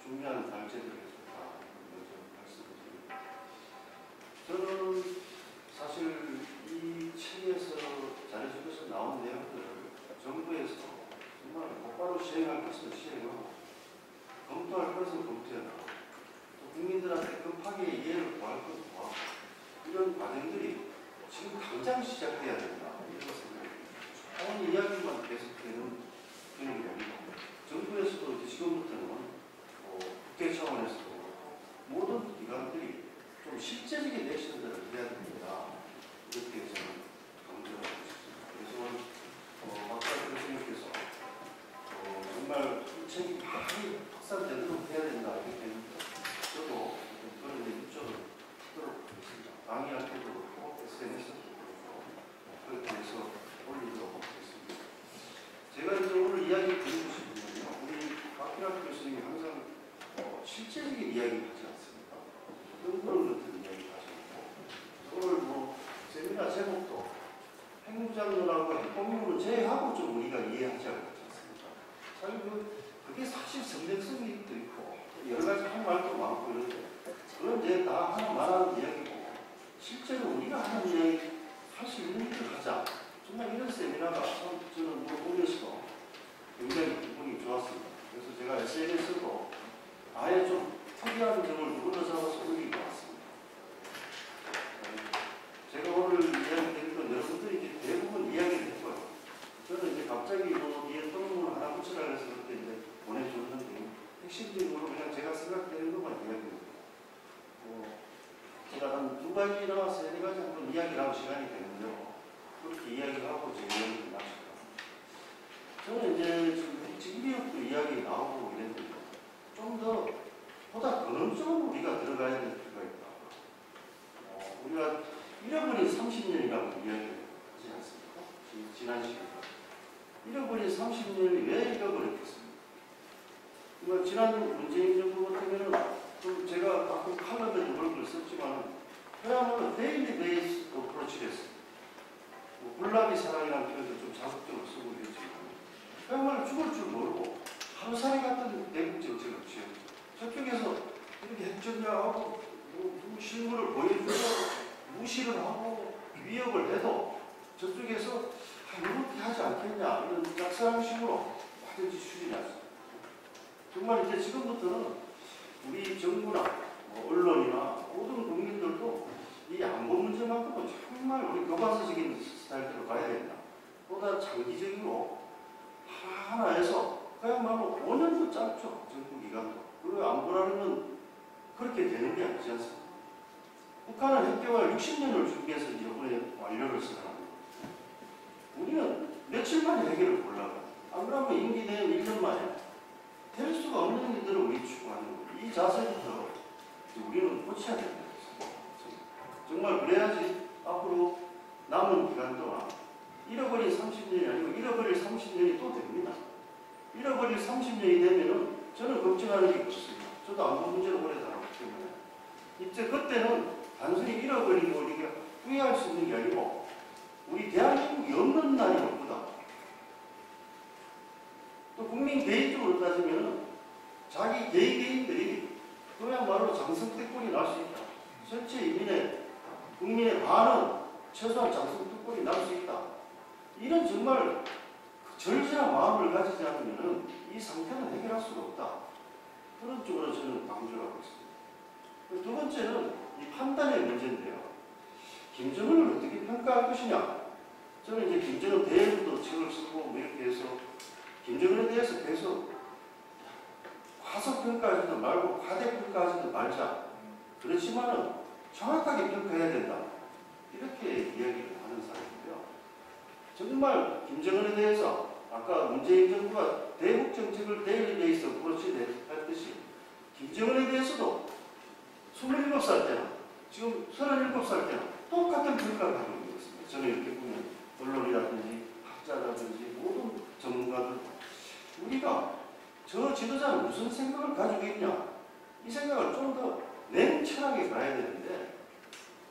중요한 단체들에서 다 말씀을 드립니다. 저는 사실 이 책에서 자료집에서 나온 내용들을 정부에서 정말 곧바로 시행할 것을 시행하고 검토할 것을 검토해나가고 또 국민들한테 급하게 이해를 구할 것을 구하고 이런 과정들이 지금 당장 시작돼야 된다. 이런 것을 이야기만 계속되는 분위기가 아니고 정부에서도 지금부터는 국회 차원에서도 모든 기관들이 좀 실제적인 액션들을 해야 됩니다. 이렇게 저는 강조하고 싶습니다. 그래서 박사 교수님께서 정말 이 책이 많이 확산되도록 해야 된다 이렇게 했는데, 저도 그런 일조를 하도록 하겠습니다. 강의할 때도 그렇고 SNS도 그렇고 그렇게 해서 올리도록 하겠습니다. 제가 이제 오늘 이야기 드리고 싶은 건요, 우리 박필학 교수님이 항상 실제적인 이야기를 하지 않습니까? 뜬구름 같은 이야기를 하셨고, 오늘 세미나 제목도 핵무장론하고 핵폭력을 제외하고 좀 우리가 이해하지 않습니까? 사실 그게 사실 선택성이 있고 여러 가지 할 말도 많고 이런데 그런 이제 다 하나만한 이야기고, 실제로 우리가 하는 이야기 할 수 있는 일을 하자. 정말 이런 세미나가 저는 오면서도 굉장히 기분이 좋았습니다. 그래서 제가 SNS도 아예 좀 특이한 점을 누구나 잡아서 올린 것 같습니다. 제가 오늘 이야기드린 건 여러분들이 이제 대부분 이야기를 했고요. 저는 이제 갑자기 뭐 뒤에 토론을 하나 붙여라 해서 그렇게 이제 보내줬는데 핵심적으로 그냥 제가 생각되는 것만 이야기합니다. 제가 한 2가지나 3가지 한번 이야기를 하고 시간이 되는데요. 그렇게 이야기를 하고 제 이야기를 마칠까. 저는 이제 지금 핵지기력도 이야기 나오고 이랬는데 좀 더 보다 근원적으로 우리가 들어가야 될 필요가 있다. 우리가 잃어버린 30년이라고 이야기를 하지 않습니까? 지난 시간에. 잃어버린 30년이 왜 잃어버렸겠습니까? 그러니까 지난 문재인 정부 같은 경우는 제가 가끔 칼럼에도 그런 걸 썼지만 그야말로 데일리 베이스 어프로치를 했습니다. 굴라비 사랑이라는 표현도 좀 자극적으로 쓰고 있지만 그야말로 죽을 줄 모르고 하루살이 같은 대북 정책을 취했죠. 저쪽에서 이렇게 핵전략하고 실물을 보여주고 무시를 하고 위협을 해도 저쪽에서 이렇게 하지 않겠냐 이런 짝사랑식으로 하든지 추진했습니다. 정말 이제 지금부터는 우리 정부나 언론이나 모든 국민들도 이 안보 문제만큼은 정말 우리 교과서적인 스타일대로 가야 된다. 보다 장기적으로 하나하나에서 그야말로 5년도 짧죠. 정부 기간도. 그리고 안보라는 건 그렇게 되는 게 아니지 않습니까? 북한은 핵개발 60년을 준비해서 이번에 완료를 선언합니다. 우리는 며칠 만에 해결을 보려고. 안 그러면 임기 내년 1년 만에 될 수가 없는 일들을 우리 추구하는 거예요. 이 자세부터 우리는 고쳐야 됩니다. 정말 그래야지 앞으로 남은 기간 동안 잃어버린 30년이 아니고 잃어버릴 30년이 또 됩니다. 잃어버릴 30년이 되면은 저는 걱정하는 게 없습니다. 저도 안보 문제를 오래 다뤘기 때문에 이제 그때는 단순히 잃어버린 거 우리가 후회할 수 있는 게 아니고 우리 대한민국이 없는 날이 올 거다. 또 국민 개인적으로 따지면 자기 개인들이 그야말로 장성택골이 날 수 있다. 전체 국민의 반은 최소한 장성택골이 날 수 있다. 이런 정말 절실한 마음을 가지지 않으면 이 상태는 해결할 수가 없다. 그런 쪽으로 저는 강조를 하고 있습니다. 두 번째는 이 판단의 문제인데요. 김정은을 어떻게 평가할 것이냐. 저는 이제 김정은 대회도 책을 쓰고 뭐 이렇게 해서 김정은에 대해서 계속 과소평가하지도 말고 과대평가하지도 말자. 그렇지만은 정확하게 평가해야 된다. 이렇게 이야기를 하는 사람인데요. 정말 김정은에 대해서 아까 문재인 정부가 대북 정책을 데일리 베이스 어프로치 했듯이 김정은에 대해서도 27살 때나 지금 37살 때나 똑같은 평가를 하고 있는 것입니다. 저는 이렇게 보면 언론이라든지 학자라든지 모든 전문가들 우리가 저 지도자는 무슨 생각을 가지고 있냐 이 생각을 좀 더 냉철하게 봐야 되는데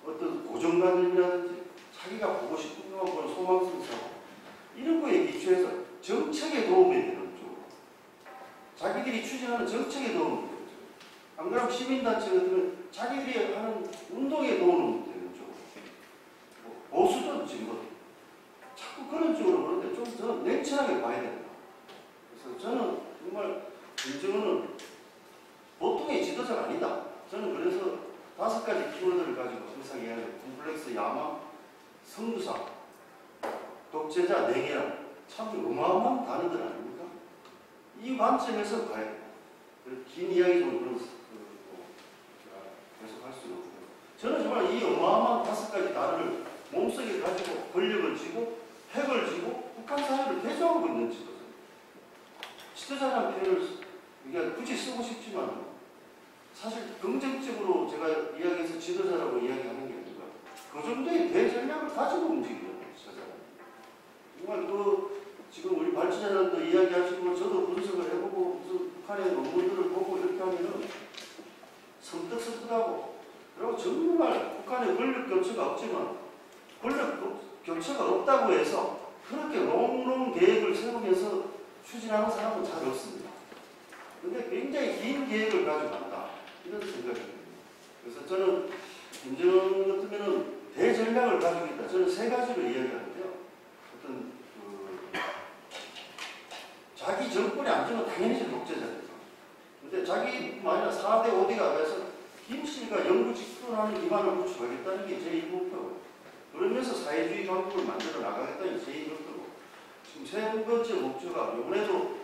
어떤 고정관념이라든지 자기가 보고 싶은 것만 보는 소망스러워 이런 거에 기초해서 정책에 도움이 되는 쪽으로 자기들이 추진하는 정책에 도움이 되는 쪽으로 안 그러면 시민단체들은 자기들이 하는 운동에 도움이 되는 쪽으로 보수든 진보든 자꾸 그런 쪽으로 보는데 좀 더 냉철하게 봐야 된다. 그래서 저는 정말 김정은은 보통의 지도자가 아니다. 저는 그래서 5가지 키워드를 가지고 항상 이야기해요. 콤플렉스, 야망, 성두사, 독재자, 냉혈한 참 어마어마한 단어들 아닙니까? 이 관점에서 봐야 돼요. 긴 이야기 좀 계속 할 수는 없고요. 저는 정말 이 어마어마한 5가지 단어를 몸속에 가지고 권력을 쥐고 핵을 쥐고 북한 사회를 대조하고 있는 지도자. 지도자라는 표현을 우리가 굳이 쓰고 싶지만 사실 긍정적으로 제가 이야기해서 지도자라고 이야기하는 게 아니라 그 정도의 대전략을 가지고 움직이는 지도자입니다. 정말 지금 우리 발전자들도 이야기하시고 저도 분석을 해보고 무슨 북한의 논문들을 보고 이렇게 하면은 섬뜩섬뜩하고 그리고 정말 북한의 권력 격차가 없지만 권력 격차가 없다고 해서 그렇게 롱롱 계획을 세우면서 추진하는 사람은 잘 없습니다. 그런데 굉장히 긴 계획을 가지고 간다. 이런 생각이 듭니다. 그래서 저는 김정은 같으면은 대전략을 가지고 있다. 저는 3가지로 이야기하는데요. 어떤 자기 정권에 앉으면 당연히 독재자죠. 근데 자기뿐만 아니라 4대 5대가 그래서 김씨가 영구 집권하는 기반을 구축하겠다는 게 제1 목표고 그러면서 사회주의 강국을 만들어 나가겠다는 게 제2 목표고 지금 세 번째 목표가 이번에도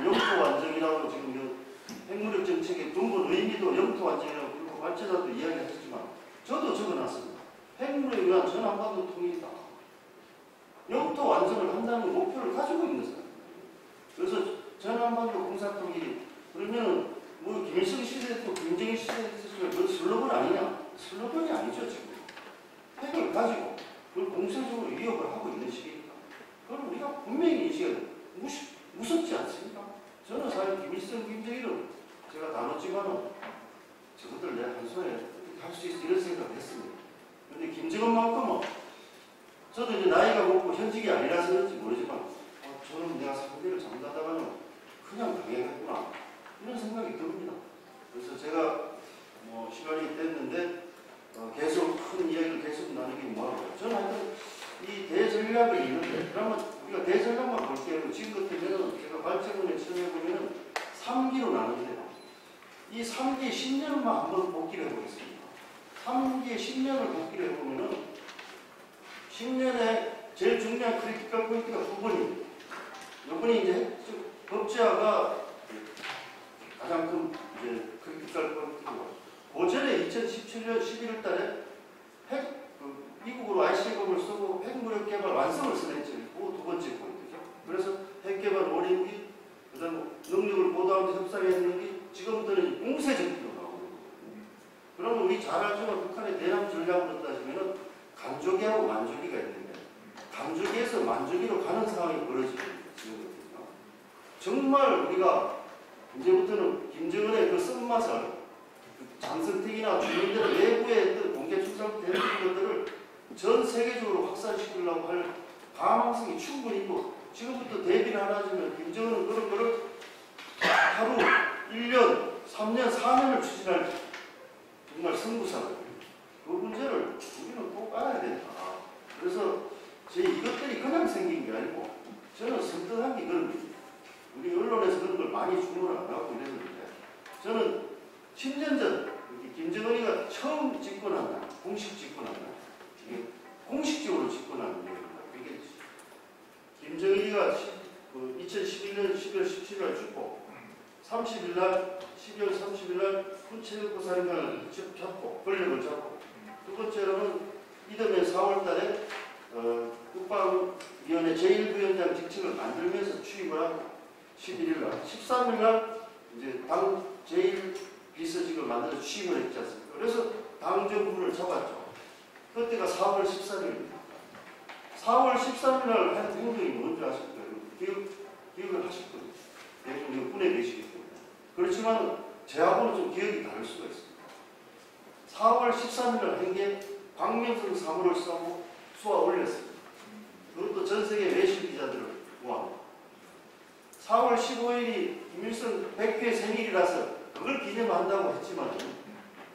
영토 완정이라고 지금 핵무력 정책의 근본 의미도 영토 완정이라고 그리고 관제자도 이야기하셨지만 저도 적어놨습니다. 핵무력에 의한 전한반도 통일이다. 영토 완성을 한다는 목표를 가지고 있는 사람. 그래서 전한반도 공사통일이 그러면은 뭐 김일성 시대도 김정일 시대도 그 슬로건 아니냐? 슬로건이 아니죠 지금. 핵을 가지고 그걸 공세적으로 위협을 하고 있는 시기니까. 그럼 우리가 분명히 이제 무섭지 않습니까? 저는 사실 김일성, 김정일은 제가 다뤘지만은 저것들 내가 한 손에 할 수 있어 이런 생각을 했습니다. 근데 김정은만큼은 저도 이제 나이가 먹고 현직이 아니라서 그런지 모르지만 저는 내가 상대를 잘못하다가는 그냥 당해겠구나 이런 생각이 듭니다. 그래서 제가 뭐 시간이 됐는데 계속 큰 이야기를 계속 나누기 뭐하고 저는 하여튼 이 대전략을 있는데 그러면 우리가 대전략만 볼게요. 지금 같으면은 제가 발제문에 처음해보면은 3기로 나누는데요. 이 3기 10년만 한번 복기를 해보겠습니다. 3기에 10년을 복기를 해보면은 10년에 제일 중요한 크리티컬 포인트가 2번입니다. 이번이 이제 법제화가 가장 큰 이제 크리티컬 포인트고 그 전에 2017년 11월 달에 미국으로 ICBM을 쓰고 핵무력 개발 완성을 선했죠. 그 두 번째 포인트죠. 그래서 핵개발 원인 및 그다음 능력을 보도하면서 협상했는 게 지금부터는 공세적으로 나오는 거거든요. 그러면 우리 잘 알지만 북한의 대남 전략으로 따지면은 강조기하고 만조기가 있는데 강조기에서 만조기로 가는 상황이 벌어지거든요. 지금부터요. 정말 우리가 이제부터는 김정은의 그 쓴맛을 장성택이나 주민들 외부의 공개 출장부터 해주는 것들을 전 세계적으로 확산시키려고 할 가망성이 충분히 있고 지금부터 대비를 하나 하면 김정은은 그런 거를 하루 1년, 3년, 4년을 추진할 정말 승부사거든요. 그 문제를 우리는 꼭 알아야 된다. 그래서 이것들이 그냥 생긴 게 아니고 저는 선뜻한 게 그런 겁니다. 우리 언론에서 그런 걸 많이 주목을 안 하고 이랬는데 저는 10년 전 김정은이가 처음 집권한 날, 공식 집권한 날, 이게 공식적으로 집권하는 얘기입니다. 이게 김정은이가 2011년 12월 17일 죽고 30일 날, 12월 30일 날 군체육부사령관을 잡고 권력을 잡고 두 번째로는 이듬해 4월 달에 국방위원회 제1부위원장 직책을 만들면서 취임을 하고 11일 날, 13일 날 이제 당 제1비서직을 만들어서 취임을 했지 않습니까? 그래서 당정부를 잡았죠. 그때가 4월 13일입니다. 4월 13일 날 한 행동이 뭔지 아십니까? 기억을 하실 거예요. 대통령 군에 계시기 때문에. 그렇지만 제하고는 좀 기억이 다를 수가 있습니다. 4월 13일 날 한 게 광명성 사무를 쏘고 쏘아 올렸습니다. 그것도 전 세계 외신 기자들을 모아놓고 4월 15일이 김일성 100회 생일이라서 그걸 기념한다고 했지만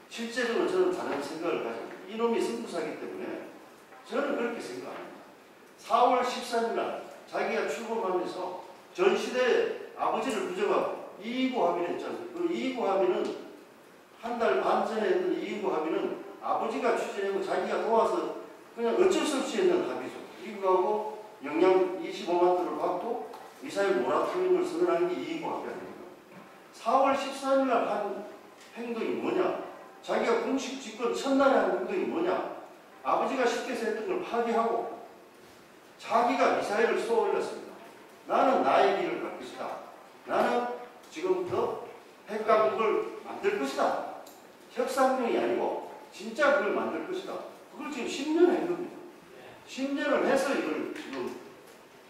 실제적으로 저는 다른 생각을 가지고 이놈이 승부사기 때문에 저는 그렇게 생각합니다. 4월 13일 날 자기가 출범하면서 전시대에 아버지를 부정하고 이의구 합의를 했지 않습니까? 그 이의구 합의는 한 달 반 전에 했던 이의구 합의는 아버지가 추진하고 자기가 도와서 그냥 어쩔 수 없이 했는 합의죠. 미국하고 영양 25만 달러를 받고 미사일 모라토리움을 선언하는 게 이의구 합의 아닙니까? 4월 13일 날 한 행동이 뭐냐? 자기가 공식 집권 첫날에 한 행동이 뭐냐? 아버지가 시켜서 했던 걸 파기하고 자기가 미사일을 쏘아 올렸습니다. 나는 나의 길을 갈 것이다. 나는 지금부터 핵강국을 만들 것이다. 협상명이 아니고 진짜 그걸 만들 것이다. 그걸 지금 10년 한 겁니다. 10년을 해서 이걸 지금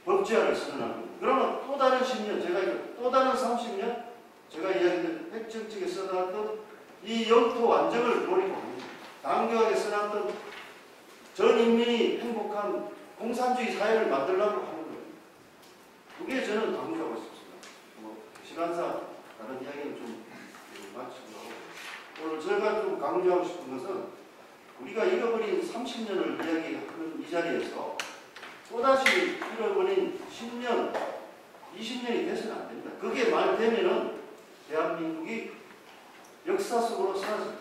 법제화를 선언한 겁니다. 그러면 또 다른 10년, 제가 또 다른 30년, 제가 이야기했던 핵정책에 써놨던 이 영토 완전을 노리고 합니다. 당교하게 써놨던 전 인민이 행복한 공산주의 사회를 만들려고 하는 거예요. 그게 저는 강조하고 싶습니다. 시간상 다른 이야기는 좀 마치고 하고 오늘 제가 좀 강조하고 싶은 것은 우리가 잃어버린 30년을 이야기하는 이 자리에서 또다시 잃어버린 10년, 20년이 돼서는 안 됩니다. 그게 말 되면은 대한민국이 미국이 역사 속으로 사라졌다.